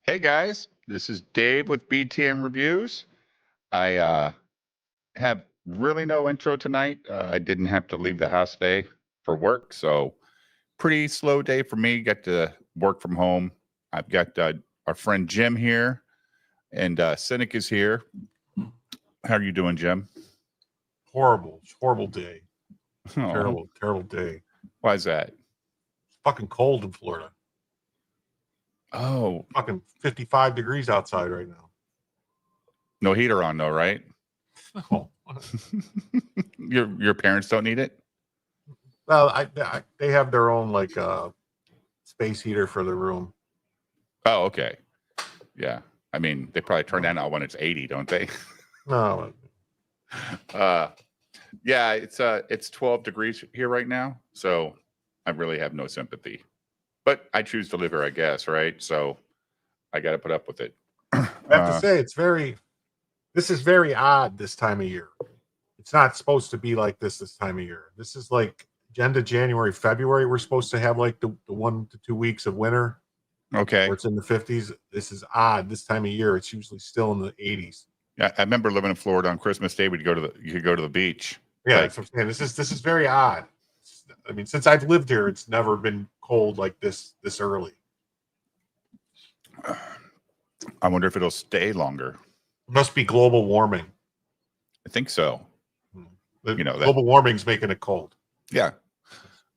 Hey guys, this is Dave with BTM Reviews. I have really no intro tonight. I didn't have to leave the house today for work, so pretty slow day for me. Got to work from home. I've got our friend Jim here, and Cynic is here. How are you doing, Jim? Horrible. It's a horrible day. Oh, Terrible day. why is that? It's fucking cold in Florida. Oh, Fucking 55 degrees outside right now. no heater on though, right? Oh. Your parents don't need it? Well, they have their own like space heater for the room. Oh, okay. Yeah. I mean, they probably turn that out when it's 80, don't they? No. Yeah, it's 12 degrees here right now, so I really have no sympathy. But I choose to live here, I guess, right? So I got to put up with it. I have to say this is very odd this time of year. It's not supposed to be like this time of year. This is like end of January, February. We're supposed to have like the 1 to 2 weeks of winter. Okay. Where it's in the 50s. This is odd. This time of year, it's usually still in the 80s. Yeah, I remember living in Florida on Christmas Day. You could go to the beach. Yeah, that's what I'm saying. This is very odd. I mean, since I've lived here, it's never been cold like this early. I wonder if it'll stay longer. It must be global warming. I think so. Global warming's making it cold. Yeah.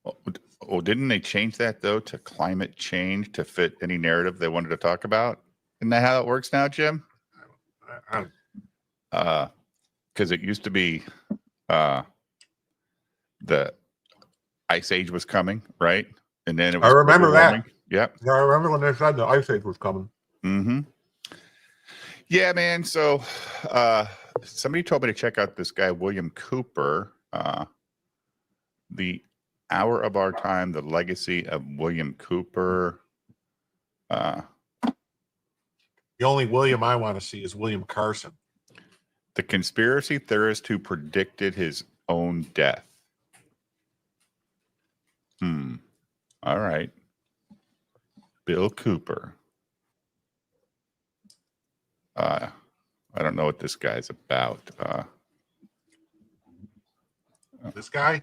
Well, didn't they change that though to climate change to fit any narrative they wanted to talk about? Isn't that how it works now, Jim? Because it used to be the ice age was coming, right? And then it was. I remember that. Yep. Yeah, I remember when they said the ice age was coming. Mm-hmm. Yeah, man. So somebody told me to check out this guy, William Cooper, The Hour of Our Time, The Legacy of William Cooper. The only William I want to see is William Carson. The conspiracy theorist who predicted his own death. All right. Bill Cooper. I don't know what this guy's about. This guy?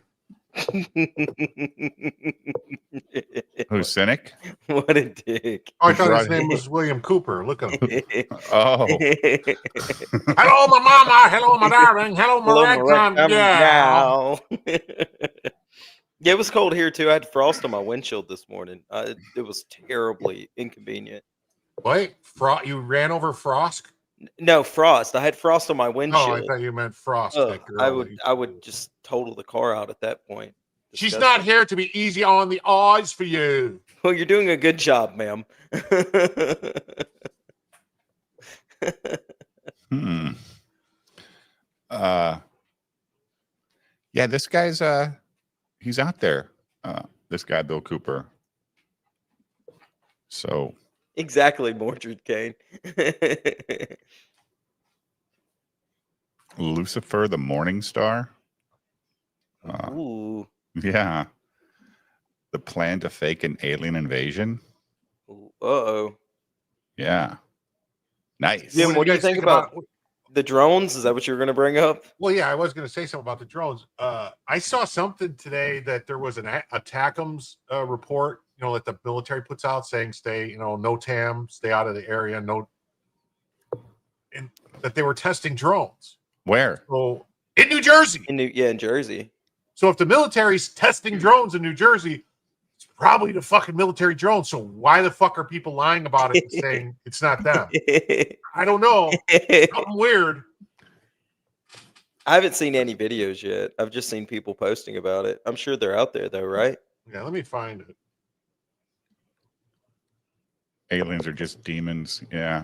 Who's Cynic? What a dick. Oh, I thought his name was William Cooper. Look at him. Oh. Hello, my mama. Hello, my darling. Hello, my ragtime. Yeah. Yeah, it was cold here too. I had frost on my windshield this morning. It was terribly inconvenient. Wait, you ran over Frost? No, frost. I had frost on my windshield. Oh, I thought you meant Frost. I would just total the car out at that point. Disgusting. She's not here to be easy on the eyes for you. Well, you're doing a good job, ma'am. Yeah, this guy's he's out there. This guy, Bill Cooper. So exactly, Mordred Kane. Lucifer, the Morning Star. Ooh. Yeah. The plan to fake an alien invasion. Uh-oh. Yeah. Nice. Jim, what do you think about the drones? Is that what you were going to bring up? Well, yeah, I was going to say something about the drones. I saw something today that there was an ATACMS report, that the military puts out saying stay, no TAM, stay out of the area, and that they were testing drones. Where? So in New Jersey. In Jersey. So if the military's testing drones in New Jersey, it's probably the fucking military drones. So why the fuck are people lying about it and saying it's not them? I don't know. Something weird. I haven't seen any videos yet. I've just seen people posting about it. I'm sure they're out there though, right? Yeah, let me find it. Aliens are just demons. Yeah.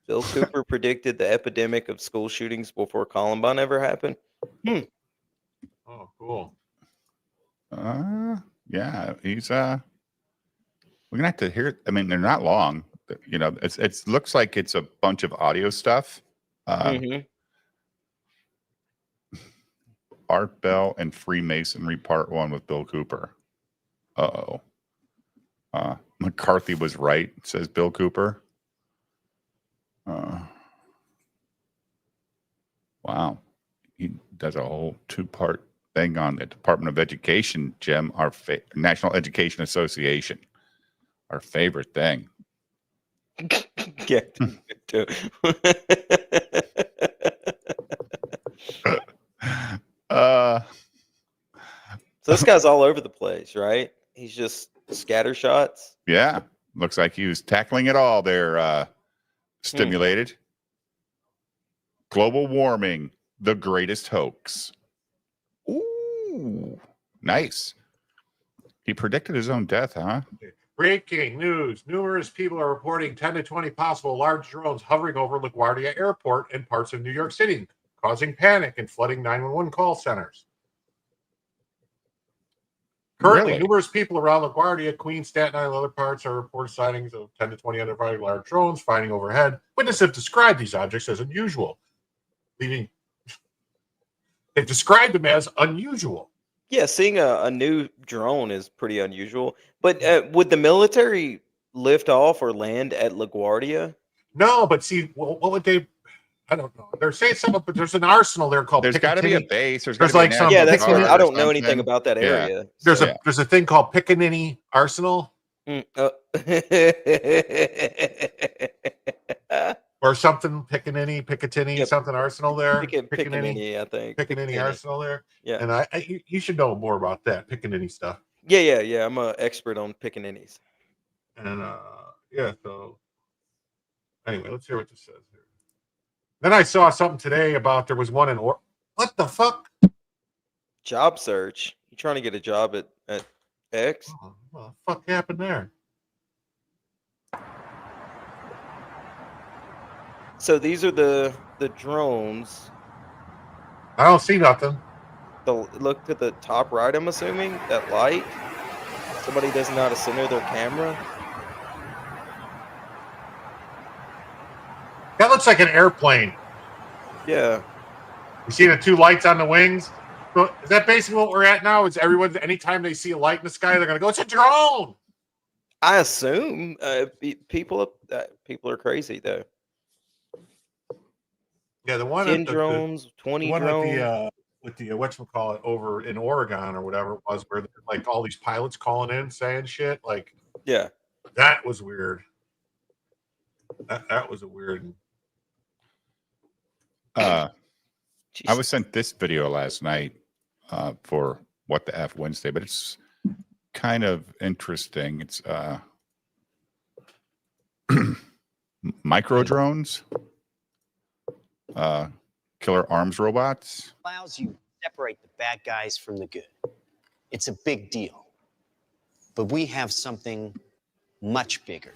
Bill Cooper predicted the epidemic of school shootings before Columbine ever happened. Oh, cool. Yeah, he's we're gonna have to hear. I mean, they're not long. It looks like it's a bunch of audio stuff. Art Bell and Freemasonry Part 1 with Bill Cooper. McCarthy was right, says Bill Cooper. Wow. He does a whole 2-part thing on the Department of Education, Jim, our National Education Association, our favorite thing. Yeah. too. So this guy's all over the place, right? He's just scatter shots. Yeah. Looks like he was tackling it all there, stimulated. Global warming, the greatest hoax. Ooh, nice. He predicted his own death, huh? Breaking news. Numerous people are reporting 10 to 20 possible large drones hovering over LaGuardia Airport and parts of New York City, causing panic and flooding 911 call centers. Currently, Really? numerous people around LaGuardia, Queens, Staten Island, and other parts are reporting sightings of 10 to 20 unidentified large drones flying overhead. Witnesses have described these objects as unusual, they've described them as unusual. Yeah, seeing a new drone is pretty unusual. But would the military lift off or land at LaGuardia? No, but see, what would they? I don't know. They're saying something, but there's an arsenal there called. There's got to be a Picatinny. base. There's There's got to like be some- Yeah, National that's Guard what or I don't know anything something. about that Yeah. area. There's Yeah. there's a thing called Picatinny Arsenal or something. Picatinny, Yep. something Arsenal there. Pickaninny, I think. Picatinny Arsenal there. Yeah. And you should know more about that Picatinny stuff. Yeah. I'm an expert on pickaninnies. And yeah, so anyway, let's hear what this says here. Then I saw something today about there was one in what the fuck? Job search. You trying to get a job at X? Oh, what the fuck happened there? So these are the drones. I don't see nothing. Look to the top right, I'm assuming. That light. Somebody doesn't know how to center their camera. That looks like an airplane. Yeah. You see the two lights on the wings? So is that basically what we're at now? Is everyone, anytime they see a light in the sky, they're going to go, it's a drone. I assume people are crazy though. Yeah, the one 10 at drones, 20 the one drones. with the whatchamacallit over in Oregon or whatever it was, where like all these pilots calling in saying shit. Like, Yeah. that was weird. That was a weird. I Jeez. was sent this video last night for What the F Wednesday, but it's kind of interesting. It's micro drones, killer arms robots. Allows you to separate the bad guys from the good. It's a big deal. But we have something much bigger.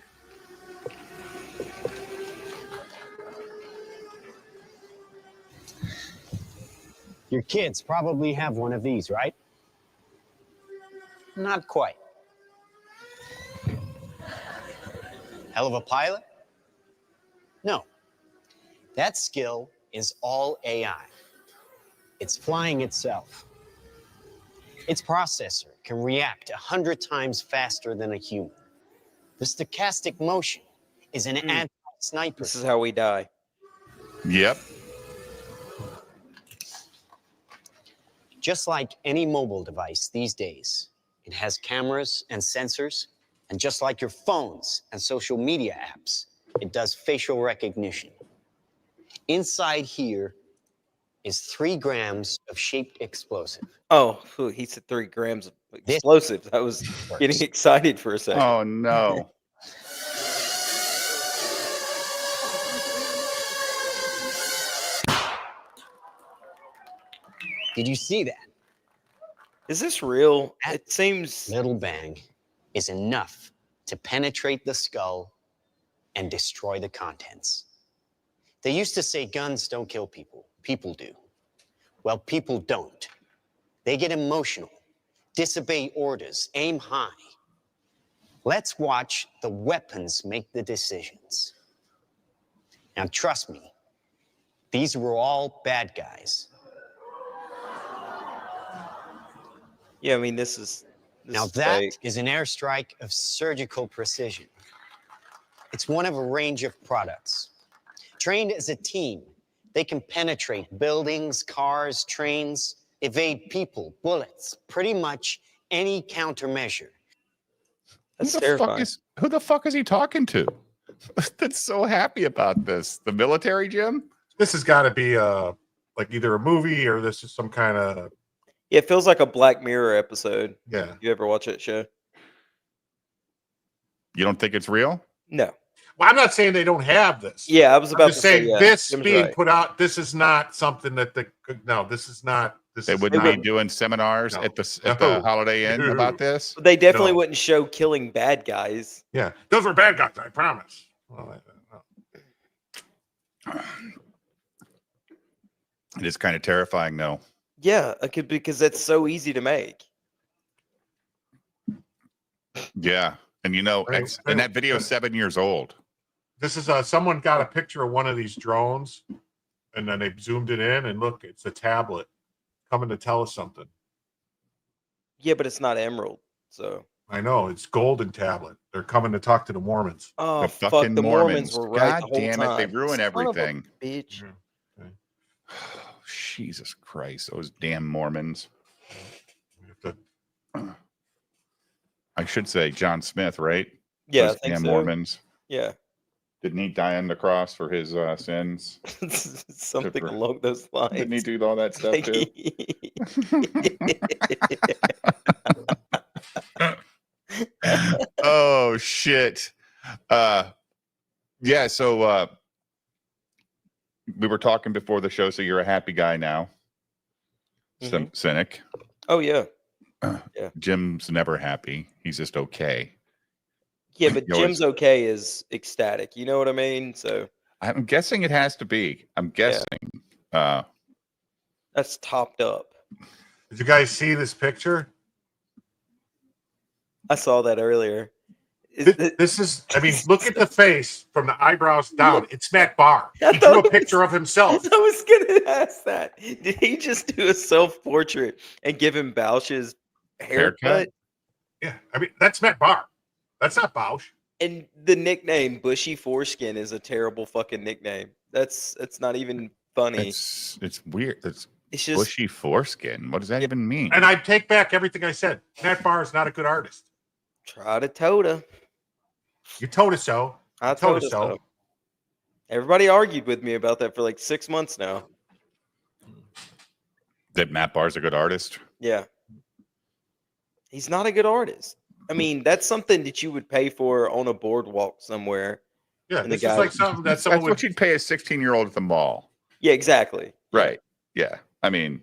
Your kids probably have one of these, right? Not quite. Hell of a pilot? No. That skill is all AI. It's flying itself. Its processor can react 100 times faster than a human. The stochastic motion is an anti-sniper. This is how we die. Yep. Just like any mobile device these days, it has cameras and sensors, and just like your phones and social media apps, it does facial recognition. Inside here is 3 grams of shaped explosive. Oh, he said 3 grams of This explosives. I was getting excited for a second. Oh no. Did you see that? Is this real? That It seems. Little bang is enough to penetrate the skull and destroy the contents. They used to say guns don't kill people. People do. Well, people don't. They get emotional, disobey orders, aim high. Let's watch the weapons make the decisions. Now, trust me, these were all bad guys. Yeah, I mean, this is This Now is that fake. is an airstrike of surgical precision. It's one of a range of products. Trained as a team, they can penetrate buildings, cars, trains, evade people, bullets, pretty much any countermeasure. That's who terrifying. who the fuck is he talking to? That's so happy about this. The military, Jim? This has got to be like either a movie or this is some kind of Yeah, it feels like a Black Mirror episode. yeah. You ever watch that show? You don't think it's real? No. Well, I'm not saying they don't have this. Yeah, I was I'm about just to say saying yeah. this Jim's being right. put out. This is not something that the no. This is not. This They is wouldn't not, be doing seminars No. at the No. Holiday Inn No. about this. They definitely No. wouldn't show killing bad guys. Yeah, those were bad guys. I promise. Well, It is kind of terrifying, though. Yeah, because that's so easy to make. Yeah, and Right, and that right. video is 7 years old. This is someone got a picture of one of these drones, and then they zoomed it in, and look, it's a tablet coming to tell us something. Yeah, but it's not emerald. So I know it's golden tablet. They're coming to talk to the Mormons. oh The fuck, fucking the Mormons were right God the whole damn time. it, they ruin Son of a everything. bitch. Okay. Jesus Christ, those damn Mormons. We have to- I should say John Smith, right? Yeah, I Those think damn so. Mormons. Yeah, Didn't he die on the cross for his sins? something Different. along those lines. Didn't he do all that stuff too? Oh shit. Yeah, so we were talking before the show, so you're a happy guy now. Cynic. Oh yeah, Jim's never happy. He's just okay. yeah, but You always- Jim's okay is ecstatic. You know what I mean? So I'm guessing it has to be. I'm guessing. that's topped up. Did you guys see this picture? I saw that earlier. This is, I mean, look at the face from the eyebrows down. It's Matt Barr. I He drew a thought it picture of himself. I was gonna ask that. Did he just do a self-portrait and give him Bausch's haircut? Haircut? Yeah, I mean, that's Matt Barr. That's not Bausch. And the nickname Bushy Foreskin is a terrible fucking nickname. That's not even funny. It's weird. It's It's just bushy foreskin. What does that even mean? And I take back everything I said. Matt Barr is not a good artist. try to Toda. You told us so. I told told us us so. so. Everybody argued with me about that for like 6 months now. That Matt Barr's a good artist. Yeah. He's not a good artist. I mean, that's something that you would pay for on a boardwalk somewhere. Yeah, And the this is guy- like something that That's someone what would. you'd pay a 16-year-old at the mall. Yeah, exactly. Right. Yeah. I mean,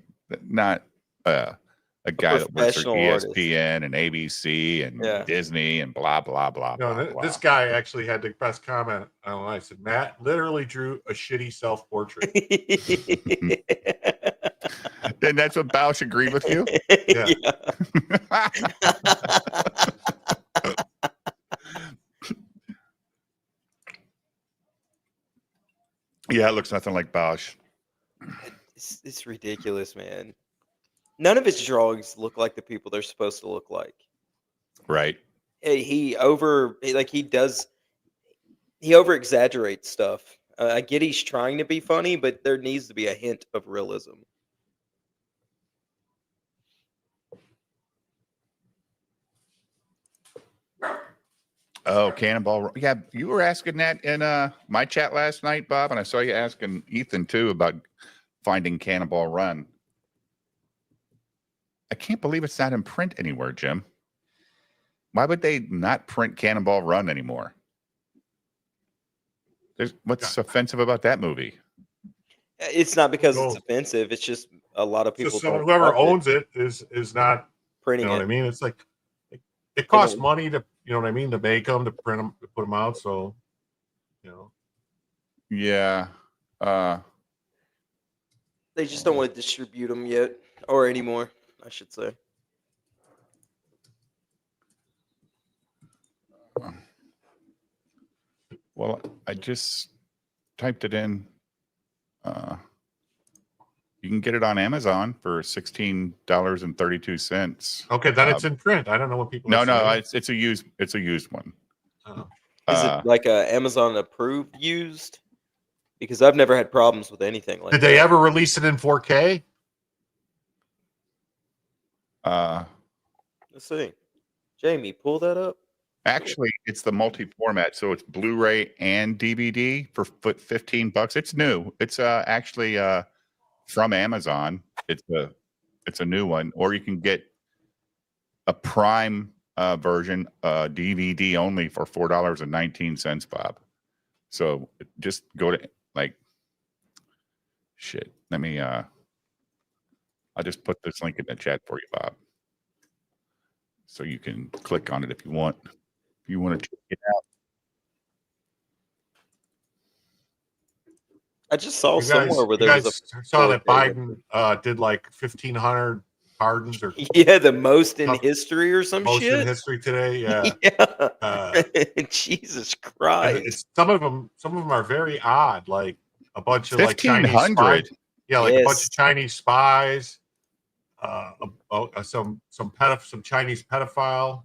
not a guy that works for professional artist. ESPN and ABC and Yeah. Disney and blah, blah, blah, No, blah, blah. this guy actually had the best comment. I don't know. I said, Matt literally drew a shitty self-portrait. And that's what Bausch agreed with you? Yeah. Yeah, it looks nothing like Bausch. It's ridiculous, man. None of his drawings look like the people they're supposed to look like. Right. He over exaggerates stuff. I get he's trying to be funny, but there needs to be a hint of realism. Oh, Cannonball. Yeah, you were asking that in my chat last night, Bob, and I saw you asking Ethan too about finding Cannonball Run. I can't believe it's not in print anywhere, Jim. Why would they not print Cannonball Run anymore? What's offensive about that movie? It's not because it's No. offensive. It's just a lot of people. Just don't whoever love it, owns it is not. You printing know what it. I mean? It's like it costs don't- money to, you know what I mean, to make them, to print them, to put them out. So, you know, Yeah. They just don't want to distribute them yet or anymore, I should say. Well, I just typed it in. You can get it on Amazon for $16.32. Okay, then it's in print. I don't know what people. No, are no, saying. it's a used one. Oh. Is it like a Amazon approved used? Because I've never had problems with anything like Did that. they ever release it in 4K? Let's see. Jamie, pull that up. Actually, it's the multi-format, so it's Blu-ray and DVD for $15. It's new. It's actually from Amazon. It's a new one, or you can get a Prime version, DVD only for $4.19, Bob. So just go to shit. Let me. I'll just put this link in the chat for you, Bob, so you can click on it if you want. If you want to check it out. I just saw You guys, somewhere where you there was guys saw that 4K. Biden did like 1,500 pardons or Yeah, the most in Most- history or some most in shit. history today. Yeah. Yeah. Jesus And Christ. it's, some of them are very odd, like a bunch of like Chinese 1,500. spies. Yeah, like a bunch Yes. of Chinese spies, some Chinese pedophile.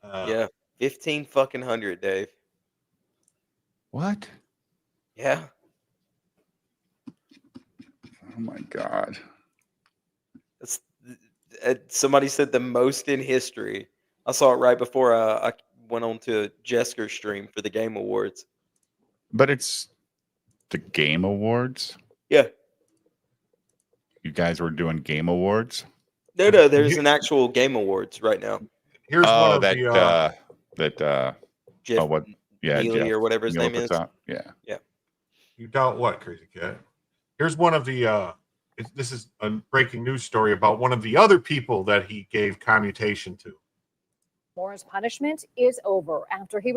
Yeah. 15 fucking hundred, Dave. What? Yeah. Oh my God. That's somebody said the most in history. I saw it right before I went on to Jesker stream for the Game Awards. But it's the Game Awards. Yeah. You guys were doing Game Awards. No, there's an actual Game Awards right now. Here's one Oh, of that the. Jeff oh, what? Yeah, Neely Jeff or whatever his Neal name puts is. out. Yeah. You doubt what, Crazy Cat? Here's one of the. This is a breaking news story about one of the other people that he gave commutation to. Demora's punishment is over after he.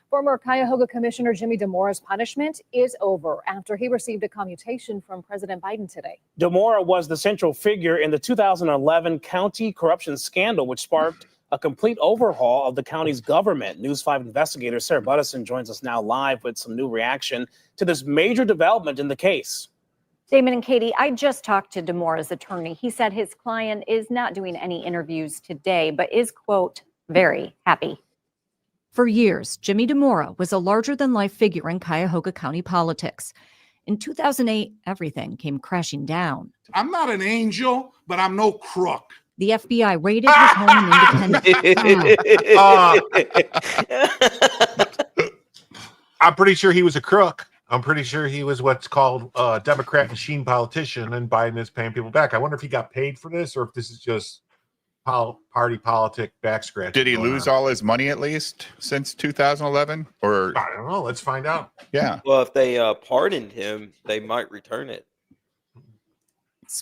Former Cuyahoga Commissioner Jimmy Demora's punishment is over after he received a commutation from President Biden today. Demora was the central figure in the 2011 county corruption scandal, which sparked a complete overhaul of the county's government. News 5 investigator Sarah Buttison joins us now live with some new reaction to this major development in the case. Damon and Katie, I just talked to Demora's attorney. He said his client is not doing any interviews today, but is, quote, very happy. For years, Jimmy Demora was a larger-than-life figure in Cuyahoga County politics. In 2008, everything came crashing down. I'm not an angel, but I'm no crook. The FBI raided his home in Independence. I'm pretty sure he was a crook. I'm pretty sure he was what's called a Democrat machine politician, and Biden is paying people back. I wonder if he got paid for this or if this is just party politic back scratching. Did he lose all his money at least since 2011? Or I don't know. Let's find out. yeah. Well, if they pardoned him, they might return it.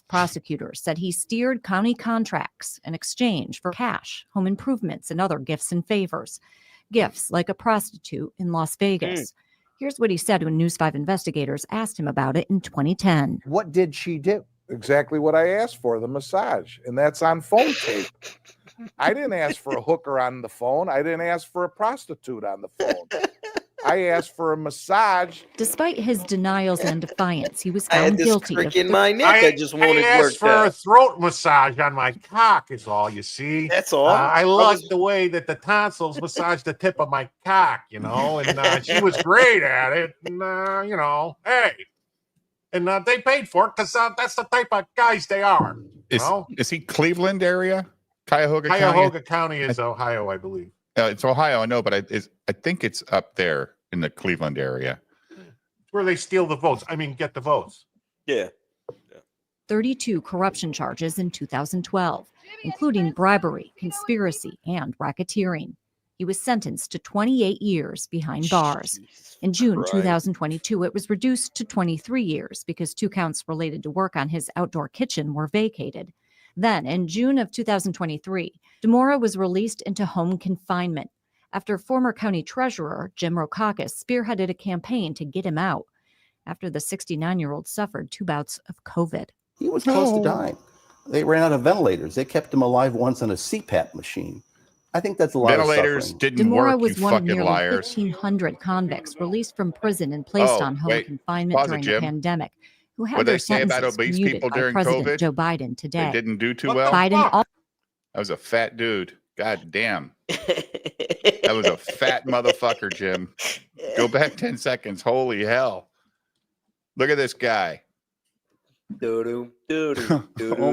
Prosecutors said he steered county contracts in exchange for cash, home improvements, and other gifts and favors. Gifts like a prostitute in Las Vegas. Here's what he said when News 5 investigators asked him about it in 2010. What did she do? Exactly what I asked for, the massage. And that's on phone tape. I didn't ask for a hooker on the phone. I didn't ask for a prostitute on the phone. I asked for a massage. Despite his denials and defiance, he was I had found this guilty crick of in my neck. I just wanted I asked worked for a out. throat massage on my cock is all you see. That's all. I like the way that the tonsils massage the tip of my cock, and she was great at it. And, hey. And they paid for it because that's the type of guys they are. Is he Cleveland area? Cuyahoga County is Ohio, I believe. It's Ohio, I know, but I think it's up there in the Cleveland area. It's where they steal the votes. I mean, get the votes. Yeah. 32 corruption charges in 2012, including bribery, conspiracy, and racketeering. He was sentenced to 28 years behind bars. In June 2022, it was reduced to 23 years because 2 counts related to work on his outdoor kitchen were vacated. Then, in June of 2023, Demora was released into home confinement after former county treasurer Jim Rokakis spearheaded a campaign to get him out after the 69-year-old suffered 2 bouts of COVID. He was close to dying. They ran out of ventilators. They kept him alive once on a CPAP machine. I think that's a lot Ventilators of didn't Demora work, was you one of fucking nearly liars. 1,500 convicts released from prison and placed on home confinement Pause it, during the Jim. pandemic. who had What'd their they say about sentences obese commuted people by during President COVID? Joe Biden They today. didn't do too What well. the Biden fuck? also That was a fat dude. God damn. That was a fat motherfucker, Jim. Go back 10 seconds. Holy hell. Look at this guy. Oh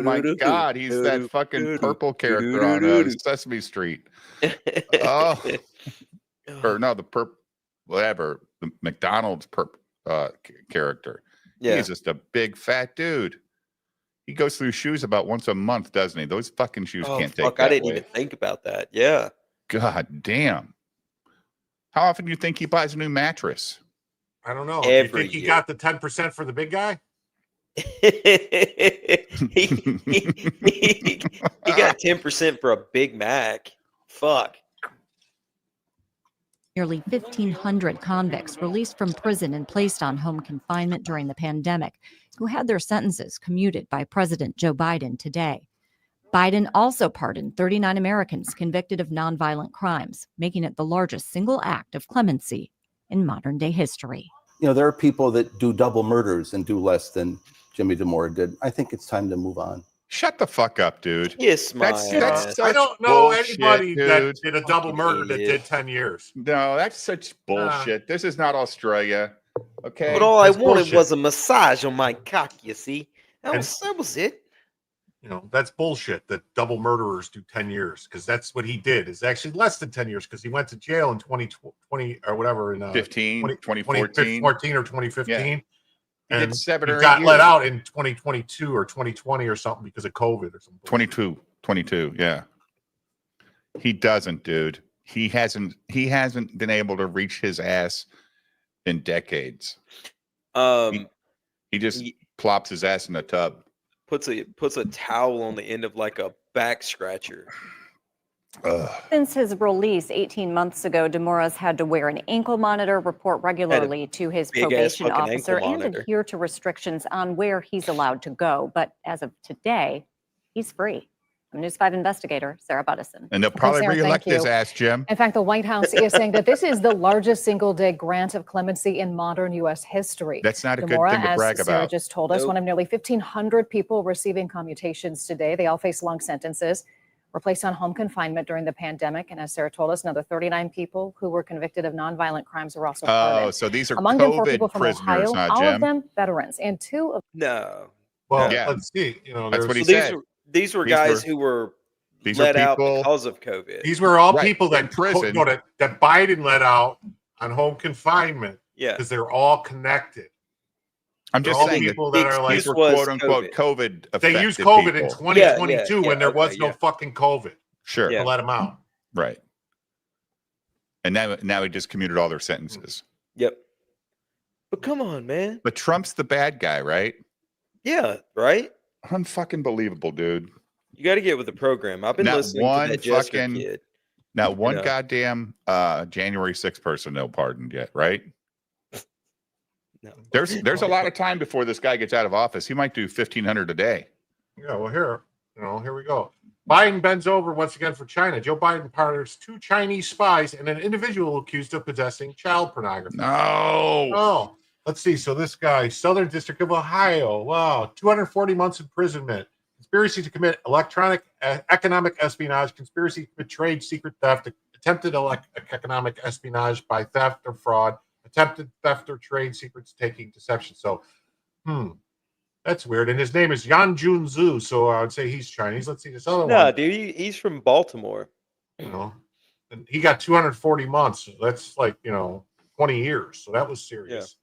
my God. He's that fucking purple character on Sesame Street. Oh, or no, the whatever, the McDonald's character. Yeah. He's just a big fat dude. He goes through shoes about once a month, doesn't he? Those fucking shoes Oh, can't fuck, take that I didn't way. even think about that. Yeah. God damn. How often do you think he buys a new mattress? I don't know. Do you Every think he year. got the 10% for the big guy? he got 10% for a Big Mac. Fuck. nearly 1,500 convicts released from prison and placed on home confinement during the pandemic who had their sentences commuted by President Joe Biden today. Biden also pardoned 39 Americans convicted of nonviolent crimes, making it the largest single act of clemency in modern-day history. You know, there are people that do double murders and do less than Jimmy Damore did. I think it's time to move on. Shut the fuck up, dude. Yes, my That's ass. I such don't know bullshit, anybody that dude. did a double Fucking murder that idiot. did 10 years. No, that's such bullshit. This is not Australia. Okay. But all I That's wanted bullshit. was a massage on my cock, you see. That was it. You know, that's bullshit that double murderers do 10 years because that's what he did. It's actually less than 10 years because he went to jail in 2020 or whatever in 2014. 2014 or 2015. Yeah. He And did 7 he or 8 got let years. out in 2022 or 2020 or something because of COVID or something. 22. Yeah. He doesn't, dude. He hasn't been able to reach his ass in decades. He just He plops his ass in a tub. puts a towel on the end of like a back scratcher. Ugh. Since his release 18 months ago, Demora's had to wear an ankle monitor, report regularly to his big-ass probation fucking officer, ankle and monitor. adhere to restrictions on where he's allowed to go. But as of today, he's free. I'm News 5 investigator Sarah Buttison. And they'll probably Sarah, thank reelect his you. ass, Jim. In fact, the White House is saying that this is the largest single-day grant of clemency in modern U.S. history. That's not a good Demora, thing to brag as Sarah about. just told us, Nope. one of nearly 1,500 people receiving commutations today. They all face long sentences, were placed on home confinement during the pandemic. And as Sarah told us, another 39 people who were convicted of nonviolent crimes were also Oh, pardoned. so these are Among them, 4 people COVID from prisoners, Ohio, huh, all of Jim? them veterans, and 2 of No. Well, Yeah. let's see. You know, That's what he there's- said. These were These guys were- who were these are let out people- because of COVID. these were all Right, people in that prison. that Biden let out on home confinement Yeah. because they're all connected. I'm They're just all saying people that that are like these were was quote unquote COVID they used affected COVID in people. 2022 when there okay, was no yeah. fucking COVID Sure. Yeah. to let them out. Right. And now he just commuted all their sentences. Yep. But come on, man. But Trump's the bad guy, right? Yeah, right? Unfucking believable, dude. You got to get with the program. I've been Not listening one to that Jester fucking- kid. Not one know. goddamn January 6th person no pardoned yet, right? No. There's a lot of time before this guy gets out of office. He might do 1,500 a day. Yeah, well, here we go. Biden bends over once again for China. Joe Biden pardons 2 Chinese spies and an individual accused of possessing child pornography. No. Oh, let's see. So this guy, Southern District of Ohio. Wow, 240 months imprisonment. Conspiracy to commit electronic economic espionage, conspiracy to commit trade secret theft, attempted economic espionage by theft or fraud, attempted theft or trade secrets taking deception. So, that's weird. And his name is Yan Jun Zhu. So I would say he's Chinese. Let's see this other No, one. dude, he's from Baltimore. You know, and he got 240 months. That's like 20 years. So that was serious.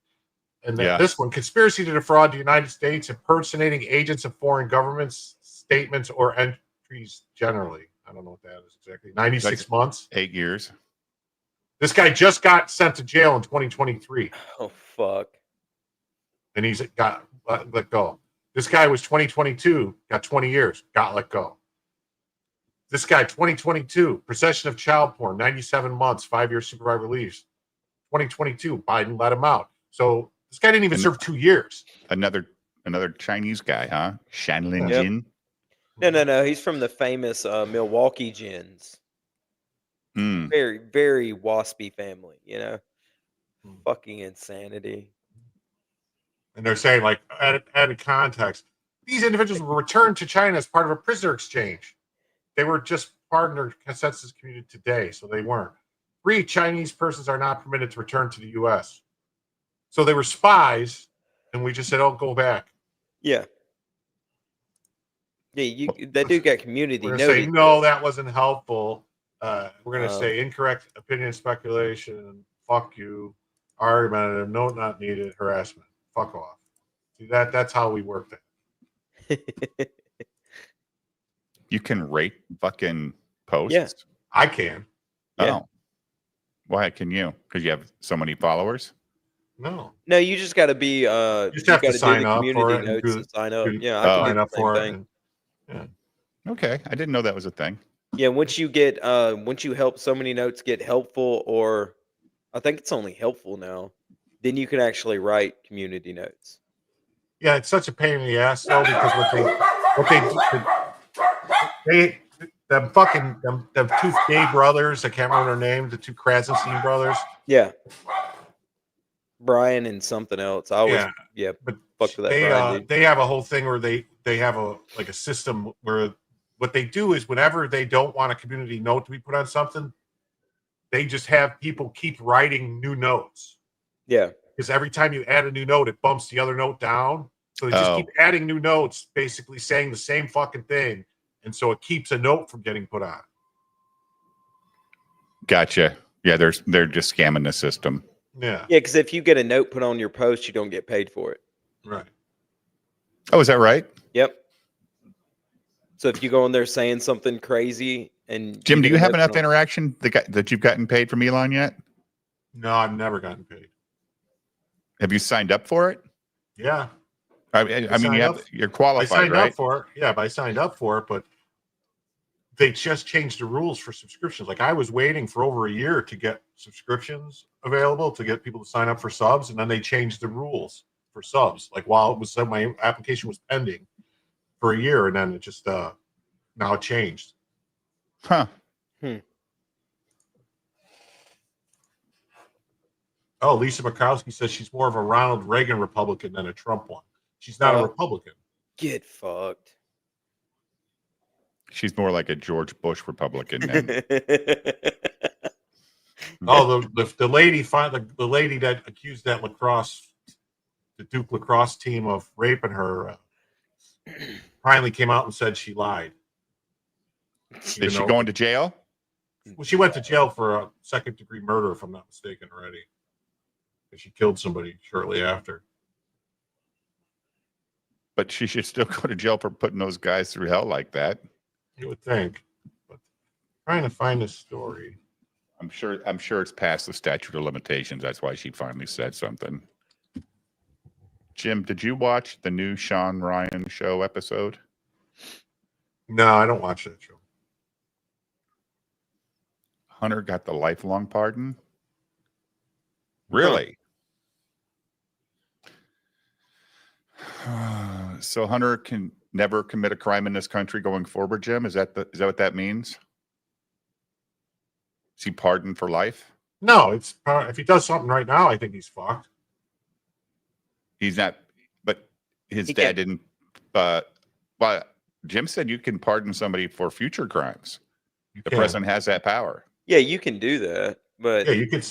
And then Yeah. this one, conspiracy to defraud the United States, impersonating agents of foreign governments, statements or entries generally. I don't know what that is exactly. 96 That's- months. 8 years. This guy just got sent to jail in 2023, Oh, fuck. and he's got let go. This guy was 2022, got 20 years, got let go. This guy, 2022, possession of child porn, 97 months, 5-year supervised release. 2022, Biden let him out. So this guy didn't even And- serve 2 years. Another Chinese guy, huh? Shanlin Yep. Jin. No. He's from the famous Milwaukee Gins. Mm. Very, very waspy family, Hmm. Fucking insanity. And they're saying, like, added context, these individuals were returned to China as part of a prisoner exchange. They were just pardoned or consensus community today, so they weren't. 3 Chinese persons are not permitted to return to the U.S. So they were spies, and we just said, "Oh, go back." Yeah. Yeah, that dude got community We're gonna say, noted. no, that wasn't helpful. We're gonna Um, say incorrect opinion, speculation. Fuck you. Argumentative, no, not needed. Harassment. Fuck off. See that's how we work that. You can rate fucking posts. Yeah. I can. Yeah. Oh, why can you? Because you have so many followers. No. No, you just got to be. You just have to gotta do sign the up for community it and notes do- and sign up. do- Yeah, I Oh. can Sign do up the same for thing. it. Okay, I didn't know that was a thing. Yeah, once you get once you help so many notes get helpful, or I think it's only helpful now, then you can actually write community notes. Yeah, it's such a pain in the ass though, because them 2 gay brothers, I can't remember their names, the 2 Krasenstein brothers. Yeah. Brian and something else. I always Yeah. But fuck with that Brian dude. they have a whole thing where they have a system where what they do is whenever they don't want a community note to be put on something, they just have people keep writing new notes. Yeah. Because every time you add a new note, it bumps the other note down. So they just keep adding new notes, basically saying the same fucking thing. And so it keeps a note from getting put on. Gotcha. Yeah, they're just scamming the system. Yeah. Yeah, because if you get a note put on your post, you don't get paid for it. Right. Oh, is that right? Yep. So if you go in there saying something crazy and Jim, do get you a have note enough put on- interaction that you've gotten paid from Elon yet? No, I've never gotten paid. Have you signed up for it? Yeah. I mean, signed you're I qualified, signed right? up for it. Yeah, but I signed up for it, but they just changed the rules for subscriptions. Like I was waiting for over a year to get subscriptions available to get people to sign up for subs, and then they changed the rules for subs. Like while it was my application was pending for a year, and then it just now it changed. Huh. Oh, Lisa Murkowski says she's more of a Ronald Reagan Republican than a Trump one. She's not a Republican. Get fucked. She's more like a George Bush Republican. Than, Oh, the lady the lady that accused that the Duke lacrosse team of raping her, finally came out and said she lied. is she going to jail? Well, she went to jail for a 2nd-degree murder, if I'm not mistaken, already. She killed somebody shortly after. But she should still go to jail for putting those guys through hell like that. You would think. But trying to find this story. I'm sure it's past the statute of limitations. That's why she finally said something. Jim, did you watch the new Sean Ryan show episode? No, I don't watch that show. Hunter got the lifelong pardon? Really? So Hunter can never commit a crime in this country going forward, Jim? Is that what that means? Is he pardoned for life? No, it's if he does something right now, I think he's fucked. He's not, but his He dad can't- didn't. But Jim said you can pardon somebody for future crimes. You The can. president has that power. Yeah, you can do that, but Yeah, you could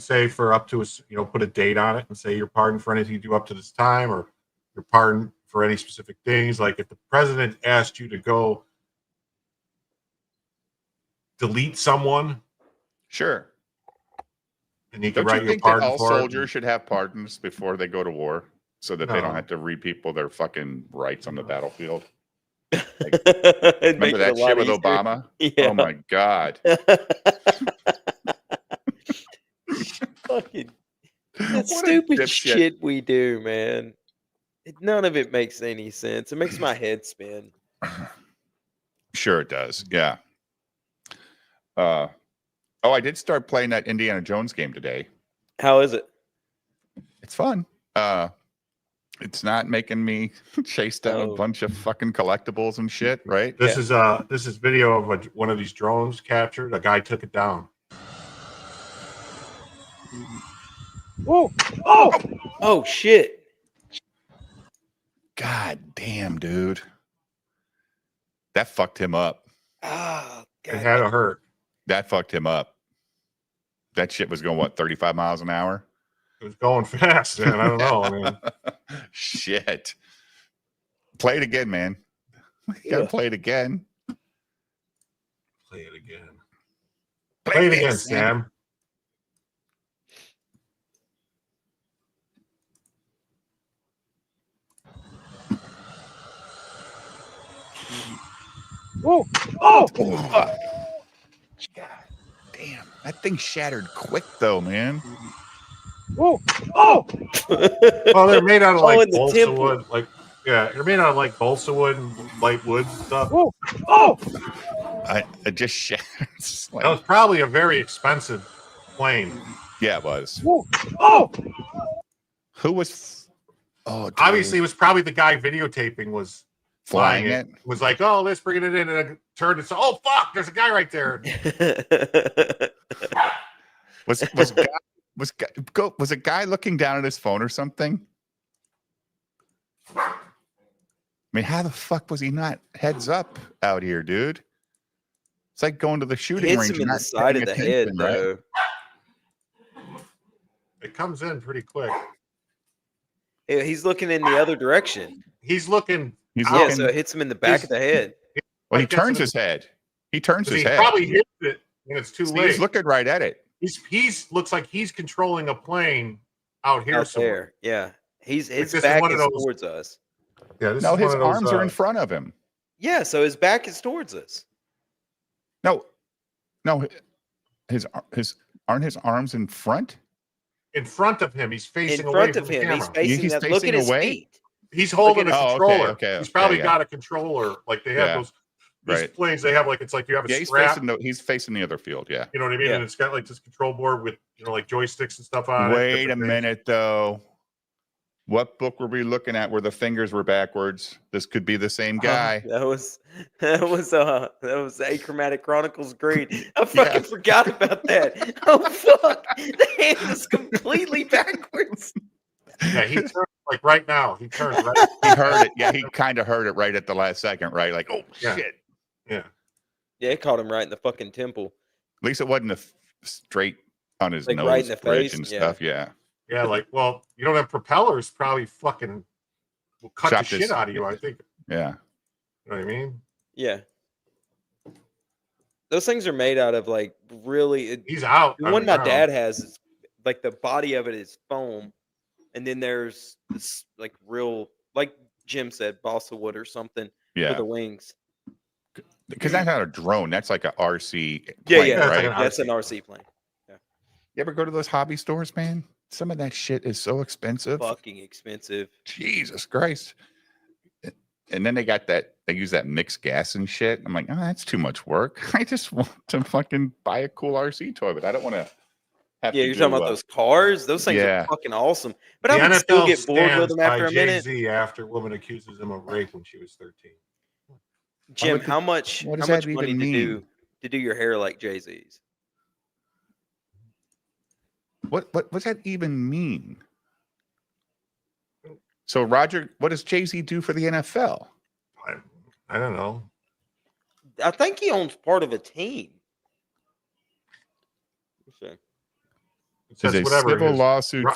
say for up to put a date on it and say you're pardoned for anything you do up to this time, or you're pardoned for any specific things. Like if the president asked you to go delete someone, Sure. and you could Don't write you your think that pardon all for soldiers should have pardons before they go to war so that they No. don't have to read people their fucking rights on the battlefield? Make Remember it a that lot shit with easier. Obama? Yeah. Oh my God. Fucking that What a stupid dipshit. shit we do, man. None of it makes any sense. It makes my head spin. Sure it does. Yeah. I did start playing that Indiana Jones game today. How is it? It's fun. It's not making me chase down a bunch of fucking collectibles and shit, right? This is video of one of these drones captured. A guy took it down. Whoa! Oh! Oh shit! God damn, dude. That fucked him up. Ah, It God. had to hurt. That fucked him up. That shit was going, what, 35 miles an hour? It was going fast, man. I don't know. I mean, Shit. Play it again, man. You gotta play it again. play it again. Play it again, Sam. Whoa. Oh, Fuck. God damn. That thing shattered quick, though, man. whoa. Oh. Well, they're made out of Oh, like in the balsa temple. wood. Like, yeah, they're made out of like balsa wood and light wood and stuff. Whoa. Oh. It just shattered. It's like- That was probably a very expensive plane. yeah, it was. Whoa. Oh. Who was? Oh, dude. Obviously, it was probably the guy videotaping was flying flying it. Was like, oh, let's bring it in, and it turned and said, oh fuck, there's a guy right there. Was a guy looking down at his phone or something? I mean, how the fuck was he not heads up out here, dude? It's like going to the shooting Hits range. him in and the not side paying of the head, attention, right? though. It comes in pretty quick. Yeah, he's looking in the other direction. He's looking. He's Yeah, looking. so it hits him in the back of the head. well, he like that's turns what his head. He turns his He head. probably hit it when it's too See, late. he's looking right at it. He's looks like he's controlling a plane out here Out somewhere. there. Yeah. His this is back one of is those- towards us. Yeah, this No, is his one of those, arms are in front of him. Yeah, so his back is towards us. No, his aren't his arms in front? in front of him. He's facing In away front from of the him. camera. He's facing He's up. Look facing at his away? feet. He's holding Look a at- Oh, controller. okay, He's okay, probably yeah. got a controller. Like they have Yeah. these Right. planes. They have like it's like you have a Yeah, he's strap. facing the other field. Yeah. You know what I mean? Yeah. And it's got like this control board with like joysticks and stuff on it. Wait a different things. minute, though. What book were we looking at where the fingers were backwards? This could be the same guy. That was Achromatic Chronicles Green. I fucking forgot about that. Oh fuck. The hand is completely backwards. Yeah, he turns like right now. He turns right. He heard it. Yeah, he kind of heard it right at the last second, right? Like, oh Yeah. shit. Yeah. Yeah, it caught him right in the fucking temple. At least it wasn't straight on his Like nose right in the bridge face, and yeah. stuff. Yeah. Yeah, like well, you don't have propellers. Probably fucking will cut Chopped the his- shit out of you. I think. Yeah. You know what I mean? Yeah. Those things are made out of like really He's out. the on one the my ground. dad has is like the body of it is foam, and then there's this like real, like Jim said, balsa wood or something for Yeah. the wings. Because that's not a drone. That's like a RC. Yeah, plane, yeah, it's Right? like an that's an RC. RC plane. You ever go to those hobby stores, man? Some of that shit is so expensive. Fucking expensive. Jesus Christ. And then they use that mixed gas and shit. I'm like, oh, that's too much work. I just want to fucking buy a cool RC toy, but I don't want to have Yeah, to you're talking about those cars. Those things yeah. are fucking awesome. But The I would still NFL get bored with stands them after by a minute. Jay-Z after woman accuses him of rape when she was 13. Jim, what the- how much what does how much that money even to do your hair like Jay-Z's? What's that even mean? So Roger, what does Jay-Z do for the NFL? I don't know. I think he owns part of a team. Okay. It Is says a whatever civil his lawsuit?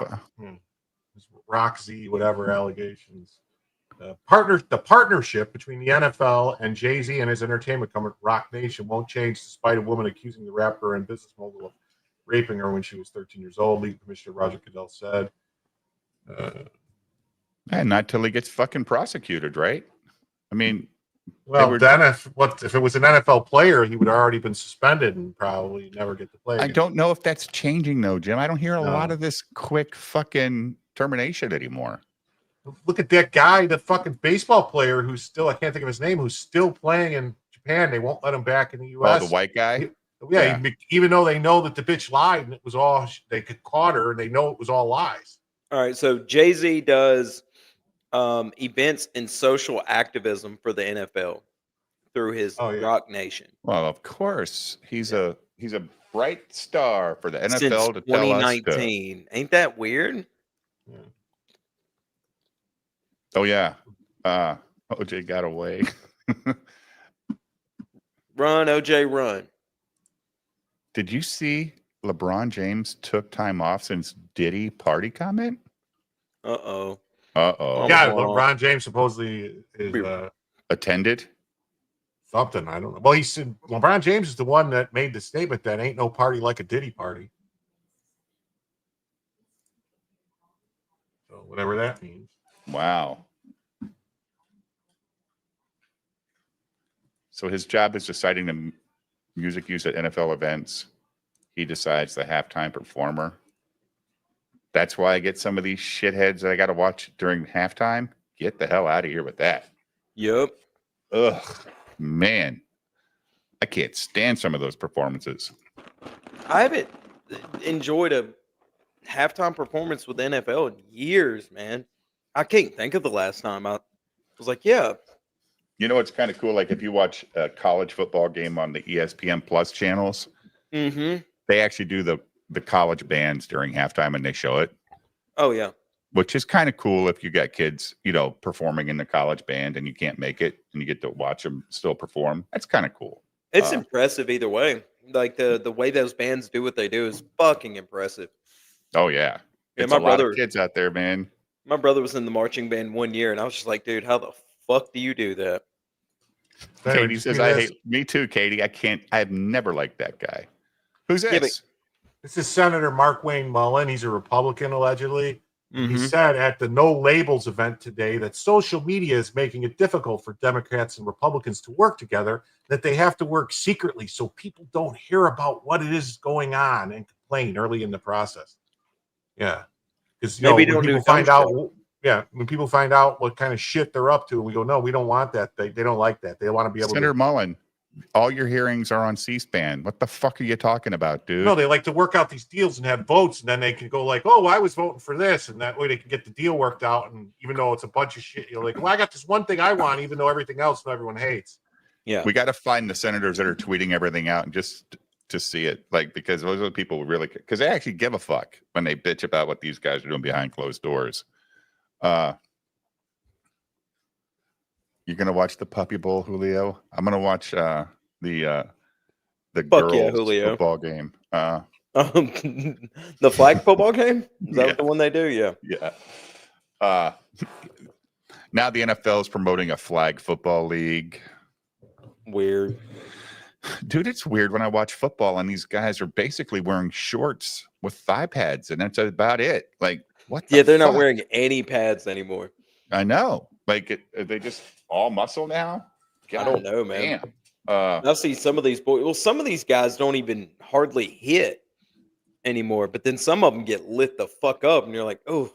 his Roxy, whatever allegations. The partnership between the NFL and Jay-Z and his entertainment company Rock Nation won't change despite a woman accusing the rapper and business mogul of raping her when she was 13 years old. League Commissioner Roger Goodell said. And not till he gets fucking prosecuted, right? I mean, Well, were- then if it was an NFL player, he would have already been suspended and probably never get to play. I again. don't know if that's changing though, Jim. I don't hear a No. lot of this quick fucking termination anymore. Look at that guy, the fucking baseball player who's still, I can't think of his name, who's still playing in Japan. They won't let him back in the Oh, U.S. the white guy? Yeah, even though they know that the bitch lied and it was all, they could caught her and they know it was all lies. All right, so Jay-Z does events and social activism for the NFL through his Oh, yeah. Rock Nation. Well, of course. He's a bright star for the NFL Since to tell us to. 2019. Ain't that weird? Oh yeah. OJ got away. Run, OJ, run. Did you see LeBron James took time off since Diddy party comment? Uh-oh. Uh-oh. Yeah, Aw. LeBron James supposedly is Attended? something. I don't know. Well, he said LeBron James is the one that made the statement that ain't no party like a Diddy party. So whatever that means. Wow. So his job is deciding the music use at NFL events. He decides the halftime performer. That's why I get some of these shitheads that I got to watch during halftime. Get the hell out of here with that. Yep. Ugh, man. I can't stand some of those performances. I haven't enjoyed a halftime performance with the NFL in years, man. I can't think of the last time I was like, yeah. You know, it's kind of cool. Like if you watch a college football game on the ESPN Plus channels, Mm-hmm. they actually do the college bands during halftime and they show it, Oh, yeah. which is kind of cool if you got kids, you know, performing in the college band and you can't make it and you get to watch them still perform. That's kind of cool. It's impressive either way. Like the way those bands do what they do is fucking impressive. Oh, yeah. Yeah, It's my a lot brother- of kids out there, man. My brother was in the marching band one year, and I was just like, dude, how the fuck do you do that? Katie says, I hate me too, Katie. I've never liked that guy. Who's this? Yeah, but- This is Senator Mark Wayne Mullen. He's a Republican, allegedly. He Mhm. said at the No Labels event today that social media is making it difficult for Democrats and Republicans to work together, that they have to work secretly so people don't hear about what it is going on and complain early in the process. Yeah. Because Maybe when don't do people find out, dumb when people find out what kind of shit they're up to, we go, no, we don't want that. They don't like that. They want to be able Senator to. Mullen, all your hearings are on C-SPAN. What the fuck are you talking about, dude? No, they like to work out these deals and have votes, and then they can go like, "Oh, I was voting for this," and that way they can get the deal worked out. And even though it's a bunch of shit, you're like, "Well, I got this one thing I want," even though everything else everyone hates. Yeah. We got to find the senators that are tweeting everything out and just to see it, like, because those are the people who really, because they actually give a fuck when they bitch about what these guys are doing behind closed doors. You're gonna watch the Puppy Bowl, Julio? I'm gonna watch the Fuck girls yeah, Julio. football game. The flag football game? Is that Yeah. the one they do? Yeah. Yeah. Now the NFL is promoting a flag football league. Weird. Dude, it's weird when I watch football and these guys are basically wearing shorts with thigh pads, and that's about it. Like, what? Yeah, they're not fuck? wearing any pads anymore. I know. Like, are they just all muscle now? I don't know, man. Damn. I see some of these boys. Well, some of these guys don't even hardly hit anymore, but then some of them get lit the fuck up, and you're like, oh,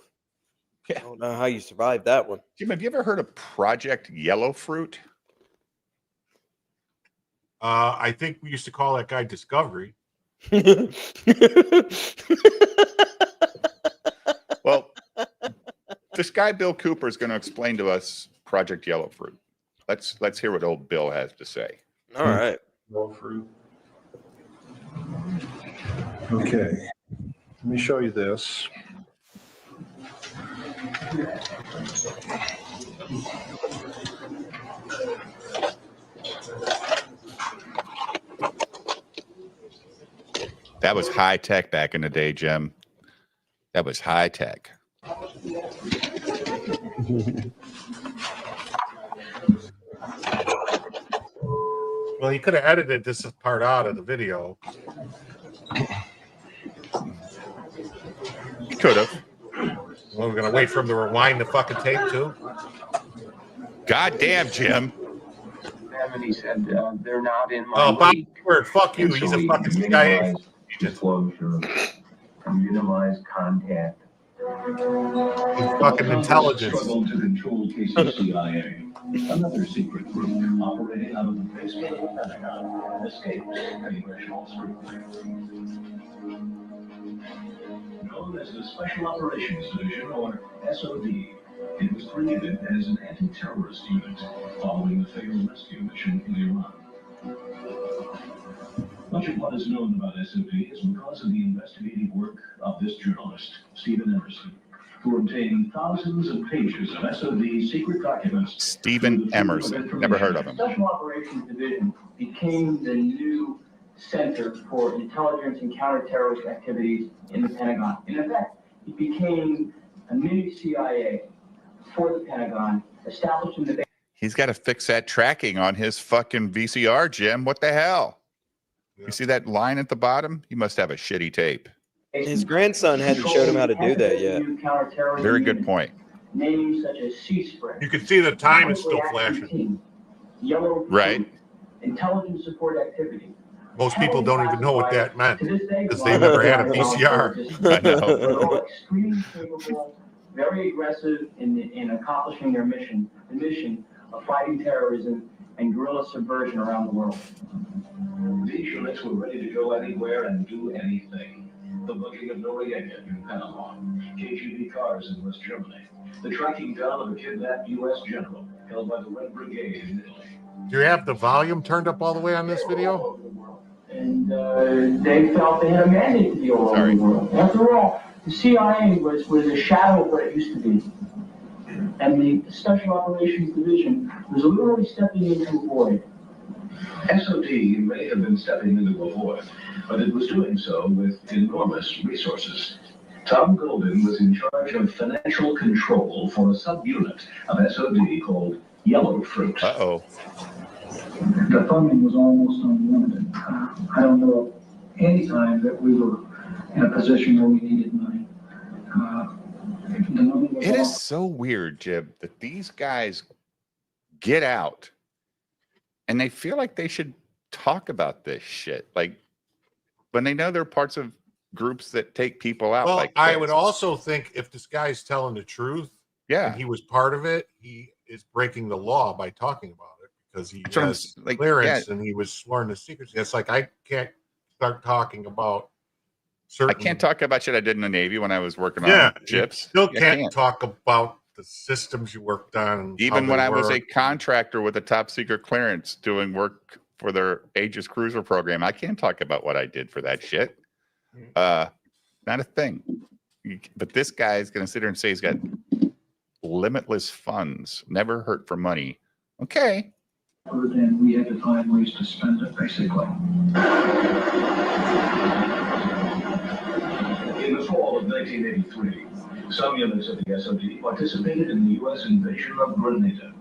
I don't know how you survived that one. Jim, have you ever heard of Project Yellow Fruit? I think we used to call that guy Discovery. Well, this guy Bill Cooper is going to explain to us Project Yellow Fruit. Let's hear what old Bill has to say. All right. Yellow fruit. Okay, let me show you this. That was high tech back in the day, Jim. That was high tech. Well, he could have edited this part out of the video. He could have. Well, we're gonna wait for him to rewind the fucking tape too. God damn, Jim. And he said they're not in my Oh, Bob league. Stewart, fuck you. And He's so a we fucking CIA. minimize disclosure and minimize contact. Fucking intelligence. Struggle to control KCCIA, another secret group operating out of the basement of the Pentagon, escapes congressional scrutiny. Known as the Special Operations Division, or SOD, it was created as an anti-terrorist unit following the failed rescue mission in Iran. Much of what is known about SOD is because of the investigative work of this journalist, Stephen Emerson. to obtain thousands of pages of SOD secret documents. Stephen Emerson. Never heard of him. Special Operations Division became the new center for intelligence and counterterrorist activities in the Pentagon. In effect, it became a mini CIA for the Pentagon, established in the. He's got to fix that tracking on his fucking VCR, Jim. What the hell? You see that line at the bottom? He must have a shitty tape. His grandson hadn't showed him how to do that yet. Very good point. Names such as Sea Spray. You can see the time is still flashing. Yellow Right. Intelligence support activity. Most people don't even know what that meant because they never had a VCR. I know. Extremely capable, very aggressive in accomplishing their mission, the mission of fighting terrorism and guerrilla subversion around the world. These units were ready to go anywhere and do anything. The booking of Noriega in Panama, KGB cars in West Germany, the tracking down of a kidnapped U.S. general held by the Red Brigade in Italy. Do you have the volume turned up all the way on this video? And they felt they had a mandate to be all over the world. After all, the CIA was a shadow of what it used to be. And the Special Operations Division was literally stepping into a void. SOD may have been stepping into a void, but it was doing so with enormous resources. Tom Golden was in charge of financial control for a subunit of SOD called Yellow Fruit. Uh-oh. The funding was almost unlimited. I don't know any time that we were in a position where we needed money. The money was It is so weird, Jim, that these guys get out and they feel like they should talk about this shit. Like when they know they're parts of groups that take people out. Well, like I this. would also think if this guy's telling the truth, Yeah. and he was part of it, he is breaking the law by talking about it because he That's what I'm has s- like, clearance yeah. and he was sworn to secrecy. It's like I can't start talking about I certain. can't talk about shit I did in the Navy when I was working Yeah, on you ships. still I can't talk about the systems you worked on. and Even how when they I was a work. contractor with a top secret clearance doing work for their Aegis cruiser program, I can't talk about what I did for that shit. Not a thing. But this guy is going to sit here and say he's got limitless funds, never hurt for money. Okay. and we had to find ways to spend it, basically. In the fall of 1983, some units of the SOD participated in the U.S. invasion of Grenada.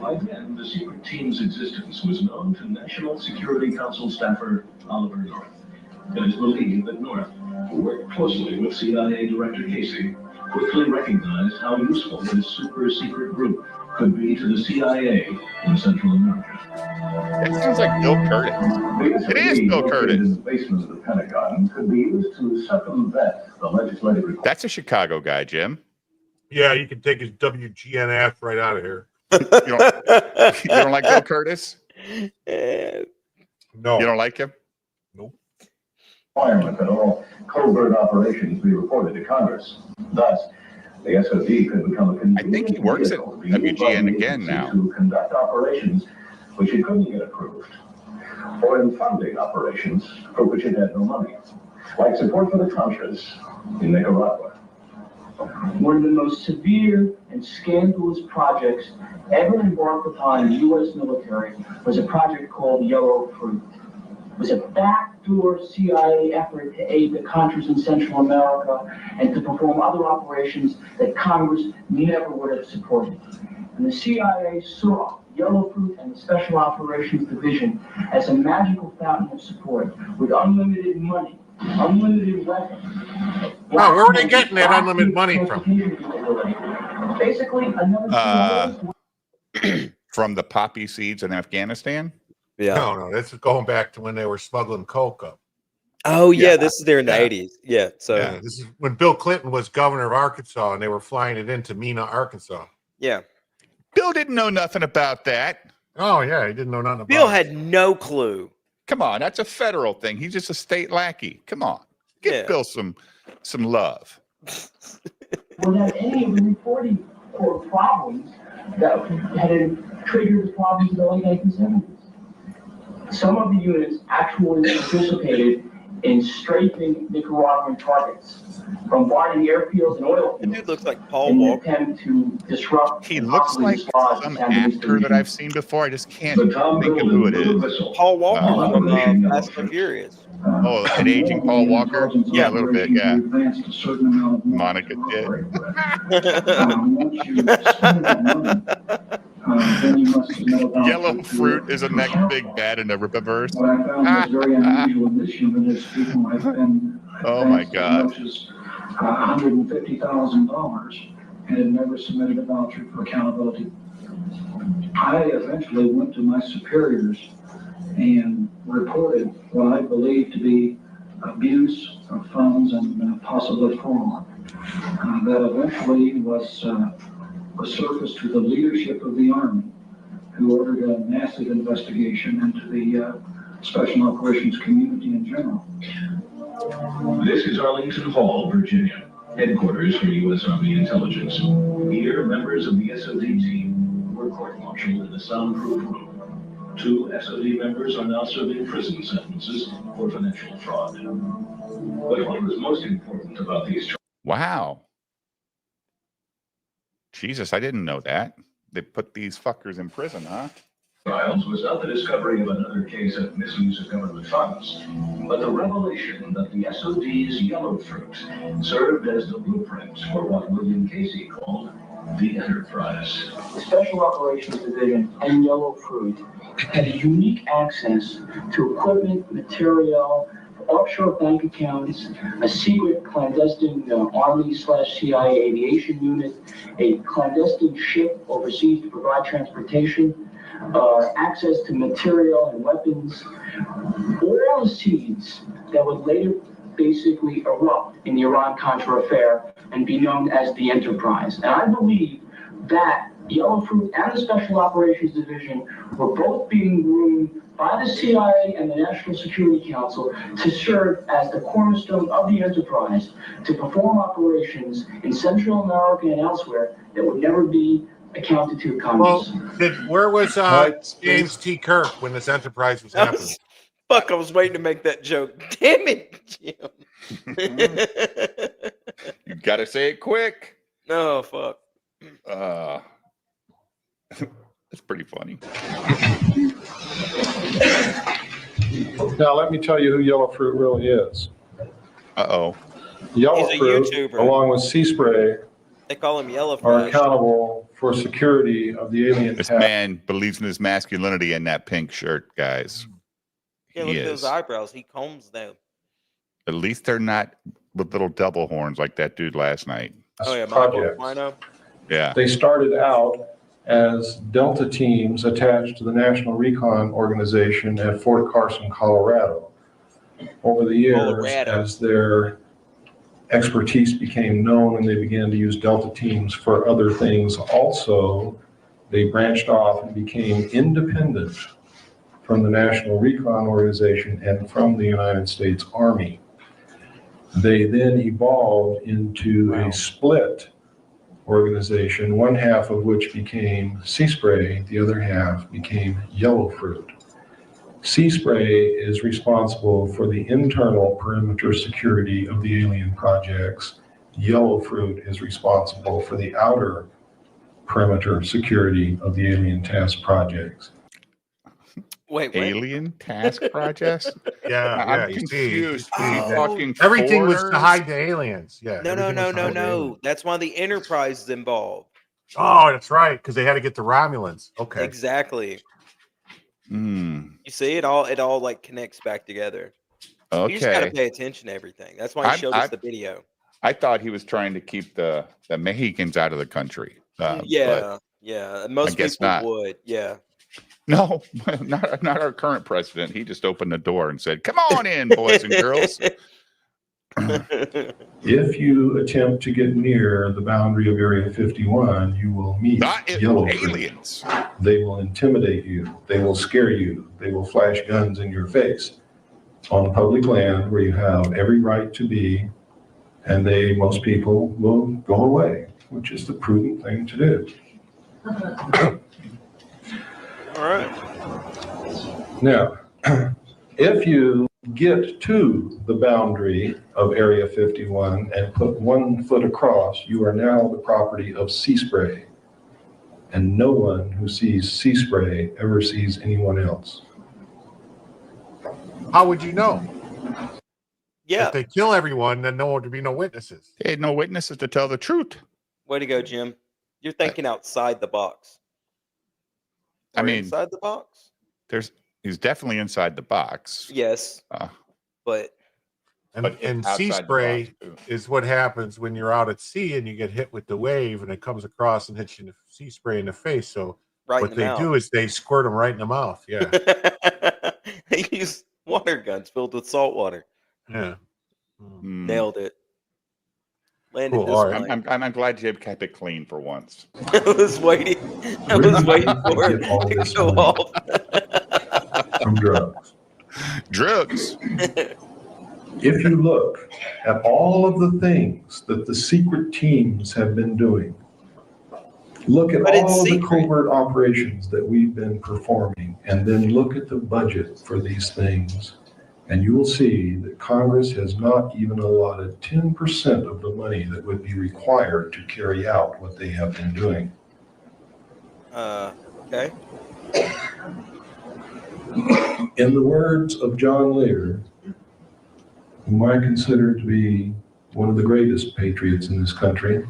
By then, the secret team's existence was known to National Security Council staffer Oliver North. It is believed that North, who worked closely with CIA Director Casey, quickly recognized how useful this super secret group could be to the CIA in Central America. That sounds like Bill Curtis. It is Bill Curtis. In the basement of the Pentagon could be used to circumvent the legislative requirements. That's a Chicago guy, Jim. Yeah, you can take his WGNF right out of here. You don't like Bill Curtis? No. You don't like him? Requirement that all covert operations be reported to Congress. Thus, the SOD could become a convenient I think he works at vehicle used by WGN the again agency now. to conduct operations which it couldn't get approved, or in funding operations for which it had no money, like support for the Contras in Nicaragua. One of the most severe and scandalous projects ever embarked upon in the U.S. military was a project called Yellow Fruit. It was a backdoor CIA effort to aid the Contras in Central America and to perform other operations that Congress never would have supported. And the CIA saw Yellow Fruit and the Special Operations Division as a magical fountain of support with unlimited money, unlimited weapons. Wow, where were they getting that unlimited money from? Basically, another From the poppy seeds in Afghanistan? Yeah. No, this is going back to when they were smuggling coke up. Oh yeah, this is there in the Yeah. 80s. Yeah. So Yeah, this is when Bill Clinton was governor of Arkansas and they were flying it into Mena, Arkansas. yeah. Bill didn't know nothing about that. Oh, yeah, he didn't know nothing about Bill it. had no clue. Come on, that's a federal thing. He's just a state lackey. Come on. Give Yeah. Bill some love. without any of the reporting for problems that had triggered the problems in the late 1970s. Some of the units actually participated in strafing Nicaraguan targets, bombarding airfields and oil That fields dude looks like Paul in an Walker. attempt to disrupt He and looks possibly like dislodge some the Sandinista actor that regime. I've seen before. I just can't The Tom think of Golden who it Blue is. Whistle. Paul Walker Uh, from Operation Yellow Fast and Fruit. Furious. Oh, an aging Paul Walker? Yeah, a little bit, yeah. Monica did. Once you spend that money, then you must submit a voucher Yellow to fruit is a the next council. big bad in the reverse. What I found was very unusual in this unit is people have been Oh my advanced as God. much as $150,000 and had never submitted a voucher for accountability. I eventually went to my superiors and reported what I believed to be abuse of funds and possibly fraud. That eventually was surfaced to the leadership of the Army, who ordered a massive investigation into the special operations community in general. This is Arlington Hall, Virginia, headquarters for U.S. Army Intelligence. Here, members of the SOD team were court-martialed in a soundproof room. 2 SOD members are now serving prison sentences for financial fraud. But what was most important about these Wow. Jesus, I didn't know that. They put these fuckers in prison, huh? trials was not the discovery of another case of misuse of government funds, but the revelation that the SOD's Yellow Fruit served as the blueprint for what William Casey called the Enterprise. The Special Operations Division and Yellow Fruit had unique access to equipment, material, offshore bank accounts, a secret clandestine Army/CIA aviation unit, a clandestine ship overseas to provide transportation, access to material and weapons, all the seeds that would later basically erupt in the Iran-Contra affair and be known as the Enterprise. And I believe that Yellow Fruit and the Special Operations Division were both being groomed by the CIA and the National Security Council to serve as the cornerstone of the Enterprise to perform operations in Central America and elsewhere that would never be accounted to Congress. Well, where was James T. Kirk when this Enterprise was happening? Fuck, I was waiting to make that joke. Damn it, Jim. You gotta say it quick. No, fuck. That's pretty funny. Now, let me tell you who Yellow Fruit really is. Uh-oh. Yellow He's a Fruit, YouTuber. along with Sea Spray, They call him Yellow are Flash. accountable for security of the alien This task. man believes in his masculinity in that pink shirt, guys. Yeah, He look at is. those eyebrows. He combs them. At least they're not with little double horns like that dude last night. Oh yeah, Michael Projects. Wino. Yeah. They started out as Delta teams attached to the National Recon Organization at Fort Carson, Colorado. Over the years, Colorado. as their expertise became known and they began to use Delta teams for other things also, they branched off and became independent from the National Recon Organization and from the United States Army. They then evolved into a split organization, one half of which became Sea Spray, the other half became Yellow Fruit. Sea Spray is responsible for the internal perimeter security of the alien projects. Yellow Fruit is responsible for the outer perimeter security of the alien task projects. Wait, what? Alien task projects? Yeah, I'm you see, confused. you Are you see that. talking Everything was to foreigners? hide the aliens. Yeah. No, no, everything no, was to no, hide the aliens. no. That's why the Enterprise is involved. Oh, that's right, because they had to get the Romulans. Okay. Exactly. Hmm. You see, it all like connects back together. You just gotta Okay. pay attention to everything. That's why he showed us the video. I thought he was trying to keep the Mexicans out of the country. But Yeah, yeah. Most guess people not. would. Yeah. no, not our current president. He just opened the door and said, "Come on in, boys and girls." If you attempt to get near the boundary of Area 51, you will meet Not Yellow Fruit. aliens. They will intimidate you. They will scare you. They will flash guns in your face on public land where you have every right to be, and most people will go away, which is the prudent thing to do. All right. Now, if you get to the boundary of Area 51 and put 1 foot across, you are now the property of Sea Spray. And no one who sees Sea Spray ever sees anyone else. How would you know? Yeah. If they kill everyone, then no one would be no witnesses. They had no witnesses to tell the truth. Way to go, Jim. You're thinking outside the box. I Or mean, inside the box. He's definitely inside the box. Yes, but And outside sea the spray box, too. is what happens when you're out at sea and you get hit with the wave and it comes across and hits you in the sea spray in the face. So right what in the they mouth. do is they squirt them right in the mouth. Yeah. They use water guns filled with salt water. Yeah. Nailed it. Landed Cool, this all right. plane. I'm glad Jim kept it clean for once. I was waiting. I was waiting for it Get all to this go money off. from drugs. Drugs. If you look at all of the things that the secret teams have been doing, look at But it's all of the secret. covert operations that we've been performing, and then look at the budget for these things, and you will see that Congress has not even allotted 10% of the money that would be required to carry out what they have been doing. Okay. In the words of John Lear, whom I consider to be one of the greatest patriots in this country,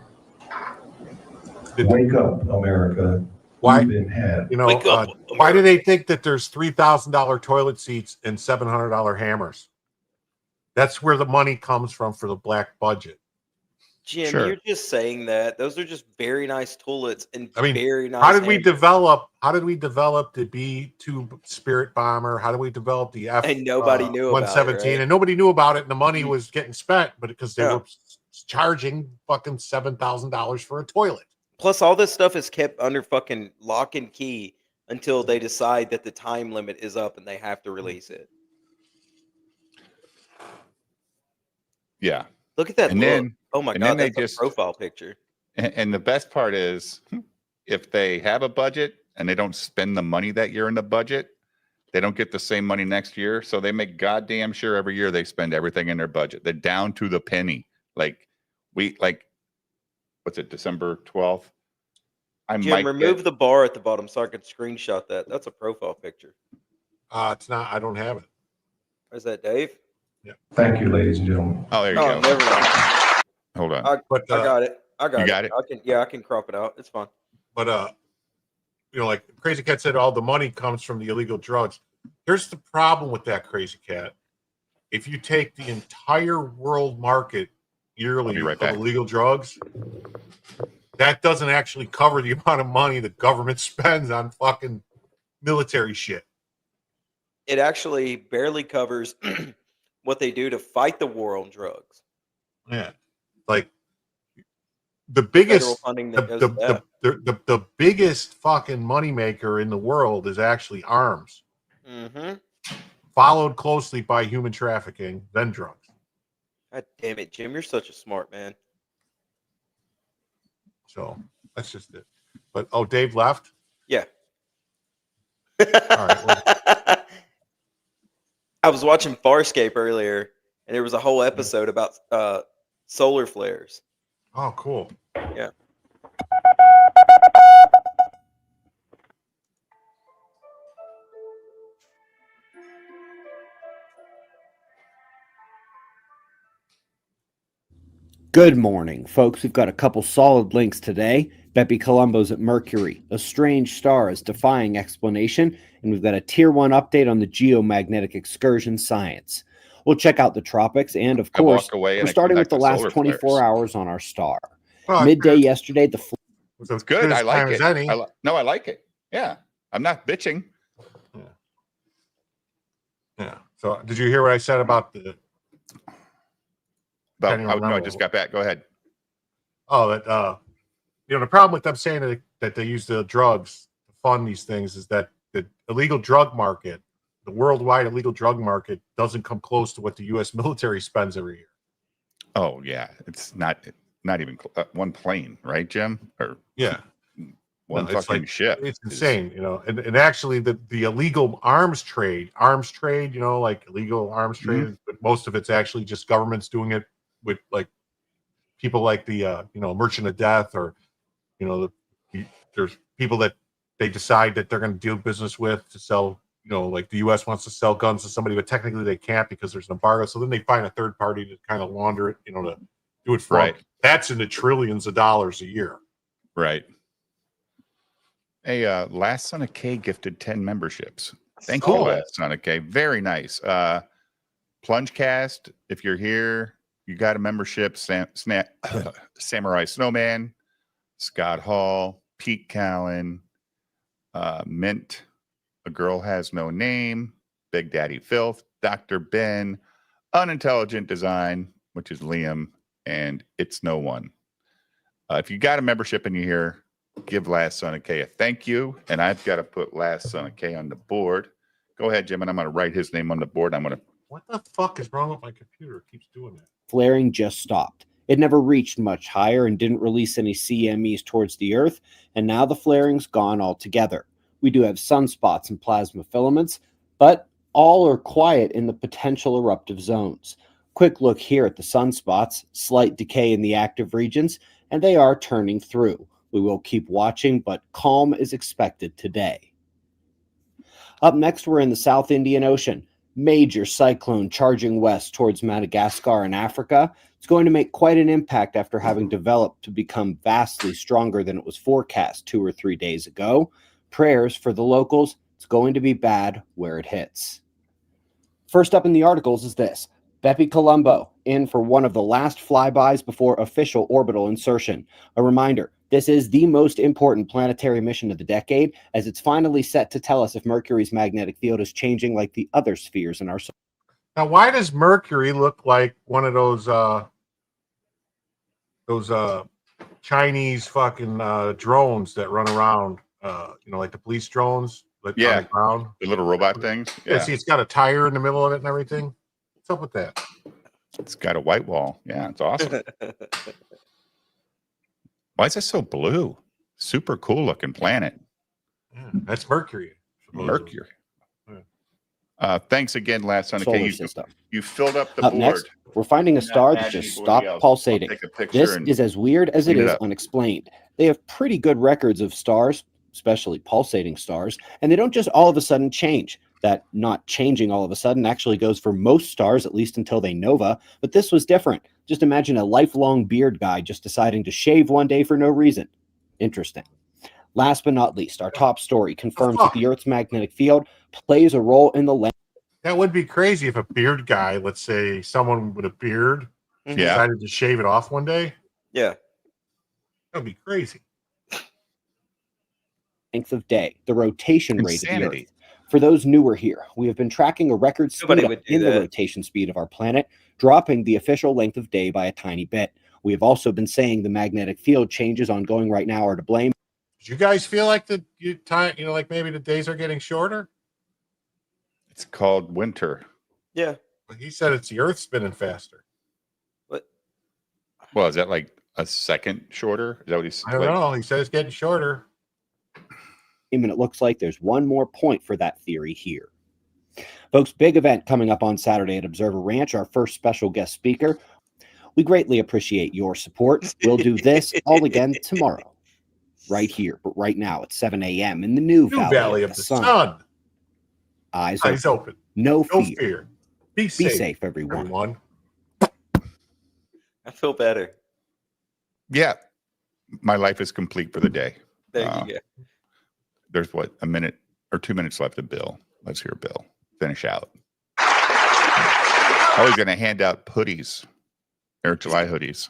wake up, America. Why? You've been had. You know, Wake up, why do they think that there's $3,000 toilet seats and $700 hammers? That's where the money comes from for the black budget. Jim, Sure. you're just saying that. Those are just very nice toilets and I mean, very nice. How did we hammers. develop? How did we develop the B-2 Spirit bomber? How did we develop the F? And nobody knew about it, 117, right? and nobody knew about it, and the money was getting spent, but because they Yeah. were charging fucking $7,000 for a toilet. Plus, all this stuff is kept under fucking lock and key until they decide that the time limit is up and they have to release it. Yeah. Look at that And look. then- Oh my and god, then they that's a just- profile picture. And the best part is, if they have a budget and they don't spend the money that year in the budget, they don't get the same money next year. So they make goddamn sure every year they spend everything in their budget. They're down to the penny. What's it, December 12th? Jim, remove the bar at the bottom so I could screenshot that. That's a profile picture. It's not. I don't have it. Is that Dave? Thank you, ladies and gentlemen. Oh, there you Oh, go. never mind. Hold on. I But got it. I got You it. got it? I can crop it out. It's fine. But you know, like Crazy Cat said, all the money comes from the illegal drugs. Here's the problem with that, Crazy Cat. If you take the entire world market yearly I'll be right of back. illegal drugs, that doesn't actually cover the amount of money the government spends on fucking military shit. It actually barely covers what they do to fight the war on drugs. Yeah, like the Federal biggest, funding the, that goes the, to that. the biggest fucking moneymaker in the world is actually arms, Mm-hmm. followed closely by human trafficking, then drugs. God damn it, Jim! You're such a smart man. So that's just it. But Dave left. Yeah. All right. Well, I was watching Farscape earlier, and there was a whole episode about solar flares. oh, cool. Yeah. Good morning, folks. We've got a couple solid links today. Bepi Colombo's at Mercury. A strange star is defying explanation. And we've got a tier 1 update on the geomagnetic excursion science. We'll check out the tropics. And of I walk course, away and we're I starting come with back the to last solar 24 flares. hours on our star. Well, Midday yesterday, the it's as Good. as I like time it. as any. No, I like it. Yeah. I'm not bitching. Yeah. So did you hear what I said about the? But Can't even no, I remember. just got back. Go ahead. Oh, that you know, the problem with them saying that they use the drugs to fund these things is that the illegal drug market, the worldwide illegal drug market, doesn't come close to what the U.S. military spends every year. Oh yeah, it's not even one plane, right, Jim? Or Yeah. one No, it's fucking like- ship. It's is- insane, you know. And actually, the illegal arms trade, you know, like illegal arms trade, but most of it's actually just governments doing it with like people like the you know, Merchant of Death, or you know, there's people that they decide that they're going to do business with to sell. You know, like the U.S. wants to sell guns to somebody, but technically they can't because there's an embargo. So then they find a third party to kind of launder it, you know, to do it for them. Right. That's in the trillions of dollars a year. Right. Hey, Last Son of K gifted 10 memberships. Thank you, Saw that. Last Son of K. Very nice. Plungecast, if you're here, you got a membership. Samurai Snowman, Scott Hall, Pete Callen, Mint, A Girl Has No Name, Big Daddy Filth, Dr. Ben, Unintelligent Design, which is Liam, and It's No One. If you got a membership and you're here, give Last Son of K a thank you. And I've got to put Last Son of K on the board. Go ahead, Jim, and I'm going to write his name on the board. I'm going to. What the fuck is wrong with my computer? It keeps doing that. Flaring just stopped. It never reached much higher and didn't release any CMEs towards the Earth, and now the flaring's gone altogether. We do have sunspots and plasma filaments, but all are quiet in the potential eruptive zones. Quick look here at the sunspots, slight decay in the active regions, and they are turning through. We will keep watching, but calm is expected today. Up next, we're in the South Indian Ocean. Major cyclone charging west towards Madagascar and Africa. It's going to make quite an impact after having developed to become vastly stronger than it was forecast 2 or 3 days ago. Prayers for the locals. It's going to be bad where it hits. First up in the articles is this. Bepi Colombo in for one of the last flybys before official orbital insertion. A reminder, this is the most important planetary mission of the decade, as it's finally set to tell us if Mercury's magnetic field is changing like the other spheres in our solar. Now, why does Mercury look like one of those Chinese fucking drones that run around? You know, like the police drones, like on Yeah. the ground. The little robot things. Yeah. See, it's got a tire in the middle of it and everything. What's up with that? It's got a white wall. Yeah, it's awesome. Why is it so blue? Super cool looking planet. Yeah, that's Mercury. Mercury. Thanks again, Last Son of Solar K. system. You filled up the Up board. next, we're finding a Not star that add just anybody stopped else. I'll pulsating. take a picture This and is as weird as it clean it is up. unexplained. They have pretty good records of stars, especially pulsating stars, and they don't just all of a sudden change. That not changing all of a sudden actually goes for most stars, at least until they nova, but this was different. Just imagine a lifelong beard guy just deciding to shave one day for no reason. Interesting. Last but not least, our top story confirms that the Earth's magnetic field plays a role in the length. That would be crazy if a beard guy, let's say someone with a beard, Mhm. Yeah. decided to shave it off one day. Yeah. That would be crazy. Length of day, the rotation rate of the Insanity. Earth. For those newer here, we have been tracking a record Nobody speed up would do in the that. rotation speed of our planet, dropping the official length of day by a tiny bit. We have also been saying the magnetic field changes ongoing right now are to blame. Did you guys feel like the time, you know, like maybe the days are getting shorter? It's called winter. Yeah. Well, he said it's the Earth spinning faster. But Well, is that like a second shorter? Is that what he's I don't know. He said it's getting shorter. And it looks like there's one more point for that theory here. Folks, big event coming up on Saturday at Observer Ranch, our first special guest speaker. We greatly appreciate your support. We'll do this all again tomorrow, right here, but right now at 7 a.m. in the new Valley of the Sun. Eyes Eyes open. open. No No fear. fear. Be Be safe, safe, everyone. I feel better. Yeah. My life is complete for the day. There you go. There's what, a minute or 2 minutes left of Bill. Let's hear Bill finish out. Oh, he's going to hand out hoodies or July hoodies.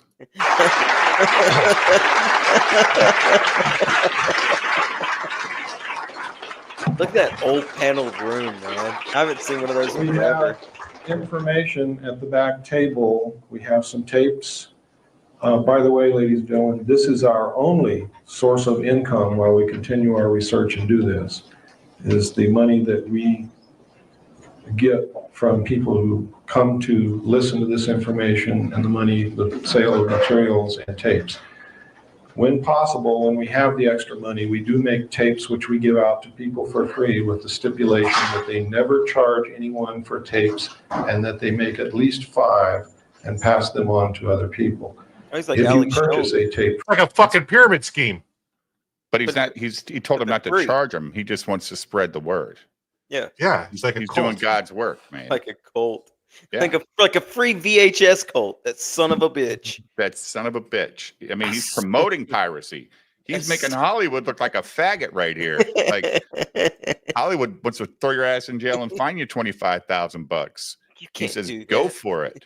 Look at that old paneled room, man. I haven't seen one of those in We forever. have information at the back table. We have some tapes. By the way, ladies and gentlemen, this is our only source of income while we continue our research and do this, is the money that we get from people who come to listen to this information and the money, the sale of materials and tapes. When possible, when we have the extra money, we do make tapes which we give out to people for free with the stipulation that they never charge anyone for tapes and that they make at least 5 and pass them on to other people. He's like If you Alex purchase Jones. a tape, Like a fucking pyramid scheme. But he told him not to free. charge him. He just wants to spread the word. Yeah, Yeah, he's like a He's cult. doing God's work, man. like a cult. Yeah. Think of like a free VHS cult. That son of a bitch. That son of a bitch. I mean, he's promoting piracy. He's making Hollywood look like a faggot right here. Like Hollywood wants to throw your ass in jail and fine you $25,000. You He can't says, do "Go that. for it."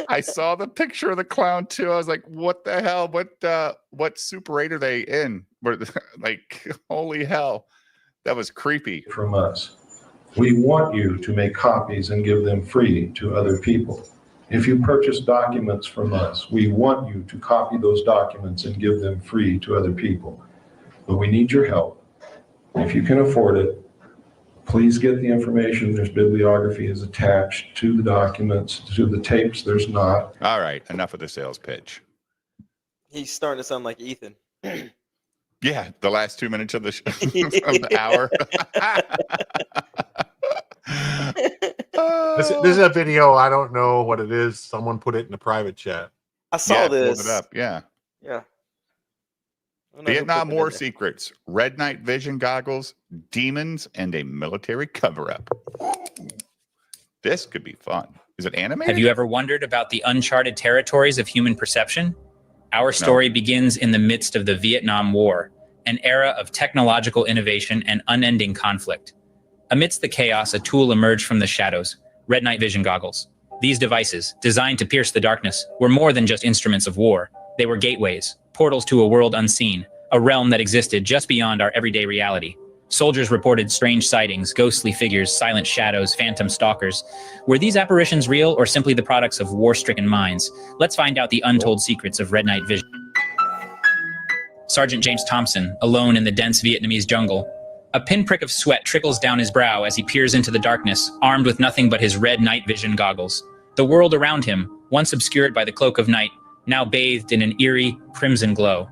I saw the picture of the clown too. I was like, "What the hell? What Super 8 are they in?" Like, holy hell, that was creepy. from us. We want you to make copies and give them free to other people. If you purchase documents from us, we want you to copy those documents and give them free to other people. But we need your help. If you can afford it, please get the information. There's bibliography is attached to the documents, to the tapes. There's not. All right, enough of the sales pitch. He's starting to sound like Ethan. Yeah, the last 2 minutes of the of the hour. This is a video. I don't know what it is. Someone put it in the private chat. I saw Yeah, pulled this. it up. Yeah. Yeah. I don't know who Vietnam put it in War there. secrets, red night vision goggles, demons, and a military cover-up. This could be fun. Is it animated? Have you ever wondered about the uncharted territories of human perception? Our story begins in the midst of the Vietnam War, an era of technological innovation and unending conflict. Amidst the chaos, a tool emerged from the shadows, red night vision goggles. These devices, designed to pierce the darkness, were more than just instruments of war. They were gateways, portals to a world unseen, a realm that existed just beyond our everyday reality. Soldiers reported strange sightings, ghostly figures, silent shadows, phantom stalkers. Were these apparitions real or simply the products of war-stricken minds? Let's find out the untold secrets of red night vision. Sergeant James Thompson, alone in the dense Vietnamese jungle. A pinprick of sweat trickles down his brow as he peers into the darkness, armed with nothing but his red night vision goggles. The world around him, once obscured by the cloak of night, now bathed in an eerie, crimson glow.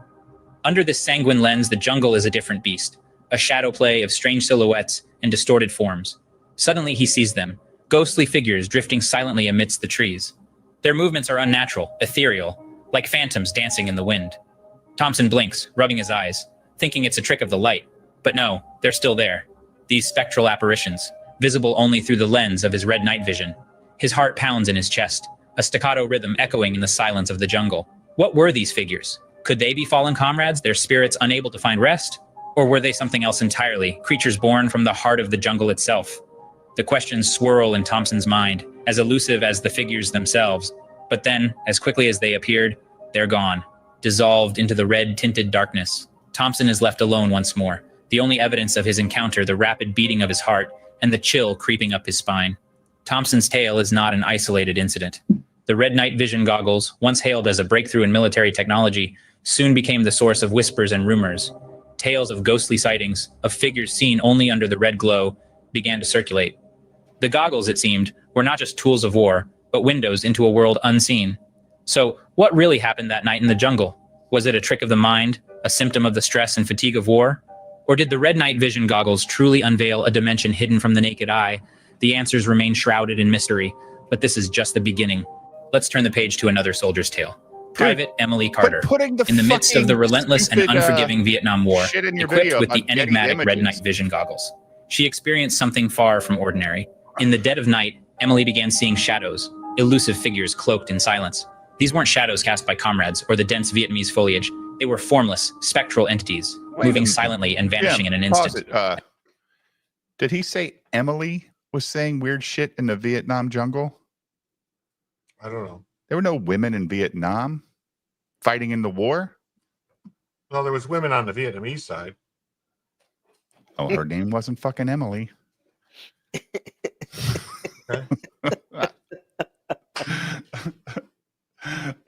Under this sanguine lens, the jungle is a different beast, a shadow play of strange silhouettes and distorted forms. Suddenly he sees them, ghostly figures drifting silently amidst the trees. Their movements are unnatural, ethereal, like phantoms dancing in the wind. Thompson blinks, rubbing his eyes, thinking it's a trick of the light. But no, they're still there. These spectral apparitions, visible only through the lens of his red night vision. His heart pounds in his chest, a staccato rhythm echoing in the silence of the jungle. What were these figures? Could they be fallen comrades, their spirits unable to find rest? Or were they something else entirely, creatures born from the heart of the jungle itself? The questions swirl in Thompson's mind, as elusive as the figures themselves. But then, as quickly as they appeared, they're gone, dissolved into the red-tinted darkness. Thompson is left alone once more, the only evidence of his encounter the rapid beating of his heart and the chill creeping up his spine. Thompson's tale is not an isolated incident. The red night vision goggles, once hailed as a breakthrough in military technology, soon became the source of whispers and rumors. Tales of ghostly sightings, of figures seen only under the red glow, began to circulate. The goggles, it seemed, were not just tools of war, but windows into a world unseen. So, what really happened that night in the jungle? Was it a trick of the mind, a symptom of the stress and fatigue of war? Or did the red night vision goggles truly unveil a dimension hidden from the naked eye? The answers remain shrouded in mystery, but this is just the beginning. Let's turn the page to another soldier's tale. Private Emily Carter, putting the in the midst of the relentless and stupid, unforgiving Vietnam War, shit in your equipped video with the about Getty enigmatic red Images. night vision goggles. She experienced something far from ordinary. In the dead of night, Emily began seeing shadows, elusive figures cloaked in silence. These weren't shadows cast by comrades or the dense Vietnamese foliage. They were formless, spectral entities, moving silently and vanishing in an Pause instant. it. Did he say Emily was saying weird shit in the Vietnam jungle? I don't know. There were no women in Vietnam fighting in the war. Well, there was women on the Vietnamese side. Oh, her name wasn't fucking Emily.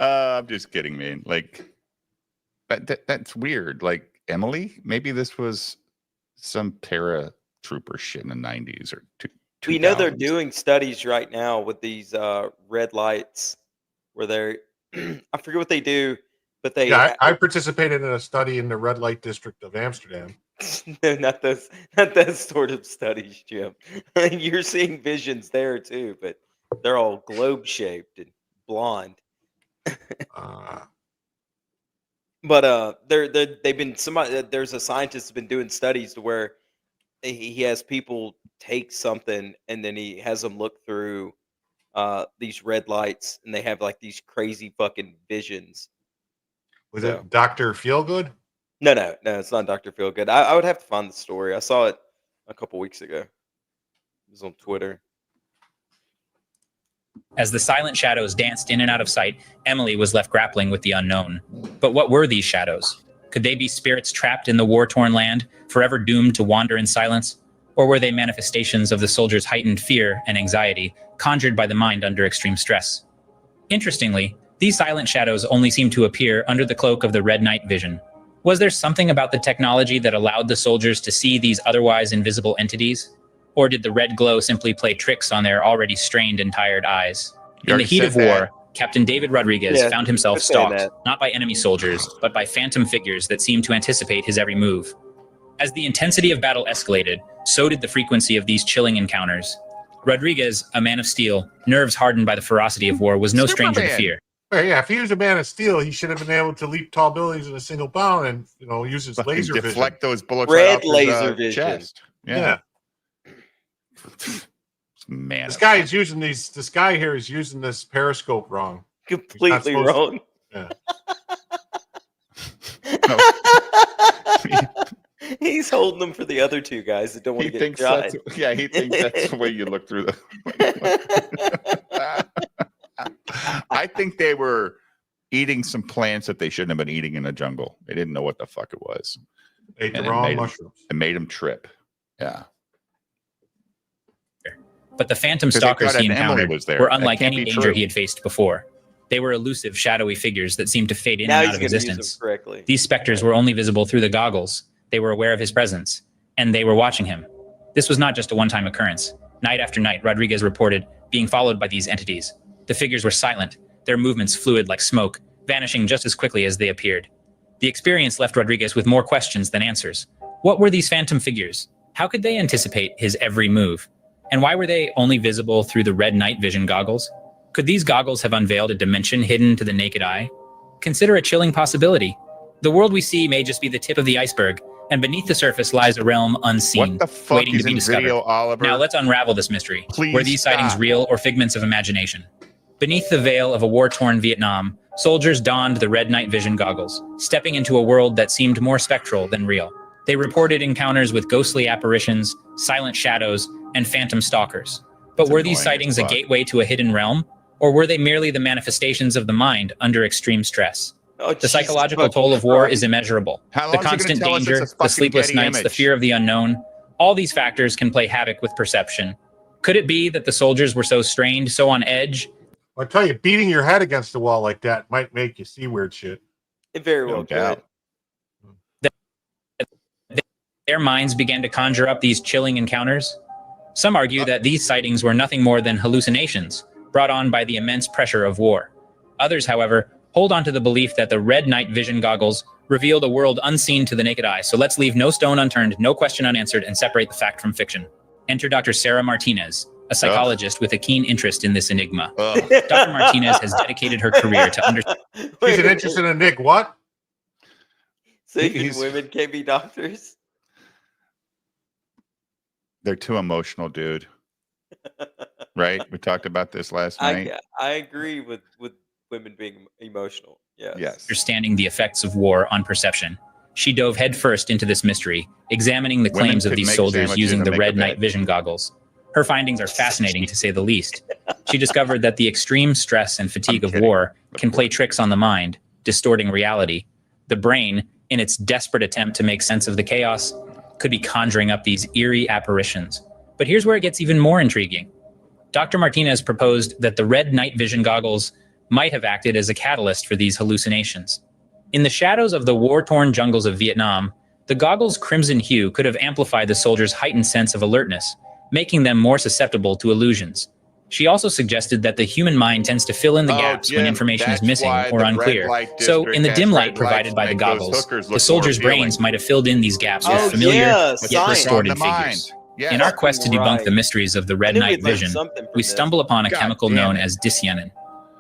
I'm just kidding, man. Like that's weird. Like Emily, maybe this was some paratrooper shit in the 90s or 2000s. We know they're doing studies right now with these red lights where they're I forget what they do. But they Yeah, I participated in a study in the red light district of Amsterdam. no, not those sort of studies, Jim. You're seeing visions there too, but they're all globe shaped and blonde. But they've been there's a scientist that's been doing studies to where he has people take something and then he has them look through these red lights and they have like these crazy fucking visions. Was it Dr. Feelgood? No, it's not Dr. Feelgood. I would have to find the story. I saw it a couple weeks ago. It was on Twitter. As the silent shadows danced in and out of sight, Emily was left grappling with the unknown. But what were these shadows? Could they be spirits trapped in the war-torn land, forever doomed to wander in silence? Or were they manifestations of the soldiers' heightened fear and anxiety, conjured by the mind under extreme stress? Interestingly, these silent shadows only seemed to appear under the cloak of the red night vision. Was there something about the technology that allowed the soldiers to see these otherwise invisible entities? Or did the red glow simply play tricks on their already strained and tired eyes? In the heat of war, Captain David Rodriguez found himself stalked, not by enemy soldiers, but by phantom figures that seemed to anticipate his every move. As the intensity of battle escalated, so did the frequency of these chilling encounters. Rodriguez, a man of steel, nerves hardened by the ferocity of war, was no stranger to fear. Yeah, if he was a man of steel, he should have been able to leap tall buildings in a single bound and use his laser vision. Deflect those bullets Red right laser off vision. his chest. Yeah. Man, this guy is using these. This guy here is using this periscope wrong. Completely wrong. Yeah. He's holding them for the other two guys that don't want to get shot. He thinks that's the way you look through the. I think they were eating some plants that they shouldn't have been eating in the jungle. They didn't know what the fuck it was. Ate the wrong mushrooms. It made them trip. Yeah. But the phantom stalkers he encountered were unlike any danger he had faced before. They were elusive, shadowy figures that seemed to fade in and out of existence. These specters were only visible through the goggles. They were aware of his presence, and they were watching him. This was not just a one-time occurrence. Night after night, Rodriguez reported being followed by these entities. The figures were silent, their movements fluid like smoke, vanishing just as quickly as they appeared. The experience left Rodriguez with more questions than answers. What were these phantom figures? How could they anticipate his every move? And why were they only visible through the red night vision goggles? Could these goggles have unveiled a dimension hidden to the naked eye? Consider a chilling possibility. The world we see may just be the tip of the iceberg, and beneath the surface lies a realm unseen, What the fuck waiting is to be in discovered. video, Oliver? Now let's unravel this mystery. Please Were these sightings stop. real or figments of imagination? Beneath the veil of a war-torn Vietnam, soldiers donned the red night vision goggles, stepping into a world that seemed more spectral than real. They reported encounters with ghostly apparitions, silent shadows, and phantom stalkers. But were these sightings a gateway to a hidden realm? Or were they merely the manifestations of the mind under extreme stress? The psychological toll of war is immeasurable. How The long is it gonna constant tell us it's danger, a the fucking sleepless Getty nights, the image? fear of the unknown, all these factors can play havoc with perception. Could it be that the soldiers were so strained, so on edge? I tell you, beating your head against the wall like that might make you see weird shit. It very well could. Their minds began to conjure up these chilling encounters? Some argue that these sightings were nothing more than hallucinations, brought on by the immense pressure of war. Others, however, hold on to the belief that the red night vision goggles revealed a world unseen to the naked eye. So let's leave no stone unturned, no question unanswered, and separate the fact from fiction. Enter Dr. Sarah Martinez, a psychologist with a keen interest in this enigma. Dr. Martinez has dedicated her career to understand. He's an interest in a Nick. What? So even women can't be doctors? They're too emotional, dude. Right? We talked about this last night. I agree with women being emotional. Yes. Understanding the effects of war on perception. She dove headfirst into this mystery, examining the Women claims of could these make soldiers sandwiches using and the make a red night bed. vision goggles. Her findings are fascinating to say the least. She discovered that the extreme stress and fatigue of war can play tricks on the mind, distorting reality. The brain, in its desperate attempt to make sense of the chaos, could be conjuring up these eerie apparitions. But here's where it gets even more intriguing. Dr. Martinez proposed that the red night vision goggles might have acted as a catalyst for these hallucinations. In the shadows of the war-torn jungles of Vietnam, the goggles' crimson hue could have amplified the soldiers' heightened sense of alertness, making them more susceptible to illusions. She also suggested that the human mind tends to fill in the gaps when Jim, information is that's missing why or the red unclear. light So, district in the has dim red light provided lights by to the make those goggles, hookers the look soldiers' more appealing. brains might have filled in these gaps Oh, with familiar yeah, yet science. distorted On the mind. figures. Yes. In our quest to debunk the Right. mysteries of the red knew night we'd learn vision, something from we this. stumble upon a God chemical damn known it. as dithyonin.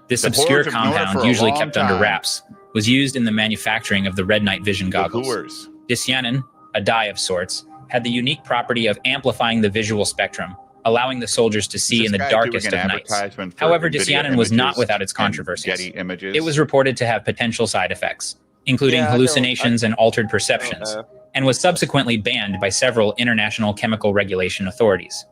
This The obscure Boers have known it compound, for a usually long kept under time. wraps, was used in the manufacturing of the red night vision The goggles. Boers. Dithyonin, a dye of sorts, had the unique property of amplifying the visual spectrum, allowing the soldiers to see Is in the this guy darkest doing of an nights. advertisement for However, NVIDIA dithyonin was not images without its and controversies. Getty Images? It was reported to have potential side effects, including Yeah, I don't- hallucinations and altered perceptions, know. and was subsequently banned by several international chemical regulation authorities.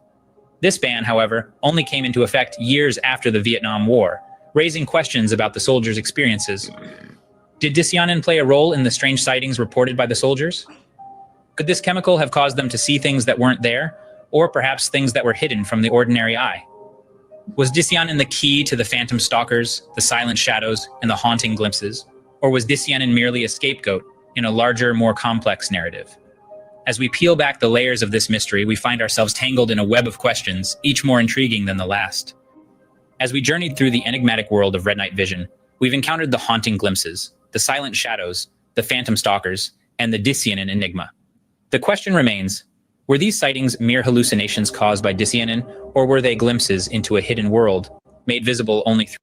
This ban, however, only came into effect years after the Vietnam War, raising questions about the soldiers' experiences. Did dithyonin play a role in the strange sightings reported by the soldiers? Could this chemical have caused them to see things that weren't there, or perhaps things that were hidden from the ordinary eye? Was dithyonin the key to the phantom stalkers, the silent shadows, and the haunting glimpses? Or was dithyonin merely a scapegoat in a larger, more complex narrative? As we peel back the layers of this mystery, we find ourselves tangled in a web of questions, each more intriguing than the last. As we journeyed through the enigmatic world of red night vision, we've encountered the haunting glimpses, the silent shadows, the phantom stalkers, and the dithyonin enigma. The question remains, were these sightings mere hallucinations caused by dithyonin, or were they glimpses into a hidden world made visible only through...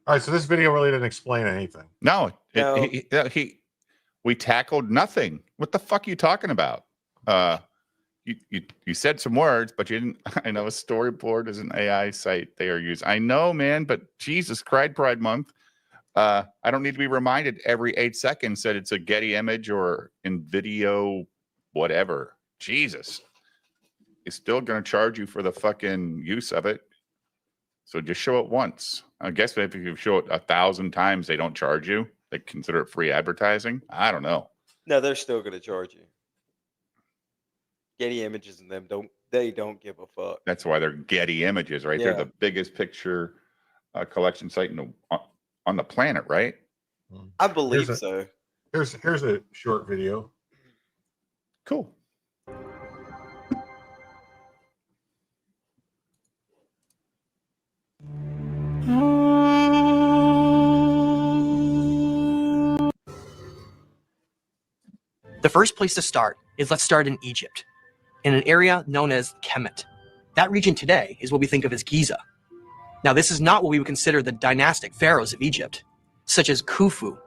All right, so this video really didn't explain anything. No, No. we tackled nothing. What the fuck are you talking about? You said some words, but you didn't. I know a storyboard is an AI site they are using. I know, man, but Jesus, Pride Month. I don't need to be reminded every 8 seconds that it's a Getty image or in video, whatever. Jesus, it's still going to charge you for the fucking use of it. So just show it once. I guess if you show it 1,000 times, they don't charge you. They consider it free advertising. I don't know. No, they're still going to charge you. Getty Images and them don't give a fuck. That's why they're Getty Images, right? They're Yeah. the biggest picture collection site on the planet, right? I believe Here's a- so. Here's a short video. Cool. The first place to start is let's start in Egypt, in an area known as Kemet. That region today is what we think of as Giza. Now, this is not what we would consider the dynastic pharaohs of Egypt, such as Khufu,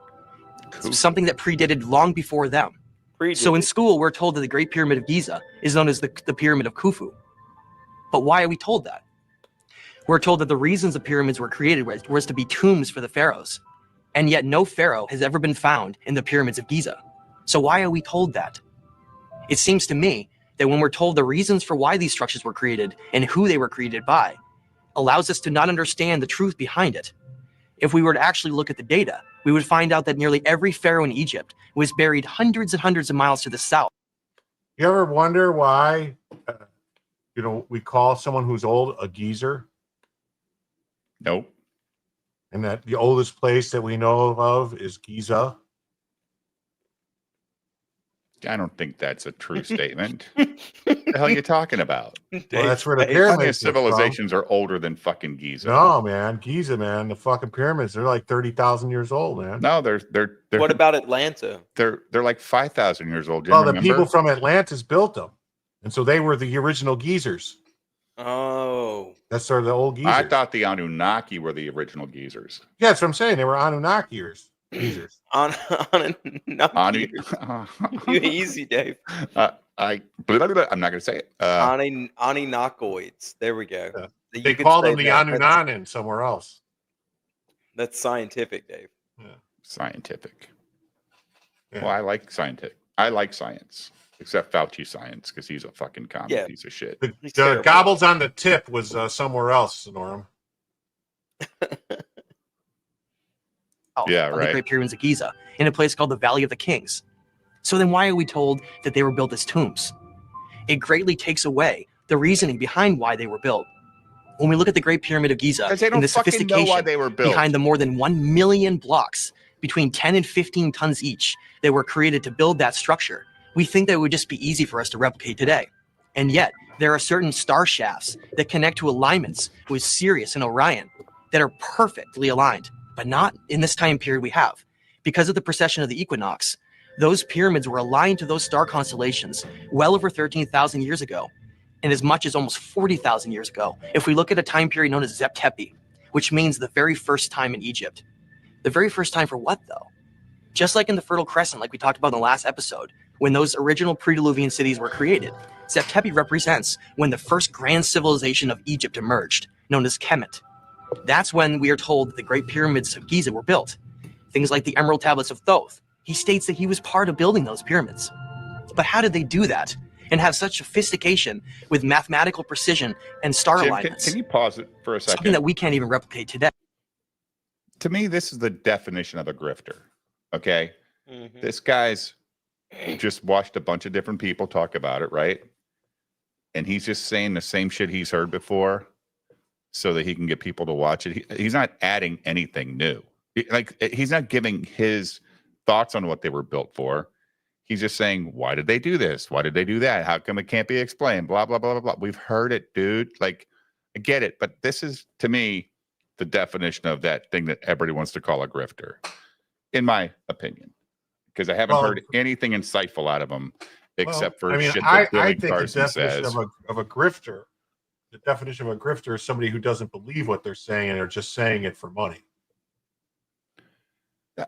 something that predated long before them. So in school, we're told that the Great Pyramid of Giza is known as the Pyramid of Khufu. But why are we told that? We're told that the reasons the pyramids were created was to be tombs for the pharaohs. And yet no pharaoh has ever been found in the pyramids of Giza. So why are we told that? It seems to me that when we're told the reasons for why these structures were created and who they were created by, allows us to not understand the truth behind it. If we were to actually look at the data, we would find out that nearly every pharaoh in Egypt was buried hundreds and hundreds of miles to the south. You ever wonder why, we call someone who's old a geezer? Nope. And that the oldest place that we know of is Giza. I don't think that's a true statement. What the hell are you talking about? Well, that's where the Plenty of pyramids are from. civilizations are older than fucking Giza. No, man, Giza, man, the fucking pyramids, they're like 30,000 years old, man. No, they're What about Atlanta? they're like 5,000 years old. Jim, Well, the remember? people from Atlantis built them, and so they were the original geezers. Oh, That's sort of the old geezers. I thought the Anunnaki were the original geezers. Yeah, that's what I'm saying. They were Anunnakiers. Geezers. Anu- You easy, Dave. I'm not going to say it. Anunnaki. There we go. Yeah. You They could called say them the that. Anunnanin somewhere else. That's scientific, Dave. Scientific. Yeah. Well, I like scientific. I like science, except Fauci science, because he's a fucking common Yeah. piece of shit. The gobbles on the tip was somewhere else, Norm. Yeah, Of the right. Great Pyramids of Giza, in a place called the Valley of the Kings. So then why are we told that they were built as tombs? It greatly takes away the reasoning behind why they were built. When we look at the Great Pyramid of Giza 'Cause they don't and the fucking know sophistication why they were built. behind the more than 1 million blocks between 10 and 15 tons each that were created to build that structure, we think that it would just be easy for us to replicate today. And yet, There are certain star shafts that connect to alignments with Sirius and Orion that are perfectly aligned, but not in this time period we have. Because of the precession of the equinox, those pyramids were aligned to those star constellations well over 13,000 years ago, and as much as almost 40,000 years ago, if we look at a time period known as Zep Tepi, which means the very first time in Egypt. The very first time for what, though? Just like in the Fertile Crescent, like we talked about in the last episode, when those original pre-Diluvian cities were created, Zep Tepi represents when the first grand civilization of Egypt emerged, known as Kemet. That's when we are told that the Great Pyramids of Giza were built. Things like the Emerald Tablets of Thoth. He states that he was part of building those pyramids. But how did they do that and have such sophistication with mathematical precision and star Jim, alignments? can you pause it for a second? Something that we can't even replicate today. To me, this is the definition of a grifter. Okay. This guy's just watched a bunch of different people talk about it, right? And he's just saying the same shit he's heard before so that he can get people to watch it. He's not adding anything new. Like, he's not giving his thoughts on what they were built for. He's just saying, why did they do this? Why did they do that? How come it can't be explained? Blah, blah, blah, blah, blah. We've heard it, dude. Like, I get it. But this is, to me, the definition of that thing that everybody wants to call a grifter, in my opinion, because I haven't heard anything insightful out of him except for shit that Billy think Carson the definition says. of a grifter, the definition of a grifter is somebody who doesn't believe what they're saying and are just saying it for money.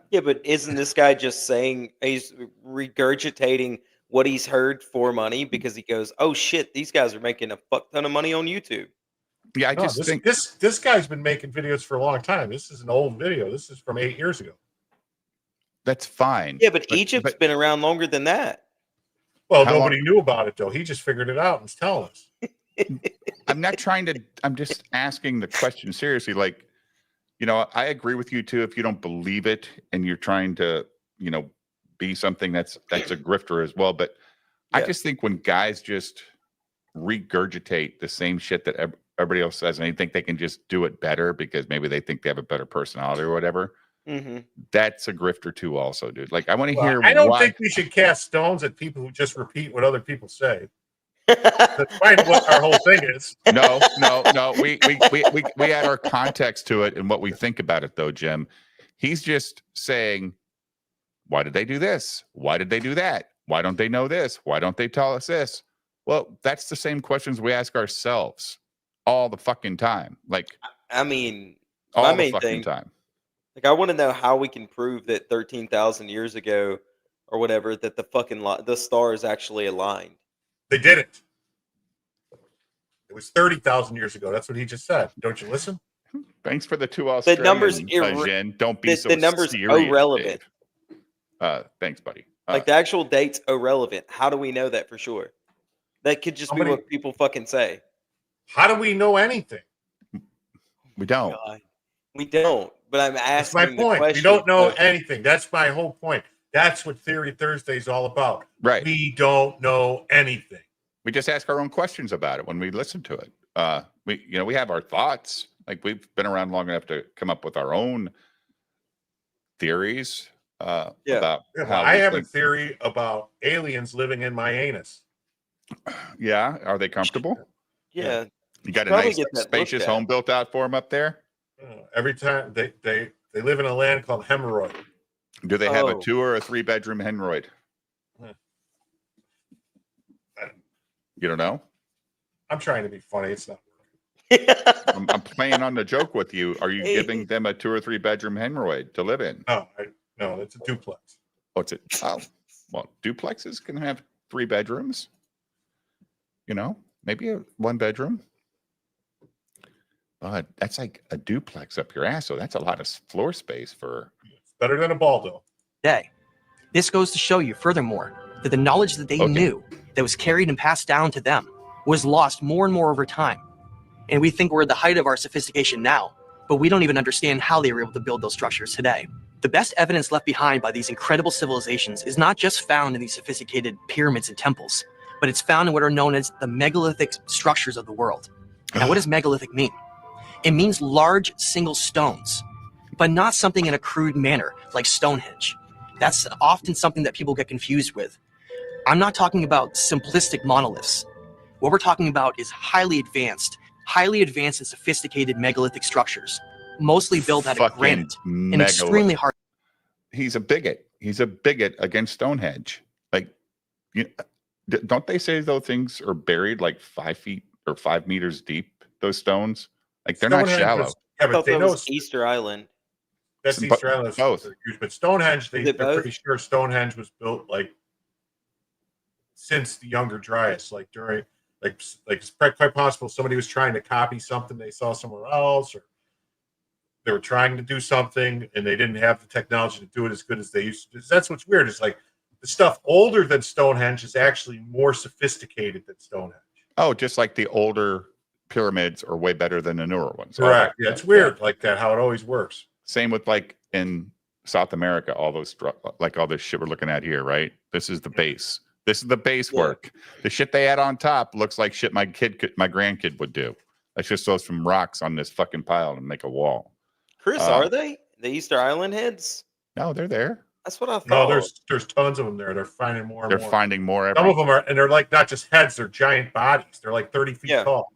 Yeah, but isn't this guy just saying he's regurgitating what he's heard for money because he goes, "Oh shit, these guys are making a fuck ton of money on YouTube." Yeah, I just think this guy's been making videos for a long time. This is an old video. This is from 8 years ago. That's fine. Yeah, but Egypt's been around longer than that. Well, How nobody knew about it though. He just figured it out and is telling us. I'm not trying to, I'm just asking the question seriously. Like, you know, I agree with you too if you don't believe it and you're trying to, you know, be something that's a grifter as well. But I just think when guys just regurgitate the same shit that everybody else says and they think they can just do it better because maybe they think they have a better personality or whatever, that's a grifter too also, dude. Like, I want to hear I don't why. think we should cast stones at people who just repeat what other people say. That's kind of what our whole thing is. No. We add our context to it and what we think about it, though, Jim. He's just saying, why did they do this? Why did they do that? Why don't they know this? Why don't they tell us this? Well, that's the same questions we ask ourselves all the fucking time. Like, I mean, all my the main fucking thing, time. like, I want to know how we can prove that 13,000 years ago or whatever that the fucking the stars actually aligned. They didn't. It was 30,000 years ago. That's what he just said. Don't you listen? Thanks for the 2 The Australian. numbers Jen. Don't be so the numbers serious, irrelevant. Dave. Thanks, buddy. Like, the actual date's irrelevant. How do we know that for sure? That could just be what people fucking say. How do we know anything? We don't. God. We don't. But I'm That's asking my point. the question. We don't know anything. That's my whole point. That's what Theory Thursday is all about. Right. We don't know anything. We just ask our own questions about it when we listen to it. We have our thoughts. Like, we've been around long enough to come up with our own theories. About how I we have a think- theory about aliens living in my anus. Yeah, are they comfortable? Yeah. You got a Probably nice get that spacious looked at. home built out for them up there? Every time they live in a land called Hemorrhoid. Do they have a Oh. 2 or a 3 bedroom hemorrhoid? You don't know? I'm trying to be funny. It's not. I'm playing on the joke with you. Are you giving them a 2 or 3 bedroom hemorrhoid to live in? No, it's a duplex. What's it? Oh, well, duplexes can have 3 bedrooms. You know, maybe a 1 bedroom. But that's like a duplex up your ass. So that's a lot of floor space for. Better than a Baldo. Day. This goes to show you, furthermore, that the knowledge that they knew that was carried and passed down to them was lost more and more over time. And we think we're at the height of our sophistication now, but we don't even understand how they were able to build those structures today. The best evidence left behind by these incredible civilizations is not just found in these sophisticated pyramids and temples, but it's found in what are known as the megalithic structures of the world. Now, what does megalithic mean? It means large single stones, but not something in a crude manner like Stonehenge. That's often something that people get confused with. I'm not talking about simplistic monoliths. What we're talking about is highly advanced and sophisticated megalithic structures, mostly built out of Fucking granite and megalith- extremely hard. He's a bigot. He's a bigot against Stonehenge. Like, don't they say those things are buried like 5 feet or 5 meters deep? Those stones, like they're not Stonehenge shallow. was- yeah, I but thought they that know was Easter Island. that's But Easter Island. both. But Stonehenge, Is they're it both? pretty sure Stonehenge was built like since the Younger Dryas, like during it's quite possible somebody was trying to copy something they saw somewhere else, or they were trying to do something and they didn't have the technology to do it as good as they used to. That's what's weird. It's like the stuff older than Stonehenge is actually more sophisticated than Stonehenge. Oh, just like the older pyramids are way better than the newer ones. Correct. Yeah, it's weird like that, how it always works. Same with like in South America, all those like all this shit we're looking at here, right? This is the base. This is the base work. The shit they add on top looks like shit my grandkid would do. Let's just throw some rocks on this fucking pile and make a wall. Chris, are they the Easter Island heads? No, they're there. That's what I thought. No, there's tons of them there. They're finding more and They're more. finding more. Some of them are, and they're like not just heads; they're giant bodies. They're like 30 feet tall.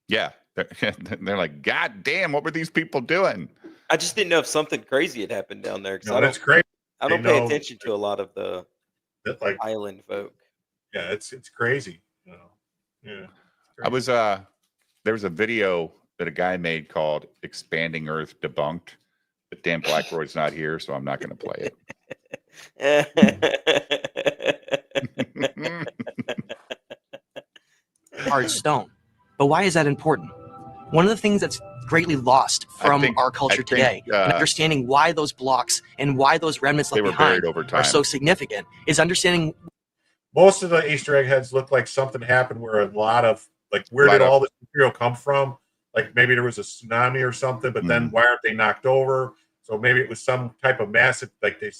Yeah, they're like, God damn, what were these people doing? I just didn't know if something crazy had happened down there. No, that's crazy. I don't pay attention to a lot of the like island folk. Yeah, it's crazy. You know? Yeah. I was there was a video that a guy made called "Expanding Earth Debunked," but Dan Blackroyd's not here, so I'm not going to play it. Hard stone. But why is that important? One of the things that's greatly lost from our culture today, and understanding why those blocks and why those remnants left were behind buried over are time. so significant, is understanding. Most of the Easter egg heads look like something happened where a lot of like where did all this material come from? Like maybe there was a tsunami or something, but then why aren't they knocked over? So maybe it was some type of massive, like they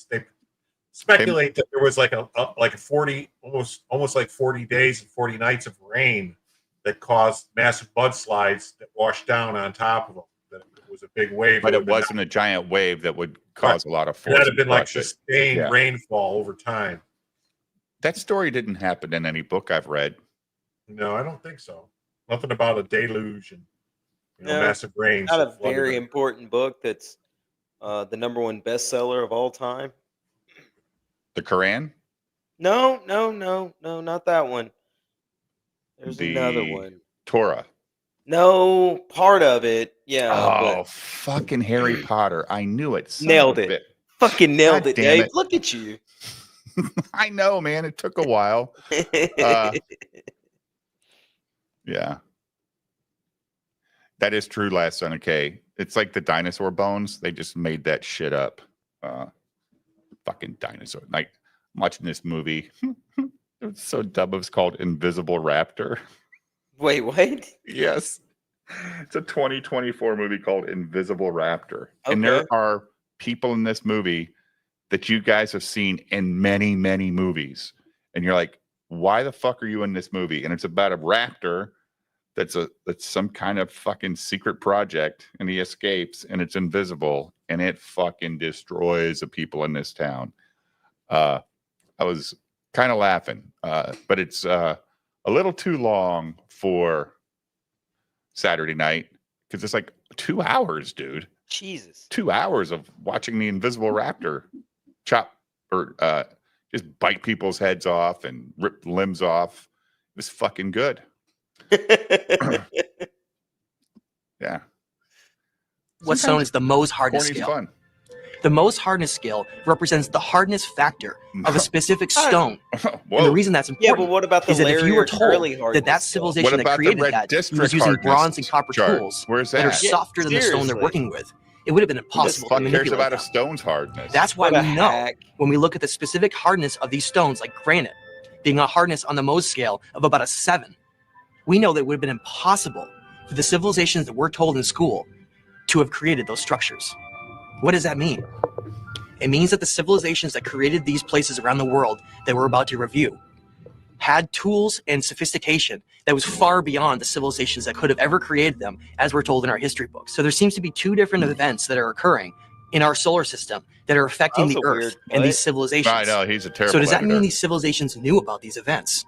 speculate that there was like a 40 almost like 40 days and 40 nights of rain that caused massive mudslides that washed down on top of them. That it was a big wave. But it wasn't a giant wave that would cause a lot of force. That had been and like crush it. sustained rainfall over time. That story didn't happen in any book I've read. No, I don't think so. Nothing about a deluge and No, massive rain. Not a very important book that's the #1 bestseller of all time. The Quran? No, not that one. There's another one. Torah. No, part of it. Yeah. Oh, fucking Harry Potter. I knew it. Son Nailed of a it. bit. Fucking nailed it, damn Dave. it. Look at you. I know, man. It took a while. Yeah. That is true, Last Son of K. It's like the dinosaur bones. They just made that shit up. Fucking dinosaur. Like, I'm watching this movie. It's so dumb. It was called Invisible Raptor. Wait, what? Yes. It's a 2024 movie called Invisible Raptor. And there are people in this movie that you guys have seen in many, many movies. And you're like, why the fuck are you in this movie? And it's about a raptor that's some kind of fucking secret project, and he escapes, and it's invisible, and it fucking destroys the people in this town. I was kind of laughing, but it's a little too long for Saturday night because it's like 2 hours, dude. Jesus. 2 hours of watching the Invisible Raptor chop or just bite people's heads off and rip limbs off. It was fucking good. Yeah. What's known as the Mohs hardness Corny's scale. fun. The Mohs hardness scale represents the hardness factor of a specific stone. And Whoa. the reason that's Yeah, important but what about the is that if Larry you were or Curly told hardness that that scale? civilization What that about the created red that district was using hardness bronze and copper chart? tools Where's that are that? softer than the stone they're Seriously. working with, it would have been Who the impossible to fuck cares manipulate about them. a stone's hardness? That's why What we a know hack. when we look at the specific hardness of these stones, like granite, being a hardness on the Mohs scale of about a 7, we know that it would have been impossible for the civilizations that we're told in school to have created those structures. What does that mean? It means that the civilizations that created these places around the world that we're about to review had tools and sophistication that was far beyond the civilizations that could have ever created them, as we're told in our history books. So there seems to be 2 different events that are occurring in our solar system that are affecting That the was a Earth weird and these butt. civilizations. I know, he's a terrible So does that editor. mean these civilizations knew about these events?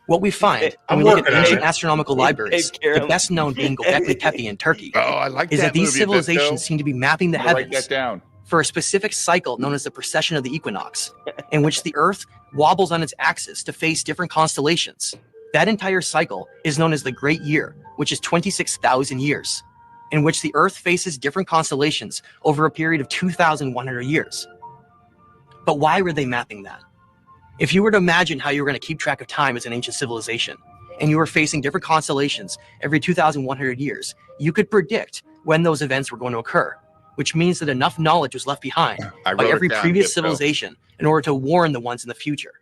What we find I'm when we look at working on ancient it. astronomical libraries, the best known being Göbekli Tepe in Turkey, Oh, I like is that these movie, civilizations Visco. seem to be mapping the I'm gonna write heavens that down. for a specific cycle known as the precession of the equinox, in which the Earth wobbles on its axis to face different constellations. That entire cycle is known as the Great Year, which is 26,000 years, in which the Earth faces different constellations over a period of 2,100 years. But why were they mapping that? If you were to imagine how you were going to keep track of time as an ancient civilization, and you were facing different constellations every 2,100 years, you could predict when those events were going to occur, which means that enough knowledge was left behind I by wrote it every down, previous Visco. civilization in order to warn the ones in the future.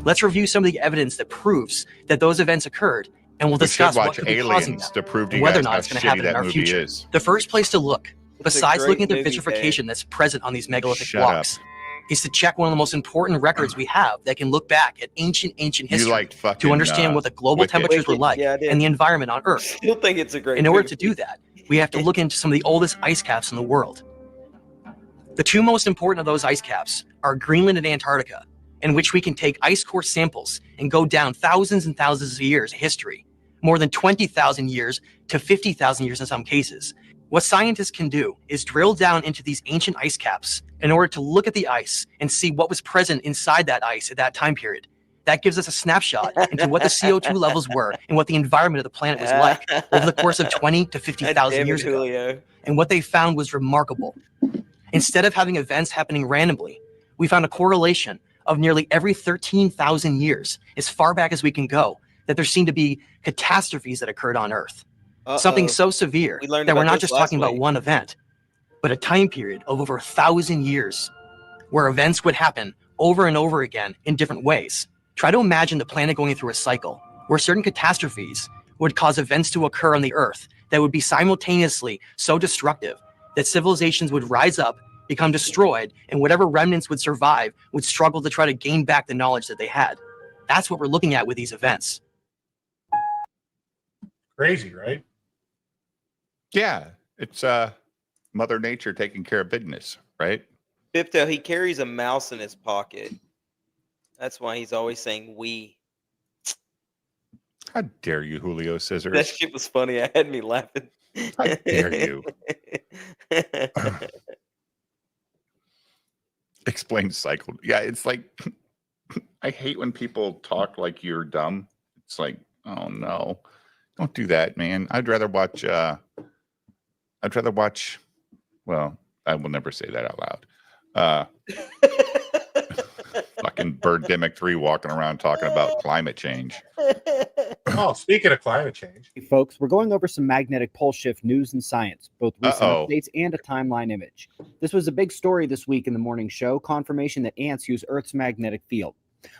Let's review some of the evidence that proves that those events occurred, and we'll We should discuss what watch could be causing Aliens them to prove to and you whether or guys not how it's going to shitty happen in that our movie future. is. The first place to look, besides great looking at the movie, vitrification that's present on these megalithic Shut blocks, is to check one of the most important records we have that can look back at ancient You history like fucking to understand what the global Wicked. temperatures were Wicked, like yeah, I did. and the environment on Earth. Still think it's a great. In order movie. to do that, we have to look into some of the oldest ice caps in the world. The two most important of those ice caps are Greenland and Antarctica, in which we can take ice core samples and go down thousands and thousands of years of history, more than 20,000 years to 50,000 years in some cases. What scientists can do is drill down into these ancient ice caps in order to look at the ice and see what was present inside that ice at that time period. That gives us a snapshot into what the CO2 levels were and what the environment of the planet was like over the course of 20 to 50,000 years ago. Julio. And what they found was remarkable. Instead of having events happening randomly, we found a correlation of nearly every 13,000 years, as far back as we can go, that there seemed to be catastrophes that occurred on Earth. Something so severe We learned that we're about not this just last talking about week. one event, but a time period of over 1,000 years where events would happen over and over again in different ways. Try to imagine the planet going through a cycle where certain catastrophes would cause events to occur on the Earth that would be simultaneously so destructive that civilizations would rise up, become destroyed, and whatever remnants would survive would struggle to try to gain back the knowledge that they had. That's what we're looking at with these events. Crazy, right? Yeah, it's Mother Nature taking care of business, right? Bipto, he carries a mouse in his pocket. That's why he's always saying "we." How dare you, Julio Scissors? That shit was funny. It had me laughing. How dare you? Explain cycle. Yeah, it's like I hate when people talk like you're dumb. It's like, oh no, don't do that, man. I'd rather watch. Well, I will never say that out loud. Fucking Birdemic 3 walking around talking about climate change. Oh, speaking of climate change, Hey, folks, we're going over some magnetic pole shift news and science, both recent Uh-oh. updates and a timeline image. This was a big story this week in the morning show, confirmation that ants use Earth's magnetic field.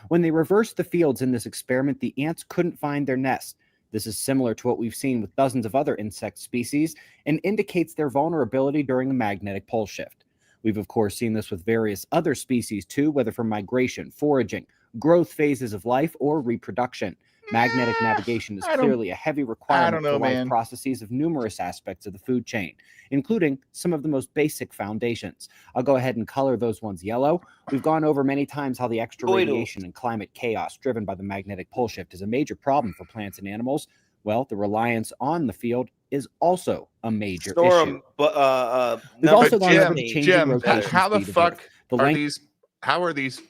When they reversed the fields in this experiment, the ants couldn't find their nest. This is similar to what we've seen with dozens of other insect species and indicates their vulnerability during a magnetic pole shift. We've, of course, seen this with various other species too, whether for migration, foraging, growth phases of life, or reproduction. Magnetic navigation is I don't- clearly a heavy requirement know, for life man. processes of numerous aspects of the food chain, including some of the most basic foundations. I'll go ahead and color those ones yellow. We've gone over many times how the extra Coital. radiation and climate chaos driven by the magnetic pole shift is a major problem for plants and animals. Well, the reliance on the field is also a major issue. Storm, but We've number also gone over the 20. changing Jim, rotation how the speed of fuck Earth. The are length these? How are these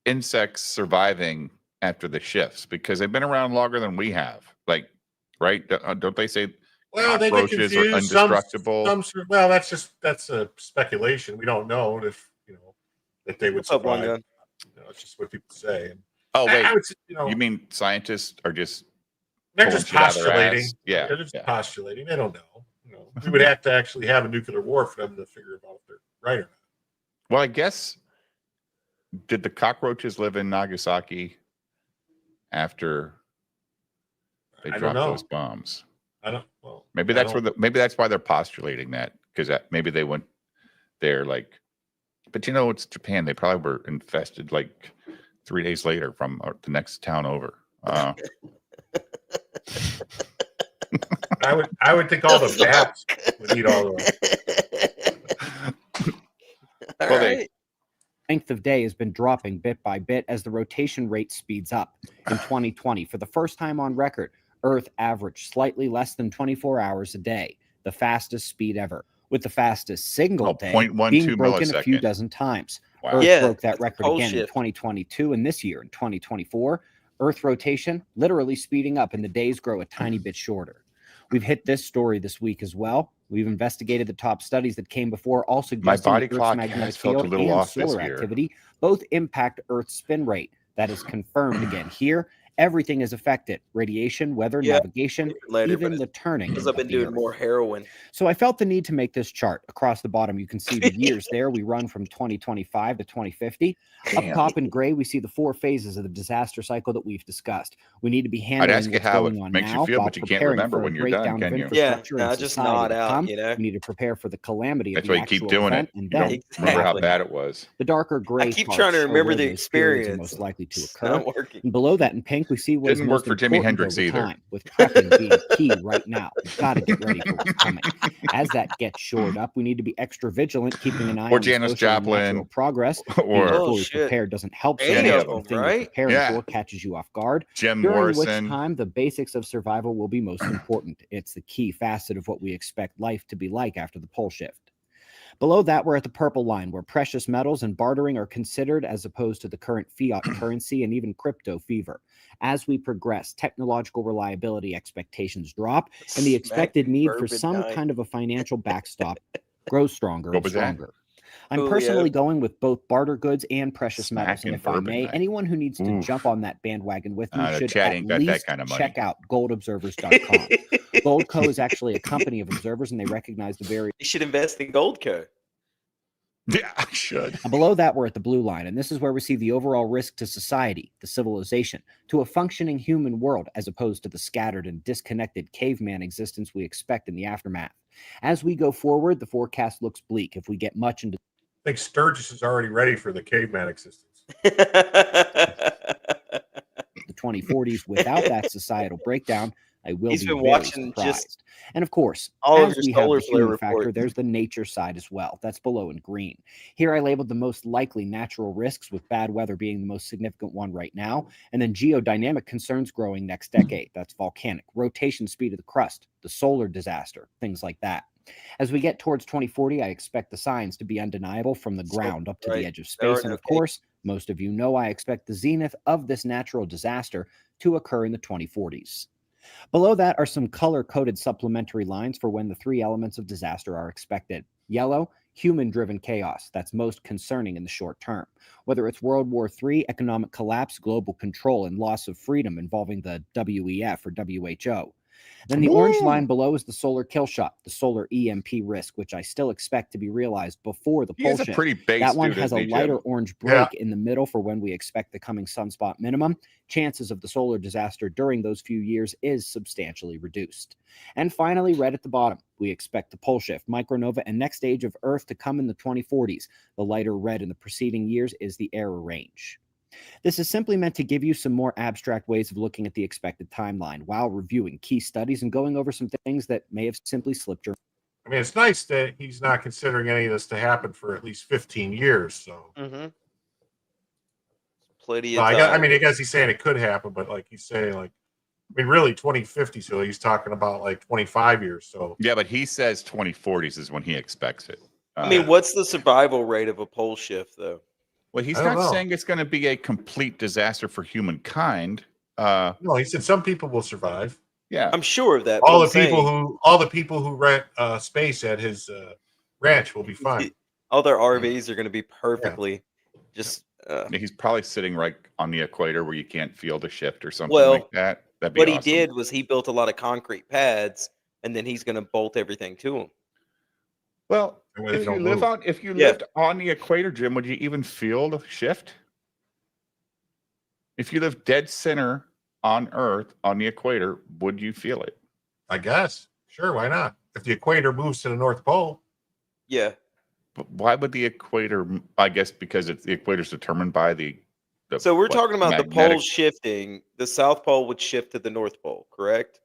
insects surviving after the shifts? Because they've been around longer than we have. Like, right? Don't they say well, they get cockroaches are confused. indestructible? Well, that's a speculation. We don't know if that they would What's up, Long survive. Gun? It's just what people say. And Oh wait, I would, you mean scientists are just they're pulling just shit out of their postulating. ass? Yeah, they're just yeah. postulating. They don't know. We would have to actually have a nuclear war for them to figure out if they're right or not. Well, I guess did the cockroaches live in Nagasaki after they I don't dropped know. those bombs? I don't. Well, Maybe I that's where don't- maybe that's why they're postulating that, because maybe they went there like, but it's Japan. They probably were infested like 3 days later from the next town over. I would think all the bats would eat all the. Well, Length of day has been dropping bit by bit as the rotation rate speeds up. In 2020, for the first time on record, Earth averaged slightly less than 24 hours a day, the fastest speed ever, with the fastest single day 0.12 being broken a few millisecond. dozen times. Wow. Earth Yeah, broke that that's a record pole again in shift. 2022 and this year in 2024. Earth rotation literally speeding up and the days grow a tiny bit shorter. We've hit this story this week as well. We've investigated the top studies that came before, all suggesting body that Earth's clock magnetic has felt a field little and off this solar year. activity both impact Earth's spin rate. That is confirmed again here. Everything is affected: radiation, weather, Yeah, navigation, later, even but the turning because of I've been the doing Earth. more heroin. So I felt the need to make this chart. Across the bottom, you can see the years there. We run from 2025 to 2050. Up Damn. top in gray, we see the 4 phases of the disaster cycle that we've discussed. We need to be I'd handling ask you what's how it going on makes you now feel, while but you can't preparing remember for a when you're done, breakdown of can you? infrastructure Yeah, and just society nod to out, come. you know? We need to prepare for the calamity of That's the why you keep actual doing event it. and You then don't remember how exactly. bad it was. The darker gray I keep parts trying to show remember where the those periods are experience. most likely to It's occur. not working. And below that in pink, we see what is Didn't most work for Jimi important Hendrix over either. time, with prepping being key right now. We've got to get ready for what's coming. As that gets shored up, we need to be extra vigilant, keeping an eye Or on the Janis social and natural Joplin, progress. Being or Oh, fully shit. prepared doesn't help so Any much of when them, the thing you're right? preparing Yeah. for catches you off guard. Jim During which Morrison. time the basics of survival will be most important. It's the key facet of what we expect life to be like after the pole shift. Below that, we're at the purple line, where precious metals and bartering are considered as opposed to the current fiat currency and even crypto fever. As we progress, technological reliability expectations drop, and the expected need for bourbon some night. kind of a financial backstop grows stronger What and was that? stronger. I'm Julio. personally going with both barter goods and precious metals. And Smacking if I bourbon may, night. anyone who needs to Oof. jump on that bandwagon with me The should chat at ain't got that least kind of money. check out goldobservers.com. Goldco is actually a company of observers, and they recognize the very. You should invest in Goldco. Yeah, I should. And below that, we're at the blue line, and this is where we see the overall risk to society, the civilization, to a functioning human world, as opposed to the scattered and disconnected caveman existence we expect in the aftermath. As we go forward, the forecast looks bleak if we get much into I think Sturgis is already ready for the caveman existence. the 2040s without that societal breakdown. I will He's be been very watching just surprised. And of course, all of as your we have solar the flare human factor, reports. there's the nature side as well. That's below in green. Here I labeled the most likely natural risks, with bad weather being the most significant one right now, and then geodynamic concerns growing next decade. That's volcanic, rotation speed of the crust, the solar disaster, things like that. As we get towards 2040, I expect the signs to be undeniable from the ground up to right. the edge of There are space. And no of course, most of you know I expect the zenith of this natural disaster to occur in the 2040s. Below that are some color-coded supplementary lines for when the 3 elements of disaster are expected. Yellow, human-driven chaos. That's most concerning in the short term. Whether it's World War III, economic collapse, global control, and loss of freedom involving the WEF or WHO. Then the orange line below is the solar kill shot, the solar EMP risk, which I still expect to be realized before the He pole is a shift. pretty base That one dude, has a isn't he, lighter Jim? orange break in the middle for when we expect the coming sunspot minimum. Chances of the solar disaster during those few years is substantially reduced. And finally, red at the bottom, we expect the pole shift, micronova, and next age of Earth to come in the 2040s. The lighter red in the preceding years is the error range. This is simply meant to give you some more abstract ways of looking at the expected timeline while reviewing key studies and going over some things that may have simply slipped your. I mean, it's nice that he's not considering any of this to happen for at least 15 years. So, Plenty no, of I time. mean, I guess he's saying it could happen, but like he's saying, like, I mean, really 2050. So he's talking about like 25 years. So, Yeah, but he says 2040s is when he expects it. I mean, what's the survival rate of a pole shift, though? Well, he's I don't not know. saying it's going to be a complete disaster for humankind. No, he said some people will survive. Yeah, I'm sure of that. All but the I'm people saying all the people who rent space at his ranch will be fine. all their RVs are going to be perfectly just. He's probably sitting right on the equator where you can't feel the shift or something Well, like that. That'd be what awesome. he did was he built a lot of concrete pads, and then he's going to bolt everything to them. Well, That way they if you don't live move. on, if you Yeah. lived on the equator, Jim, would you even feel the shift? If you live dead center on Earth on the equator, would you feel it? I guess. Sure, why not? If the equator moves to the North Pole, Yeah. But why would the equator? I guess because the equator is determined by the So we're what, talking about the magnetic- poles shifting. The South Pole would shift to the North Pole, correct?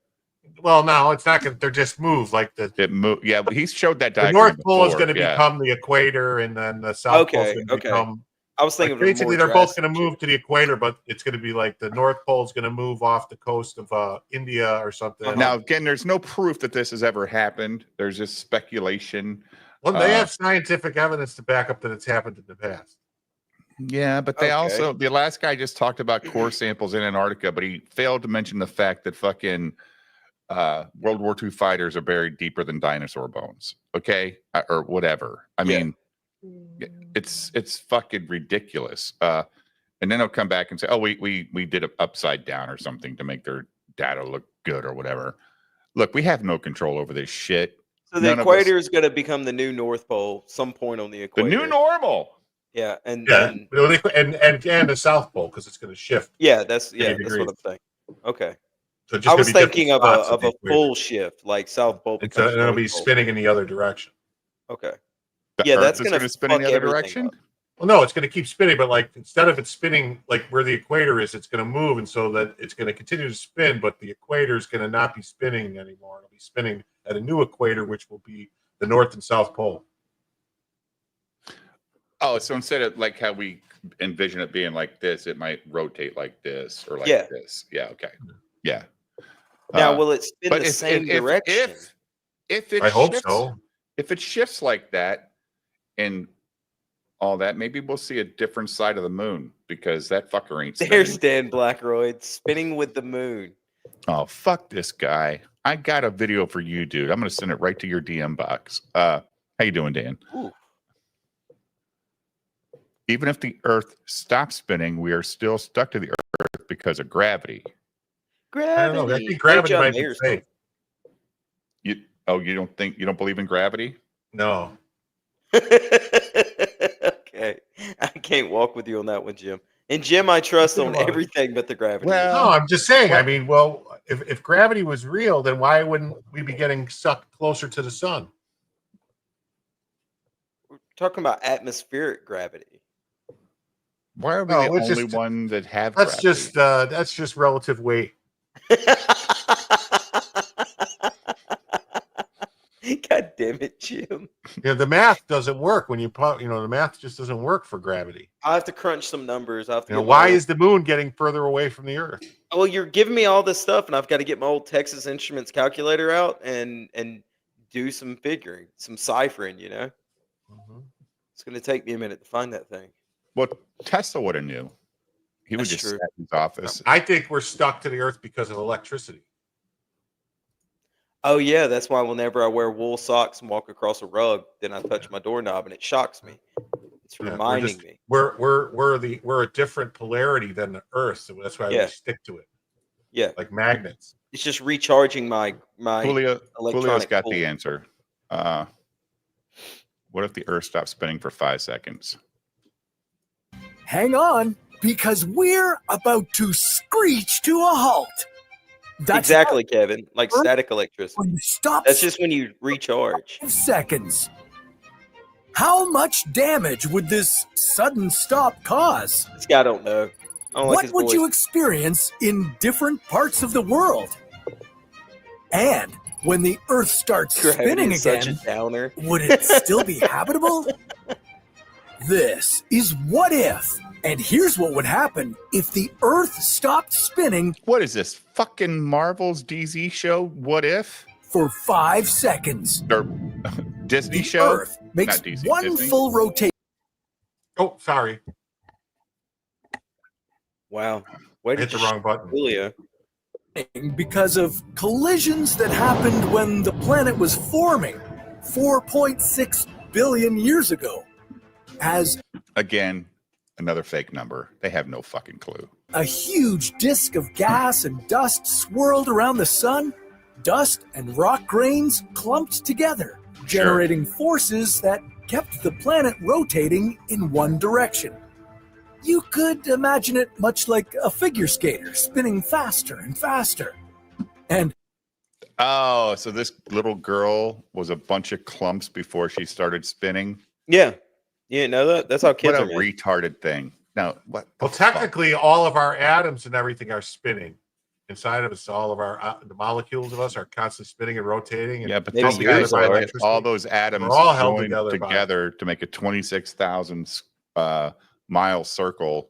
well, no, it's not going to. They're just moved like the It move. Yeah, but he showed that the diagram. North Pole is before, going to yeah. become the equator, and then the South Pole is Okay, going to okay. become I was thinking Like, basically, they're both going to drastic move to the equator, but it's going to be like the North Pole's going to move off the coast of India or something. Now, again, there's no proof that this has ever happened. There's just speculation. Well, they have scientific evidence to back up that it's happened in the past. Yeah, but they also, the last guy just talked about core samples in Antarctica, but he failed to mention the fact that fucking World War II fighters are buried deeper than dinosaur bones. Okay, or whatever. I mean, it's fucking ridiculous. And then they'll come back and say, "Oh, we did it upside down or something to make their data look good or whatever." Look, we have no control over this shit. So the equator is going to become the new North Pole some point on the The equator. new normal. Yeah, and the South Pole, because it's going to shift. yeah, that's 80 what degrees. I'm saying. Okay. So it's just I gonna was be different thinking of spots a of the equator. full shift, like South Pole. And becomes it'll North be Pole. spinning in the other direction. Okay. The Yeah, Earth that's is gonna gonna spin in the fuck other everything direction. up. Well, no, it's going to keep spinning, but like instead of it spinning like where the equator is, it's going to move, and so that it's going to continue to spin, but the equator is going to not be spinning anymore. It'll be spinning at a new equator, which will be the North and South Pole. Oh, so instead of like how we envision it being like this, it might rotate like this or like Yeah. this. Yeah. Okay. Yeah. Now, will it spin but the same direction? If it I hope shifts, so. if it shifts like that and all that, maybe we'll see a different side of the moon because that fucker ain't There's spinning. Dan Blackroyd spinning with the moon. Oh, fuck this guy. I got a video for you, dude. I'm gonna send it right to your DM box. How you doing, Dan? Ooh. Even if the Earth stops spinning, we are still stuck to the Earth because of gravity. Gravity. I don't know. I think gravity John might be Mayer's fake. You don't believe in gravity? No. Okay. I can't walk with you on that one, Jim. And Jim, I trust on about it. everything but the gravity. No, I'm just saying. I mean, well, if gravity was real, then why wouldn't we be getting sucked closer to the sun? We're talking about atmospheric gravity. Why are we No, the it's only just- one that have That's gravity? that's just relative weight. God damn it, Jim. Yeah, the math doesn't work when you put. The math just doesn't work for gravity. I have to crunch some numbers. I have to get Why my- is the moon getting further away from the Earth? Well, you're giving me all this stuff, and I've got to get my old Texas Instruments calculator out and do some figuring, some ciphering. It's going to take me a minute to find that thing. Well, Tesla would have knew. He would That's just true. sat in his office. I think we're stuck to the Earth because of electricity. Oh yeah, that's why whenever I wear wool socks and walk across a rug, then I touch my doorknob and it shocks me. It's Yeah, reminding me. We're a different polarity than the Earth, so that's why Yeah. we stick to it. Yeah, Like magnets. it's just recharging my Julio's electronic got pool. the answer. What if the Earth stops spinning for 5 seconds? Hang on, because we're about to screech to a halt. That's Exactly, Kevin. Like Earth- static electricity. when you stop That's just when you recharge. 5 seconds. How much damage would this sudden stop cause? This guy don't know. I don't like What his would voice. you experience in different parts of the world? And when the Earth starts Gravity spinning is such again, a downer. would it still be habitable? This is What If. And here's what would happen if the Earth stopped spinning What is this? Fucking Marvel's DZ show? What if? for 5 seconds. Or Disney The show? Earth makes Not DC, one Disney. full rotation. Oh, sorry. Wow. Way to Hit the just wrong button. Julio. Because of collisions that happened when the planet was forming 4.6 billion years ago. As Again, another fake number. They have no fucking clue. a huge disk of gas and dust swirled around the sun, dust and rock grains clumped together, generating forces that kept the planet rotating in one direction. You could imagine it much like a figure skater spinning faster and faster. And Oh, so this little girl was a bunch of clumps before she started spinning? Yeah. You didn't know that? That's how kids What are a made. retarded thing. Now, what? the Well, technically, all of our atoms and everything are spinning inside of us. All of our the molecules of us are constantly spinning and rotating. And Yeah, but Maybe this yours guy are. had all those atoms We're all held joined together by- together to make a 26,000 mile circle.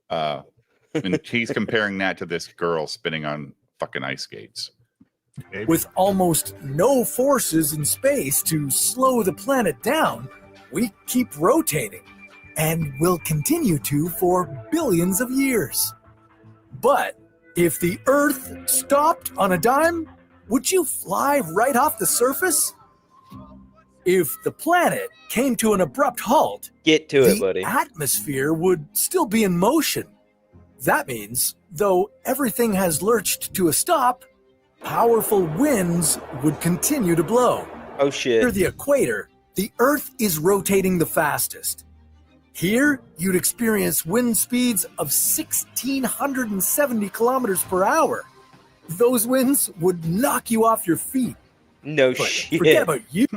And he's comparing that to this girl spinning on fucking ice skates. With almost no forces in space to slow the planet down, we keep rotating and will continue to for billions of years. But if the Earth stopped on a dime, would you fly right off the surface? If the planet came to an abrupt halt, Get to it, the buddy. atmosphere would still be in motion. That means, though everything has lurched to a stop, powerful winds would continue to blow. Oh shit. Near the equator, the Earth is rotating the fastest. Here, you'd experience wind speeds of 1,670 kilometers per hour. Those winds would knock you off your feet. No But shit. forget about you.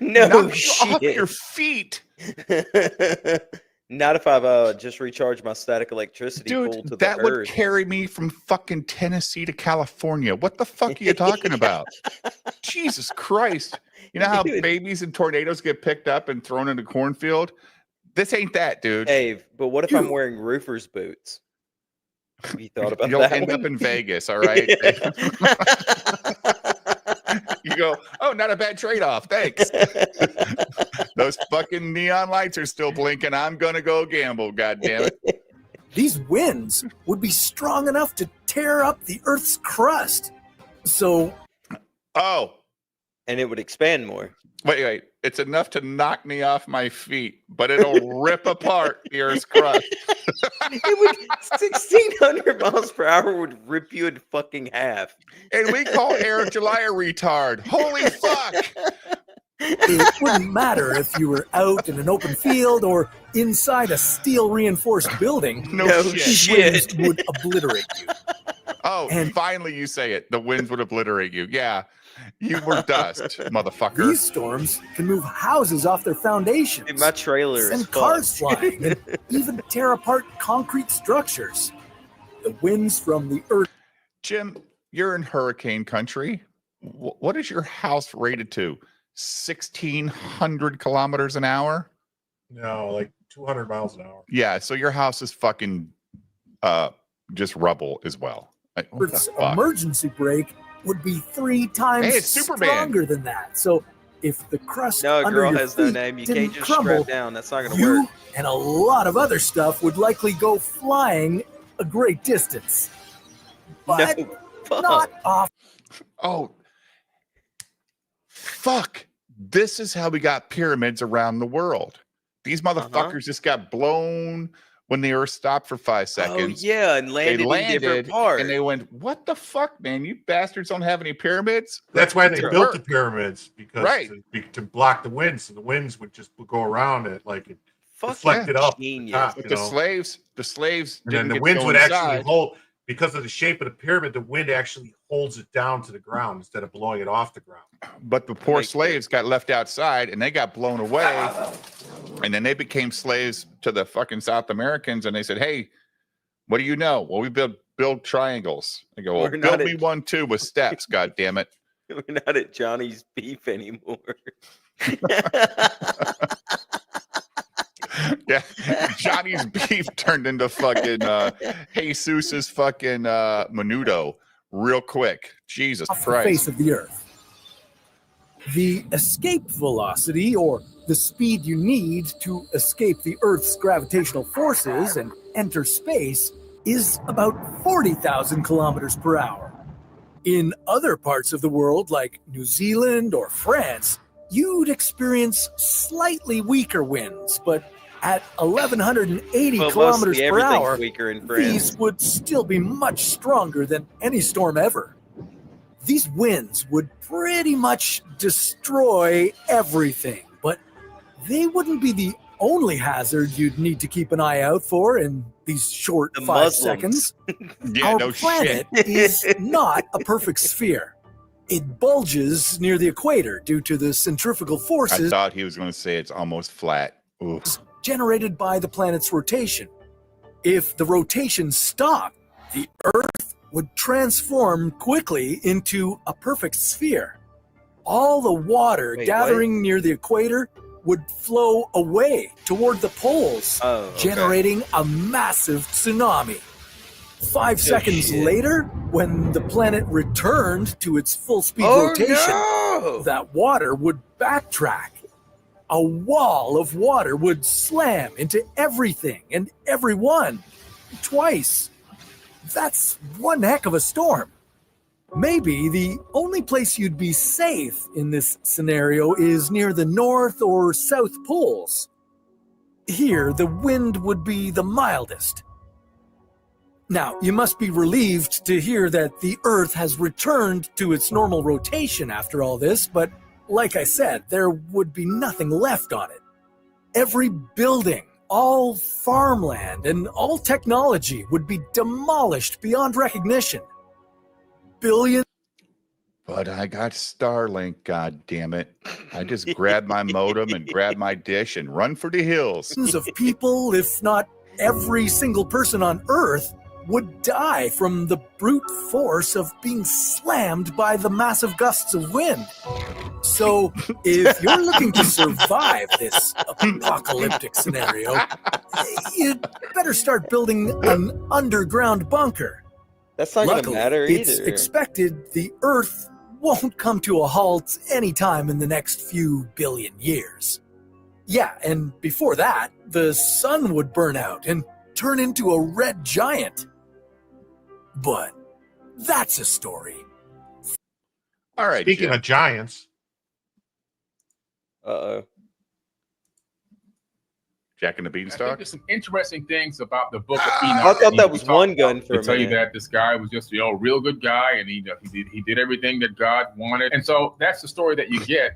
No Knock you shit. off your feet. Not if I've just recharged my static electricity pool to Dude, the that would earth. carry me from fucking Tennessee to California. What the fuck are you talking about? Jesus Christ. You know how Dude. babies and tornadoes get picked up and thrown in a cornfield? This ain't that, dude. Dave, but what if I'm wearing roofer's boots? Have you thought about You'll that? end one? up in Vegas, all right? You go, oh, not a bad trade-off. Thanks. Those fucking neon lights are still blinking. I'm gonna go gamble, god damn it. These winds would be strong enough to tear up the Earth's crust. So, Oh, and it would expand more. wait. It's enough to knock me off my feet, but it'll rip apart the Earth's crust. It would 1,600 miles per hour would rip you in fucking half. And we call Eric July a retard. Holy fuck. it wouldn't matter if you were out in an open field or inside a steel reinforced building. No These shit. winds would obliterate you. Oh, finally you say it. The winds would obliterate you. Yeah. You were dust, motherfucker. These storms can move houses off their foundations. Dude, my trailer is send fucked. cars flying and even tear apart concrete structures. The winds from the earth. Jim, you're in hurricane country. What is your house rated to? 1,600 kilometers an hour? No, like 200 miles an hour. Yeah, so your house is fucking just rubble as well. Like, what the Earth's fuck? emergency brake would be 3 times Hey, it's Superman. stronger than that. So if the crust No, a under girl your has no feet name. You didn't can't just crumble, strap down. That's not gonna you work. and a lot of other stuff would likely go flying a great distance. But No, fuck. not off. Oh, fuck. This is how we got pyramids around the world. These motherfuckers just got blown when the earth stopped for 5 seconds. Oh yeah, and landed, They landed in different parts. and they went, what the fuck, man? You bastards don't have any pyramids? That's why they Let's built the work." pyramids, because Right. to block the winds, so the winds would just go around it like it Fuck deflected yeah. up. Genius. top, But you the know? slaves And then didn't the get to winds go would inside. actually hold, because of the shape of the pyramid, the wind actually holds it down to the ground instead of blowing it off the ground. But the poor slaves got left outside and they got blown away. And then they became slaves to the fucking South Americans. And they said, hey, what do you know? Well, we build triangles. They go, well, We're build not me at- one too with steps, god damn it. We're not at Johnny's Beef anymore. Yeah. Johnny's beef turned into fucking Jesus's fucking menudo real quick. Jesus off the face Christ. of the earth. The escape velocity, or the speed you need to escape the Earth's gravitational forces and enter space, is about 40,000 kilometers per hour. In other parts of the world, like New Zealand or France, you'd experience slightly weaker winds, but at 1,180 Well, kilometers mostly per everything's hour, weaker in France. these would still be much stronger than any storm ever. These winds would pretty much destroy everything, but they wouldn't be the only hazard you'd need to keep an eye out for in these short The 5 Muslims. seconds. Yeah, Our no planet shit. is not a perfect sphere. It bulges near the equator due to the centrifugal I forces thought he was going to say it's almost flat. Ooh. generated by the planet's rotation. If the rotation stopped, the Earth would transform quickly into a perfect sphere. All the water Wait, gathering near the equator would flow away toward the poles, generating a massive tsunami. 5 seconds later, when the planet returned to its full-speed rotation, that water would backtrack. A wall of water would slam into everything and everyone twice. That's one heck of a storm. Maybe the only place you'd be safe in this scenario is near the North or South Poles. Here, the wind would be the mildest. Now, you must be relieved to hear that the Earth has returned to its normal rotation after all this, but like I said, there would be nothing left on it. Every building, all farmland, and all technology would be demolished beyond recognition. Billions. But I got Starlink, god damn it. I just grabbed my modem and grabbed my dish and run for the hills. Of people, if not every single person on Earth, would die from the brute force of being slammed by the massive gusts of wind. So, if you're looking to survive this apocalyptic scenario, you'd better start building an underground bunker. That's not going to matter either. It's expected the Earth won't come to a halt anytime in the next few billion years. Yeah, and before that, the sun would burn out and turn into a red giant. But that's a story. All right. Speaking of giants. Jack and the I think Beanstalk. there's some interesting things about the book of Enoch. I thought that was one gun for a tell you minute. that this guy was just a real good guy, and he did everything that God wanted, and so that's the story that you get,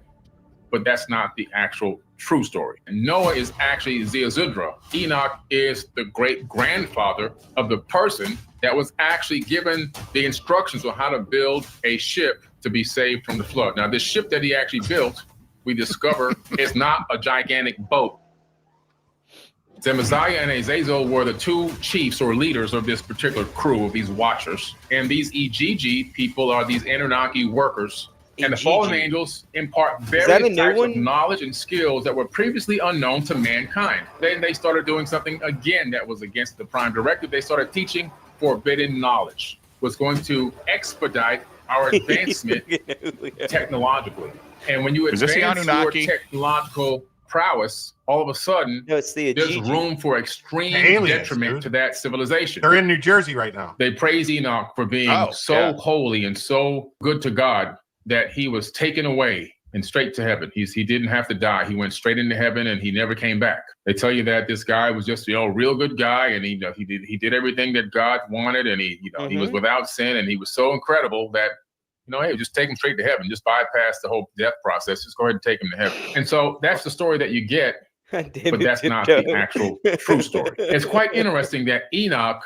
but that's not the actual true story. And Noah is actually Zeazudra. Enoch is the great grandfather of the person that was actually given the instructions on how to build a ship to be saved from the flood. Now, this ship that he actually built, we discover, is not a gigantic boat. Zemaziah and Azazel were the two chiefs or leaders of this particular crew of these watchers. And these Igigi people are these Anunnaki workers. And the fallen angels impart various types of knowledge and skills that were previously unknown to mankind. Then they started doing something again that was against the prime directive. They started teaching forbidden knowledge, was going to expedite our advancement technologically. And when you Is this the advance your Anunnaki? technological prowess, all of a sudden, there's room for extreme Aliens, detriment dude. to that civilization. They're in New Jersey right now. They praise Enoch for being holy and so good to God that he was taken away and straight to heaven. He didn't have to die. He went straight into heaven and he never came back. They tell you that this guy was just a real good guy, and he did everything that God wanted, and he was without sin, and he was so incredible that hey, just take him straight to heaven. Just bypass the whole death process. Just go ahead and take him to heaven. And so that's the story that you get, but that's not the actual true story. It's quite interesting that Enoch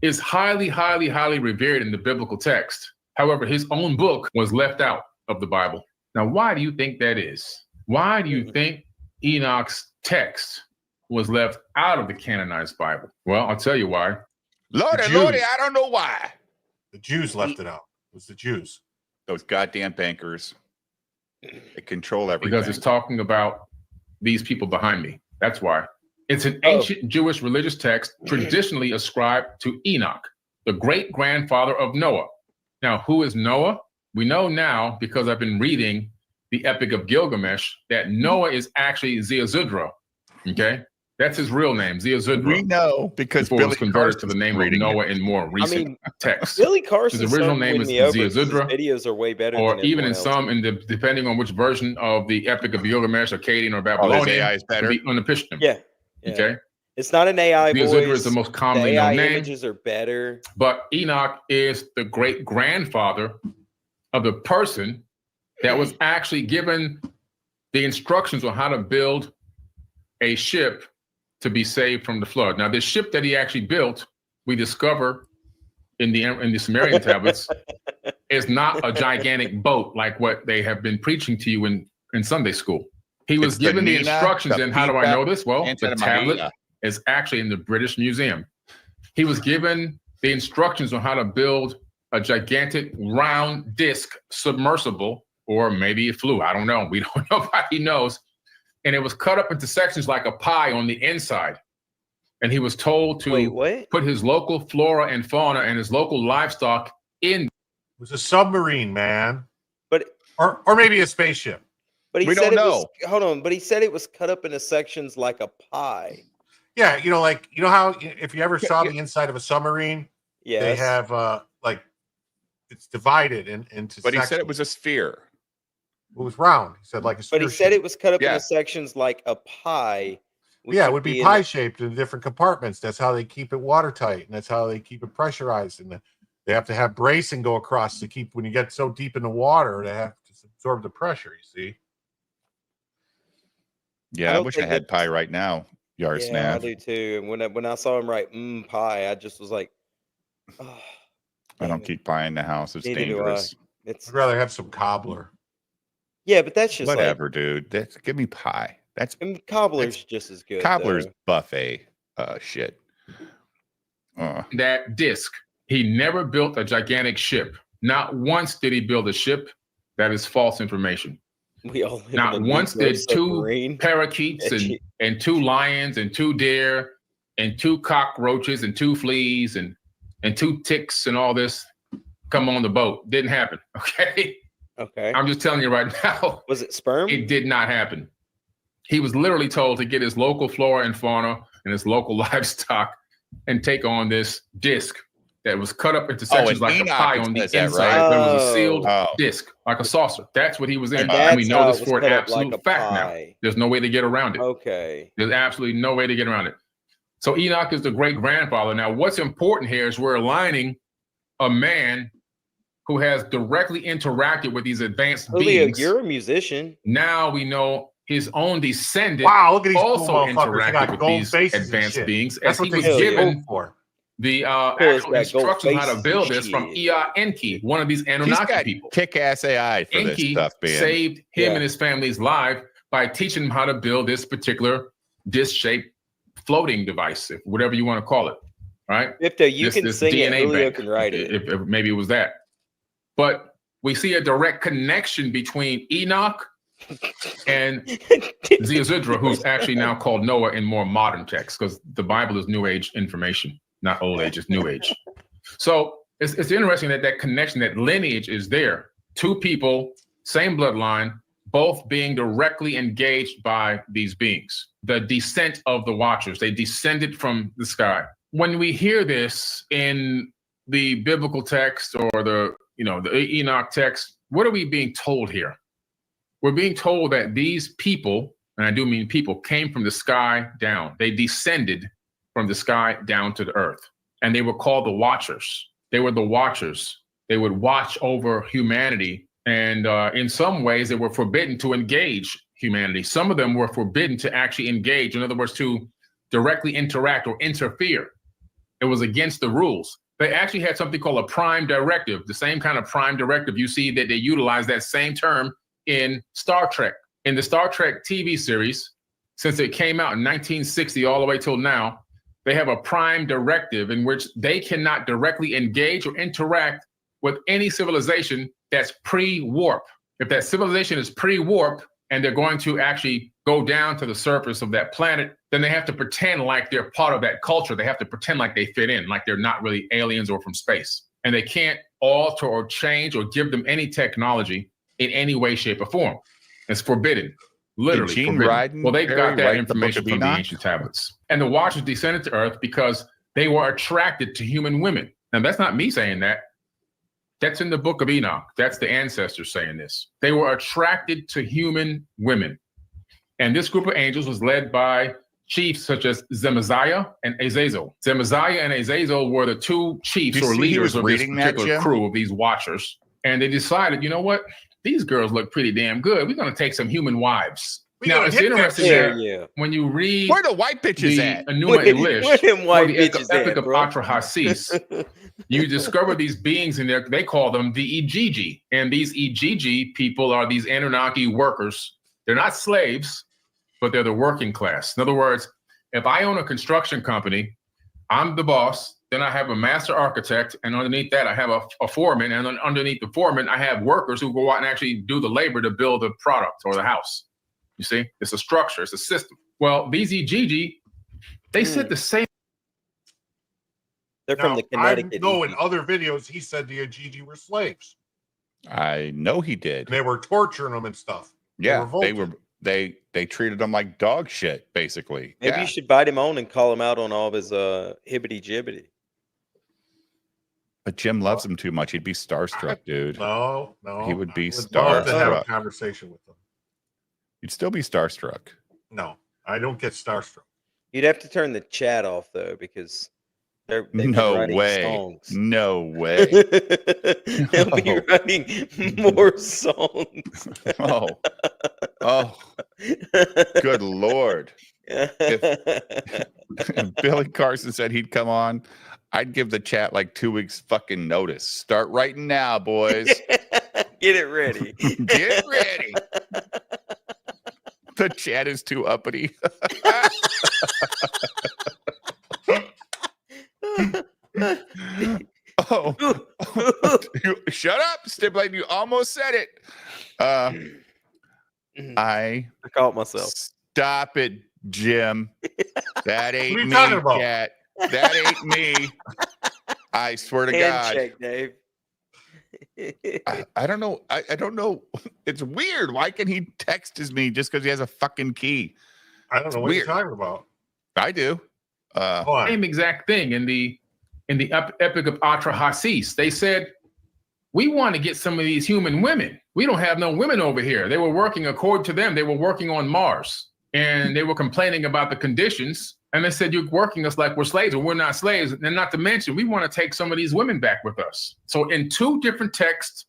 is highly, highly, highly revered in the biblical text. However, his own book was left out of the Bible. Now, why do you think that is? Why do you think Enoch's text was left out of the canonized Bible? Well, I'll tell you why. Lordy, I don't know why. The Jews left it out. It was the Jews. Those goddamn bankers. They control everything. Because it's talking about these people behind me. That's why. It's an ancient Jewish religious text traditionally ascribed to Enoch, the great-grandfather of Noah. Now, who is Noah? We know now, because I've been reading the Epic of Gilgamesh, that Noah is actually Zeazudra. Okay? That's his real name, Zeazudra. We know because before it was Billy converted to the Carson's name of reading Noah in more recent texts. Billy Carson. His original name is Zeazudra. Videos are way better. Or than even in everyone some, depending on which version of the Epic of Gilgamesh, Akkadian or Babylonian, AI is better. on the Pishtim. Yeah. Okay. It's not an AI voice. Zeazudra is the most commonly the AI known name. images are better. But Enoch is the great grandfather of the person that was actually given the instructions on how to build a ship to be saved from the flood. Now, this ship that he actually built, we discover in the Sumerian tablets, is not a gigantic boat like what they have been preaching to you in Sunday school. He was given the instructions, and how do I know this? Well, the tablet is actually in the British Museum. He was given the instructions on how to build a gigantic round disc submersible, or maybe it flew. I don't know. We don't know. Nobody knows. and it was cut up into sections like a pie on the inside. And he was told to put his local flora and fauna and his local livestock in. It was a submarine, man. But or maybe a spaceship. But he said it was, hold on, but he said it was cut up into sections like a pie. Yeah, how if you ever saw the inside of a submarine, they have like it's divided into. But sections. he said it was a sphere. It was round. He said like a sphere. But he said it was cut up into sections like a pie. Yeah, it would be pie shaped in different compartments. That's how they keep it watertight, and that's how they keep it pressurized. And they have to have bracing go across to keep when you get so deep in the water, they have to absorb the pressure. You see. Yeah, I wish I had pie right now, Yarsnav. Yeah, I do too. And when I saw him write pie, I just was like, oh, I don't keep pie in the house. It's dangerous. I'd rather have some cobbler. Yeah, but that's just whatever, dude. Give me pie. Cobbler's just as good. Cobbler's buffet shit. That disc. He never built a gigantic ship. Not once did he build a ship. That is false information. We all not once did two parakeets and two lions and two deer and two cockroaches and two fleas and two ticks and all this come on the boat. Didn't happen. Okay. Okay. I'm just telling you right now. Was it sperm? It did not happen. He was literally told to get his local flora and fauna and his local livestock and take on this disc that was cut up into sections like a pie on the inside. Right? There was a sealed disc, like a saucer. That's what he was in. And we know this for an absolute fact now. There's no way to get around it. Okay. There's absolutely no way to get around it. So Enoch is the great grandfather. Now, what's important here is we're aligning a man who has directly interacted with these advanced beings. You're a musician. Now we know his own descendant look at these also cool interacted with these advanced beings as he was given the actual instructions on how to build this from Ea Enki, one of these Anunnaki people. Kick-ass AI for Enki this stuff, man. saved him and his family's life by teaching him how to build this particular disc-shaped floating device, whatever you want to call it. Right? Ifto, you can sing it, Julio can write it. If maybe it was that. But we see a direct connection between Enoch and Ziusudra, who's actually now called Noah in more modern texts, because the Bible is New Age information, not Old Age, it's New Age. So it's interesting that connection, that lineage is there. Two people, same bloodline, both being directly engaged by these beings. The descent of the Watchers, they descended from the sky. When we hear this in the biblical text or the Enoch text, what are we being told here? We're being told that these people, and I do mean people, came from the sky down. They descended from the sky down to the earth. And they were called the Watchers. They were the Watchers. They would watch over humanity. And in some ways, they were forbidden to engage humanity. Some of them were forbidden to actually engage. In other words, to directly interact or interfere. It was against the rules. They actually had something called a prime directive, the same kind of prime directive. You see that they utilize that same term in Star Trek. In the Star Trek TV series, since it came out in 1960 all the way till now, they have a prime directive in which they cannot directly engage or interact with any civilization that's pre-warp. If that civilization is pre-warp and they're going to actually go down to the surface of that planet, then they have to pretend like they're part of that culture. They have to pretend like they fit in, like they're not really aliens or from space. And they can't alter or change or give them any technology in any way, shape, or form. It's forbidden, literally forbidden. Well, they got that information from the ancient tablets. And the Watchers descended to Earth because they were attracted to human women. Now, that's not me saying that. That's in the book of Enoch. That's the ancestors saying this. They were attracted to human women. And this group of angels was led by chiefs such as Zemaziah and Azazel. Zemaziah and Azazel were the two chiefs or leaders of this particular crew of these Watchers. And they decided, you know what? These girls look pretty damn good. We're going to take some human wives. Now, it's interesting that when you read where the white bitches at? Enuma Elish, or the Epic of Atrahasis, you discover these beings in there. They call them the Igigi. And these Igigi people are these Anunnaki workers. They're not slaves, but they're the working class. In other words, if I own a construction company, I'm the boss. Then I have a master architect, and underneath that, I have a foreman, and then underneath the foreman, I have workers who go out and actually do the labor to build the product or the house. You see, it's a structure, it's a system. Well, BZGG, they said the same. They're from Now, the Connecticut. I know in other videos he said the Ajiji were slaves. I know he did. And they were torturing them and stuff. Yeah, they treated them like dog shit, basically. Maybe yeah. you should bite him on and call him out on all of his hibbity jibbity. But Jim loves him too much. He'd be starstruck, dude. No. He would be love to have a starstruck. conversation with them. You'd still be starstruck. No, I don't get starstruck. You'd have to turn the chat off though, because they've been No writing way. songs. No way. They'll be writing more songs. Oh, good Lord. If Billy Carson said he'd come on, I'd give the chat like 2 weeks fucking notice. Start writing now, boys. Get it ready. Get ready. The chat is too uppity. Oh, shut up, Stipulate. You almost said it. I caught myself. Stop it, Jim. That ain't What are you me, talking about? chat. That ain't me. I swear to God. Handshake, Dave. I don't know. I don't know. It's weird. Why can he text me just because he has a fucking key? I don't know what weird. you're talking about. I do. Same exact thing in the Epic of Atrahasis. They said, we want to get some of these human women. We don't have no women over here. They were working, according to them, they were working on Mars. And they were complaining about the conditions. And they said, you're working us like we're slaves, and we're not slaves. And not to mention, we want to take some of these women back with us. So in two different texts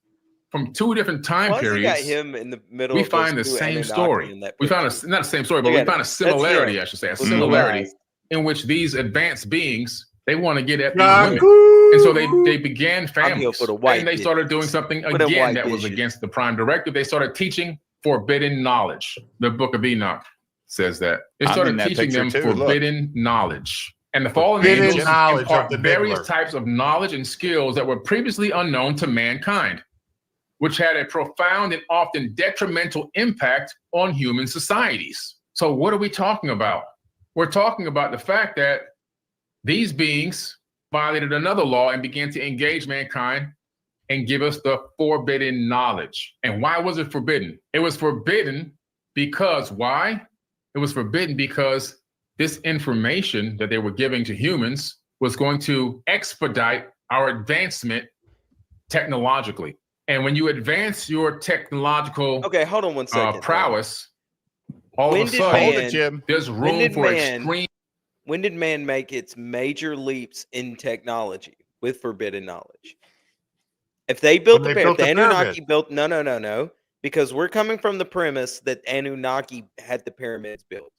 from two different time Why has he periods, got him in the middle we of those find the two same Anunnaki story. in that We found picture? not the same story, but Look we at found it. a That's similarity, him. I should say, a Look similarity at in which these advanced beings, they want to get at these women. And so they began families. for the white And they started doing something For them again white that was bitches. against the prime directive. They started teaching forbidden knowledge. The book of Enoch says that. They I'm started in that teaching them picture too, look. forbidden knowledge. And the fallen Forbidden angels knowledge of impart the various Nibbler. types of knowledge and skills that were previously unknown to mankind, which had a profound and often detrimental impact on human societies. So what are we talking about? We're talking about the fact that these beings violated another law and began to engage mankind and give us the forbidden knowledge. And why was it forbidden? It was forbidden because why? It was forbidden because this information that they were giving to humans was going to expedite our advancement technologically. And when you advance your technological Okay, hold on one second. prowess, all When of a did sudden, there's when room did for man- extreme. When did man make its major leaps in technology with forbidden knowledge? If they built When the they pyramid, built the the Anunnaki pyramid. built no, because we're coming from the premise that Anunnaki had the pyramids built.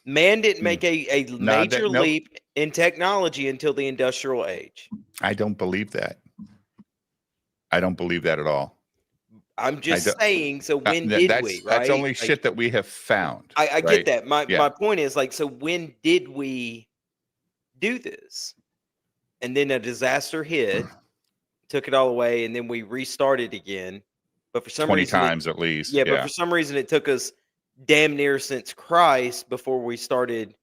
Man didn't make a Nah, major nope. leap in technology until the industrial age. I don't believe that. I don't believe that at all. I'm just don't- saying. So when That- did that's, we? Right? That's only Like, shit that we have found. I right? get that. My Yeah. point is like, so when did we do this? And then a disaster hit, took it all away, and then we restarted again. But for some 20 reason, times at least. yeah, but for some reason, it took us damn near since Christ before we started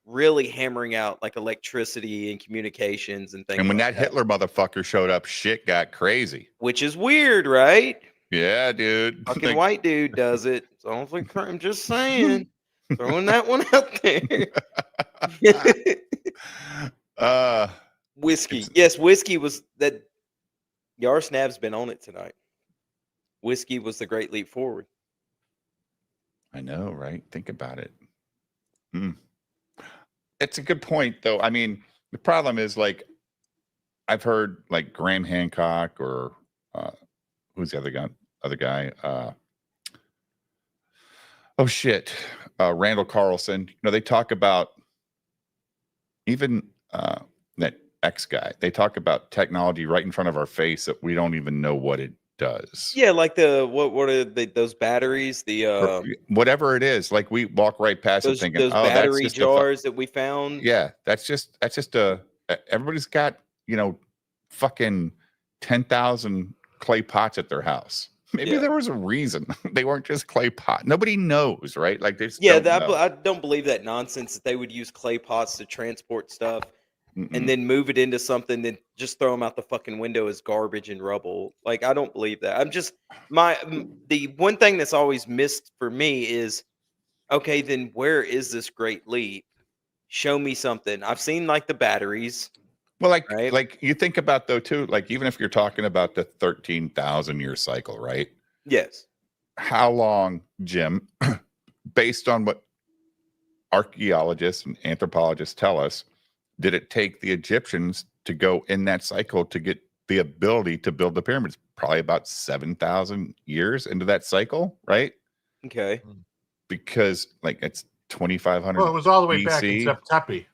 really hammering out like electricity and communications and things. And when like that Hitler motherfucker showed up, shit got crazy. which is weird, right? Yeah, dude. Fucking Like, white dude does it. So I don't think I'm just saying, throwing that one out there. Whiskey. Yes, whiskey was that. Yar Snab's been on it tonight. Whiskey was the great leap forward. I know, right? Think about it. It's a good point, though. I mean, the problem is like I've heard like Graham Hancock or who's the other guy? Oh shit, Randall Carlson. You know, they talk about even that X guy. They talk about technology right in front of our face that we don't even know what it does. Yeah, like the what are those batteries? The Whatever it is, like we walk right past it those thinking, oh, battery that's just jars that we found. yeah, that's just a. Everybody's got fucking 10,000 clay pots at their house. Maybe there was a reason. They weren't just clay pot. Nobody knows, right? Like they just Yeah, don't know. I don't believe that nonsense that they would use clay pots to transport stuff Mm-mm. and then move it into something, then just throw them out the fucking window as garbage and rubble. Like, I don't believe that. I'm just the one thing that's always missed for me is, okay, then where is this great leap? Show me something. I've seen like the batteries. Well, like right? like you think about though too, like even if you're talking about the 13,000 year cycle, right? Yes. How long, Jim, based on what archaeologists and anthropologists tell us, did it take the Egyptians to go in that cycle to get the ability to build the pyramids? Probably about 7,000 years into that cycle, right? Okay. Because like it's 2,500. Well, it was all the way back in BC. Tepe.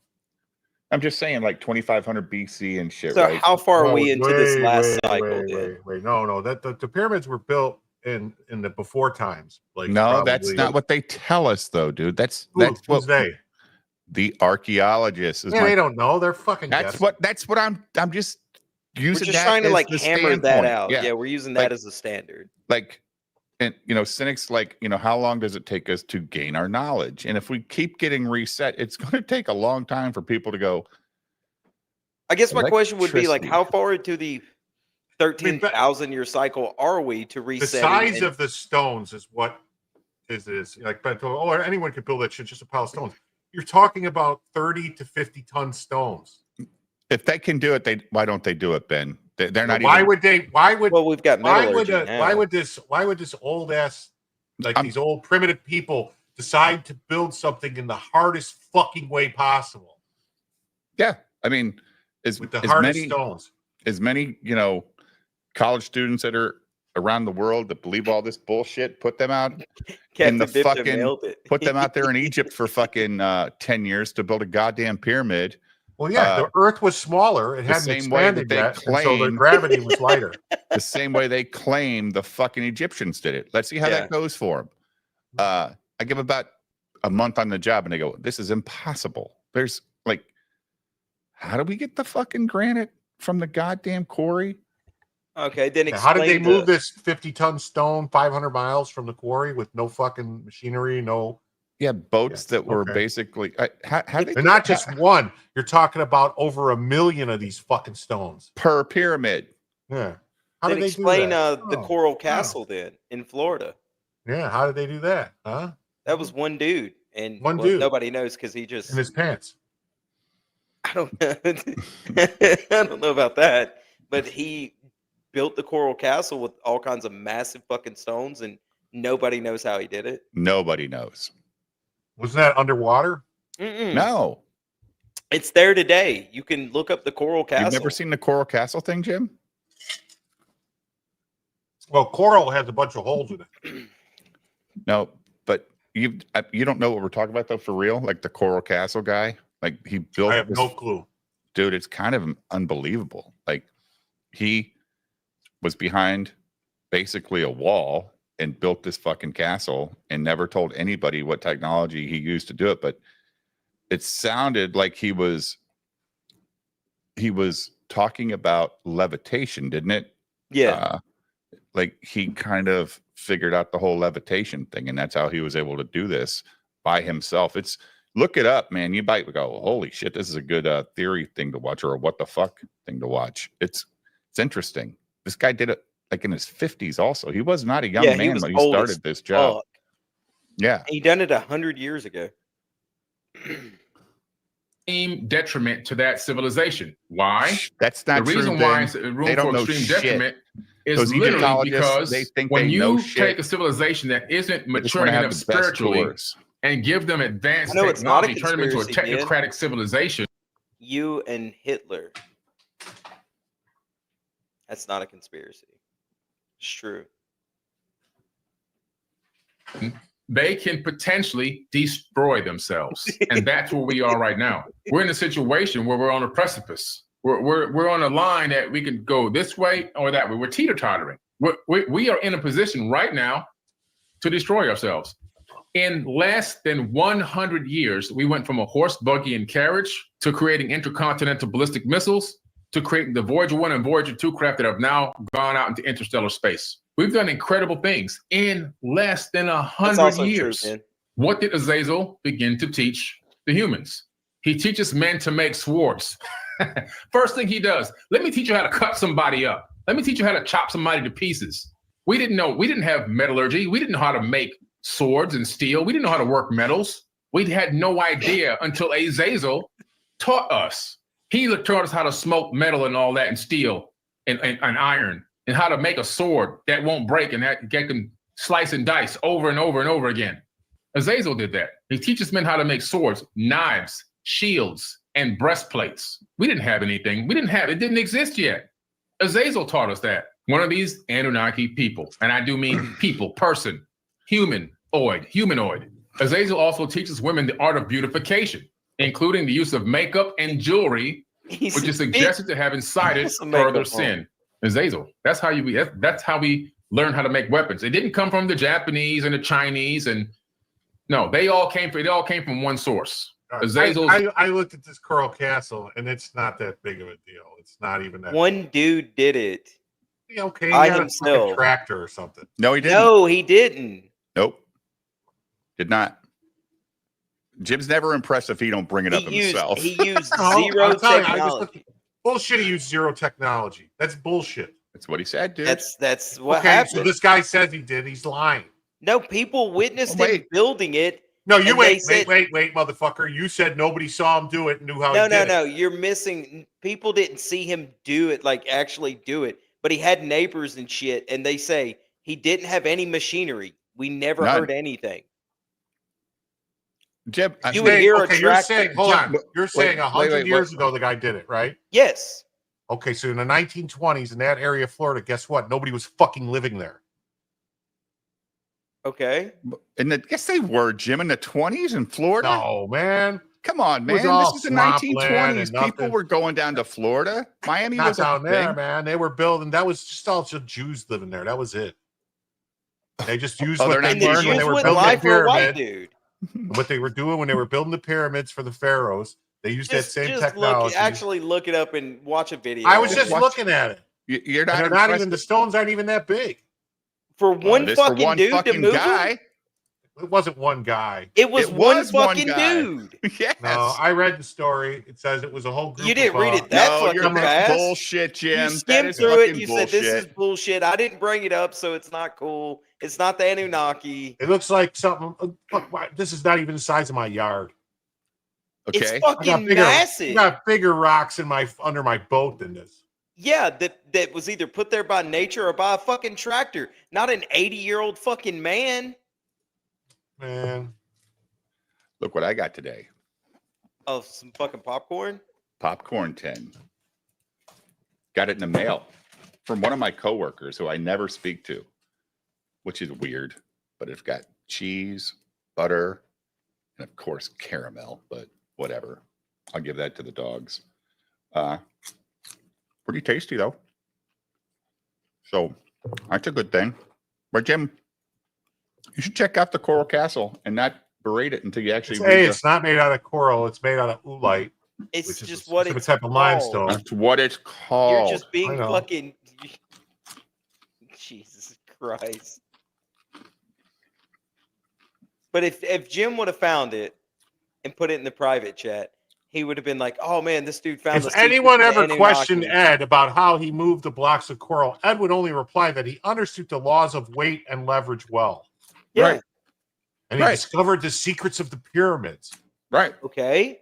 I'm just saying, like 2,500 BC and shit. So right? how far are we No, into this last cycle? Wait. No. That the pyramids were built in the before times. Like No, that's probably- not what they tell us, though, dude. That's Who's what they? the archaeologists. Is Yeah, my- they don't know. They're fucking. That's guessing. what I'm just We're using. just that trying to as like the hammer that standpoint. out. Yeah, we're using that Like- as a standard. Like, and cynics like, how long does it take us to gain our knowledge? And if we keep getting reset, it's going to take a long time for people to go. I guess my question would be like, Electricity. how far into the 13,000 year cycle are we to The reset? size of the stones is what is this like? But anyone could build that shit, just a pile of stones. You're talking about 30 to 50 ton stones. If they can do it, why don't they do it, Ben? They're not Why even. would they? Why would? Well, we've got Why metallurgy would? now. Why would this old ass, like these old primitive people, decide to build something in the hardest fucking way possible Yeah, I mean, with the hardest stones? as many college students that are around the world that believe all this bullshit, put them out in the Captain Dipton fucking nailed it. put them out there in Egypt for fucking 10 years to build a goddamn pyramid. Well, yeah, the Earth was smaller; it the hadn't same way that expanded they yet, and so the claim- gravity was lighter. The same way they claim the fucking Egyptians did it. Let's see how Yeah. that goes for them. I give about a month on the job and they go, this is impossible. There's like, how do we get the fucking granite from the goddamn quarry? Okay, then Yeah, how did they explain move this 50-ton stone 500 miles from the quarry with no fucking machinery, no? Yeah, boats that were okay. basically how they And not just one. You're talking about over 1 million of these fucking stones. per pyramid. Yeah. How Then did they explain do that? the Oh, Coral Castle then in Florida. Yeah, how did they do that? Huh? That was one dude, and One dude. nobody knows because he just In his pants. I don't know. I don't know about that, but he built the Coral Castle with all kinds of massive fucking stones, and nobody knows how he did it. Nobody knows. Wasn't that underwater? Mm-mm. No. It's there today. You can look up the Coral Castle. You've never seen the Coral Castle thing, Jim? Well, coral has a bunch of holes in it. No, but you don't know what we're talking about though, for real? Like the Coral Castle guy? Like he built I have this- no clue. Dude, it's kind of unbelievable. Like he was behind basically a wall and built this fucking castle and never told anybody what technology he used to do it. But it sounded like he was talking about levitation, didn't it? Yeah. Like he kind of figured out the whole levitation thing, and that's how he was able to do this by himself. It's look it up, man. You might go, holy shit, this is a good theory thing to watch, or a what the fuck thing to watch. It's interesting. This guy did it like in his 50s also. He was not a young Yeah, he man was when he old as started this job. fuck. Yeah. He done it 100 years ago. Detriment to that civilization. Why? That's not the reason true, why Ben. it's a room They don't for know extreme shit. detriment is Those literally Egyptologists, because they think when they know you shit. take a civilization that isn't They just wanna maturing have enough the best spiritually tours. and give them advanced I know it's not a technology, turn them into a conspiracy, Dan. technocratic civilization. You and Hitler. That's not a conspiracy. It's true. They can potentially destroy themselves. And that's where we are right now. We're in a situation where we're on a precipice. We're on a line that we can go this way or that way. We're teeter-tottering. We are in a position right now to destroy ourselves. In less than 100 years, we went from a horse, buggy, and carriage to creating intercontinental ballistic missiles to creating the Voyager 1 and Voyager 2 craft that have now gone out into interstellar space. We've done incredible things in less than That's 100 also years. true, man. What did Azazel begin to teach the humans? He teaches men to make swords. First thing he does, let me teach you how to cut somebody up. Let me teach you how to chop somebody to pieces. We didn't have metallurgy. We didn't know how to make swords and steel. We didn't know how to work metals. We had no idea until Azazel taught us. He taught us how to smoke metal and all that, and steel and iron, and how to make a sword that won't break and that can slice and dice over and over and over again. Azazel did that. He teaches men how to make swords, knives, shields, and breastplates. We didn't have anything. It didn't exist yet. Azazel taught us that. One of these Anunnaki people, and I do mean people, person, humanoid. Azazel also teaches women the art of beautification, including the use of makeup and jewelry, which is suggested to have incited further sin. Azazel, that's how we learn how to make weapons. It didn't come from the Japanese and the Chinese, and no, it all came from one source. I looked at this Coral Castle, and it's not that big of a deal. It's not even that. One dude did it. Okay, he by had himself. a tractor or something. No, he didn't. No, he didn't. Nope. Did not. Jim's never impressed if he don't bring it up himself. He used No, zero I'm telling you, technology. Bullshit. He used zero technology. That's bullshit. That's what he said, dude. That's what Okay, happened. so this guy says he did. He's lying. No, people witnessed him building it. No, you and wait, they said- wait, motherfucker. You said nobody saw him do it and knew how No, he did no. it. You're missing. People didn't see him do it, like actually do it. But he had neighbors and shit, and they say he didn't have any machinery. We never None. heard anything. Jim, You would hear a You're tractor. saying, hold on. You're saying 100 wait, years what- ago the guy did it, right? Yes. Okay, so in the 1920s in that area of Florida, guess what? Nobody was fucking living there. Okay. Yes, they were, Jim, in the 20s in Florida. No, man. Come on, It was man. all This is the swampland 1920s. and People nothing. were going down to Florida. Miami Not was down a there, thing. man. They were building. That was just all Jews living there. That was it. They just used Oh, what they're they not And the learned when Jews they were wouldn't building lie the for a white pyramid. dude. What they were doing when they were building the pyramids for the pharaohs, they used that same technology. Actually look it up and watch a video. I was just looking at it. You're And not they're not impressed. even the stones aren't even that big. For one This for fucking one dude to fucking move guy. him? It wasn't one guy. It was one fucking guy. dude. Yes. No, I read the story. It says it was a whole group. You didn't of, read it that No, fucking you're fast. bullshit, Jim. You That skimmed is through it. fucking You said this is bullshit. bullshit. I didn't bring it up, so it's not cool. It's not the Anunnaki. It looks like something. This is not even the size of my yard. Okay. It's I got fucking bigger, massive. I got bigger rocks in under my boat than this. Yeah, that was either put there by nature or by a fucking tractor, not an 80-year-old fucking man. Man, Look what I got today. Of some fucking popcorn. Popcorn tin. Got it in the mail from one of my coworkers who I never speak to, which is weird, but it's got cheese, butter, and of course caramel, but whatever. I'll give that to the dogs. Pretty tasty though. So that's a good thing. But Jim, you should check out the Coral Castle and not berate it until you actually read it's not made out of coral. It's made out of oolite. It's which is just a what specific it's type of called. limestone. That's what it's called. You're just being I know. fucking. Jesus Christ. But if Jim would have found it and put it in the private chat, he would have been like, "Oh man, this dude found." If the anyone secret to ever the questioned Anunnaki." Ed about how he moved the blocks of coral, Ed would only reply that he understood the laws of weight and leverage well. Yeah. Right. And he Right. discovered the secrets of the pyramids. Right. Okay.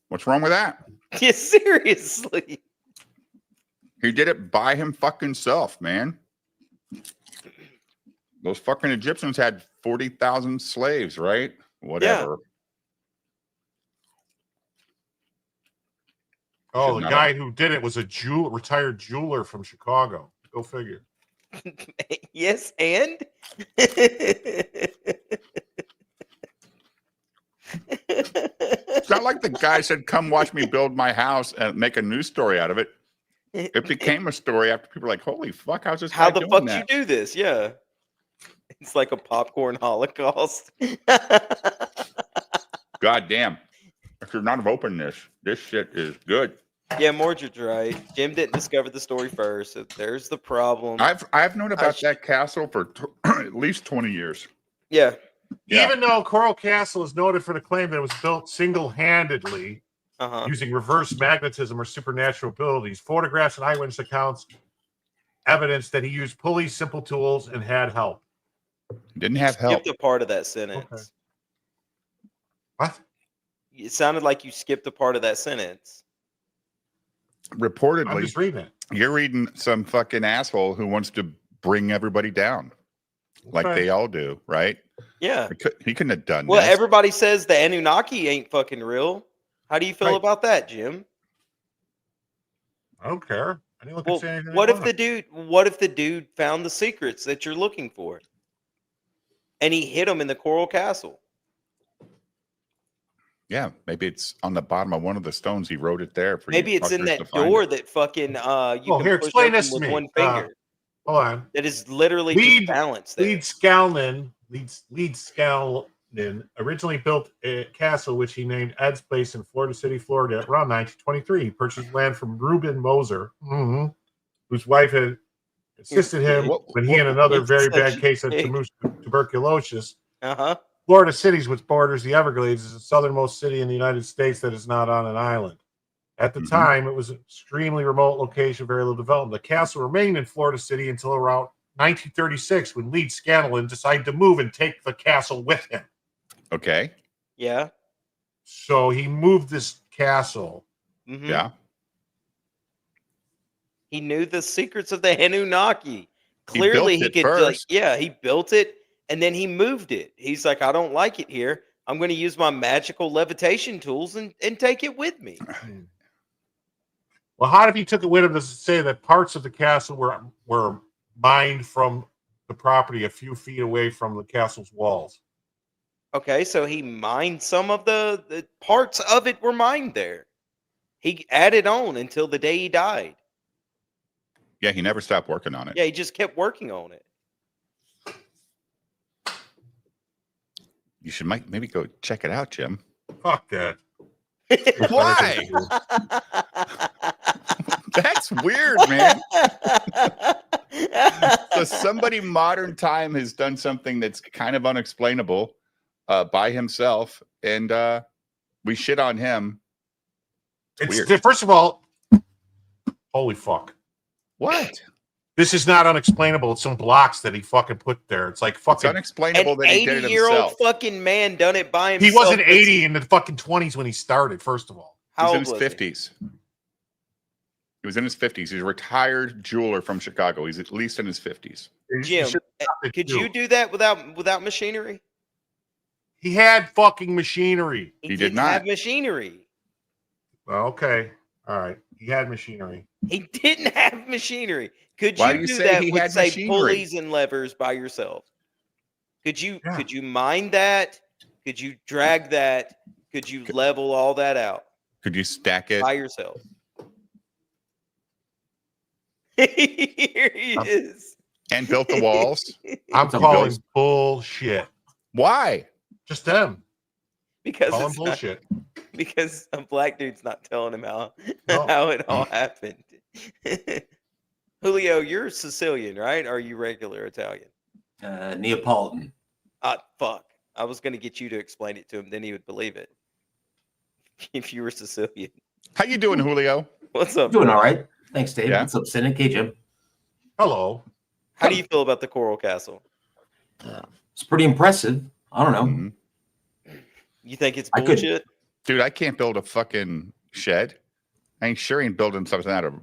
What's wrong with that? Yeah, seriously. He did it by him fucking self, man. Those fucking Egyptians had 40,000 slaves, right? Whatever. Oh, Should the not guy have- who did it was a retired jeweler from Chicago. Go figure. Yes, and It's not like the guy said, "Come watch me build my house," and make a news story out of it. It became a story after people were like, "Holy fuck, how's this How guy the doing fuck that?" you do this? Yeah. It's like a popcorn holocaust. God damn. I should not have opened this. This shit is good. Yeah, Mordred's right. Jim didn't discover the story first, so there's the problem. I've known about that castle for at least 20 years. Yeah. Even though Coral Castle is noted for the claim that it was built single-handedly using reverse magnetism or supernatural abilities, photographs and eyewitness accounts evidence that he used pulleys, simple tools, and had help. Didn't have help. Skipped a part of that sentence. Okay. What? It sounded like you skipped a part of that sentence. Reportedly, I'm just reading it. You're reading some fucking asshole who wants to bring everybody down, like they all do, right? Yeah. He couldn't have done Well, this. everybody says the Anunnaki ain't fucking real. How do you feel about that, Jim? I don't care. Anyone can Well, say anything. what they if want. the dude found the secrets that you're looking for, and he hid them in the Coral Castle? Yeah, maybe it's on the bottom of one of the stones. He wrote it there for Maybe you it's in fuckers that to find door it. that fucking you can Here, push explain open this to with me. one finger. Hold on. That is literally Lead- just balanced there. Lead Scallon originally built a castle which he named Ed's Place in Florida City, Florida, around 1923. He purchased land from Reuben Moser, whose wife had assisted him when he had another very bad case of tuberculosis. Florida City, which borders the Everglades, is the southernmost city in the United States that is not on an island. At the time, it was an extremely remote location, very little development. The castle remained in Florida City until around 1936, when Lead Scanlon decided to move and take the castle with him. Okay. Yeah. So he moved this castle. Yeah. He knew the secrets of the Anunnaki. He Clearly, he built it could. Like, first. yeah, he built it and then he moved it. He's like, I don't like it here. I'm going to use my magical levitation tools and take it with me. Well, how if he took it with him to say that parts of the castle were mined from the property a few feet away from the castle's walls? Okay, so he mined some of the parts of it were mined there. He added on until the day he died. Yeah, he never stopped working on it. Yeah, he just kept working on it. You should maybe go check it out, Jim. Fuck that. Why? That's weird, man. So somebody modern time has done something that's kind of unexplainable by himself, and we shit on him. It's weird. First of all, holy fuck. What? This is not unexplainable. It's some blocks that he fucking put there. It's like It's fucking. unexplainable An that he did it 80-year-old himself. fucking man done it by himself. He wasn't 80 in the fucking 20s when he started, first of all. He was How in his old was 50s. He was in his 50s. He's a retired jeweler from Chicago. He's at least in his 50s. Jim, could you do that without machinery? He had fucking machinery. He did didn't not. have machinery. Well, okay. All right. He had machinery. He didn't have machinery. Could Why you do you do say that he with, had say, machinery? pulleys and levers by yourself? Could you mine that? Could you drag that? Could you level all that out Could you stack it? by yourself? Here he is. And built the walls? I'm He calling built- bullshit. Why? Just them. Because Calling it's not- bullshit. because a black dude's not telling him how No. how it all happened. Julio, you're Sicilian, right? Or are you regular Italian? Neapolitan. Fuck. I was gonna get you to explain it to him, then he would believe it. If you were Sicilian. How you doing, Julio? What's up? Doing all right. Thanks, Dave. Yeah. What's up, Cynic? Hey, Jim. Hello. How do you feel about the Coral Castle? It's pretty impressive. I don't know. Mm-hmm. You think it's I could- bullshit? Dude, I can't build a fucking shed. I ain't sure ain't building something out of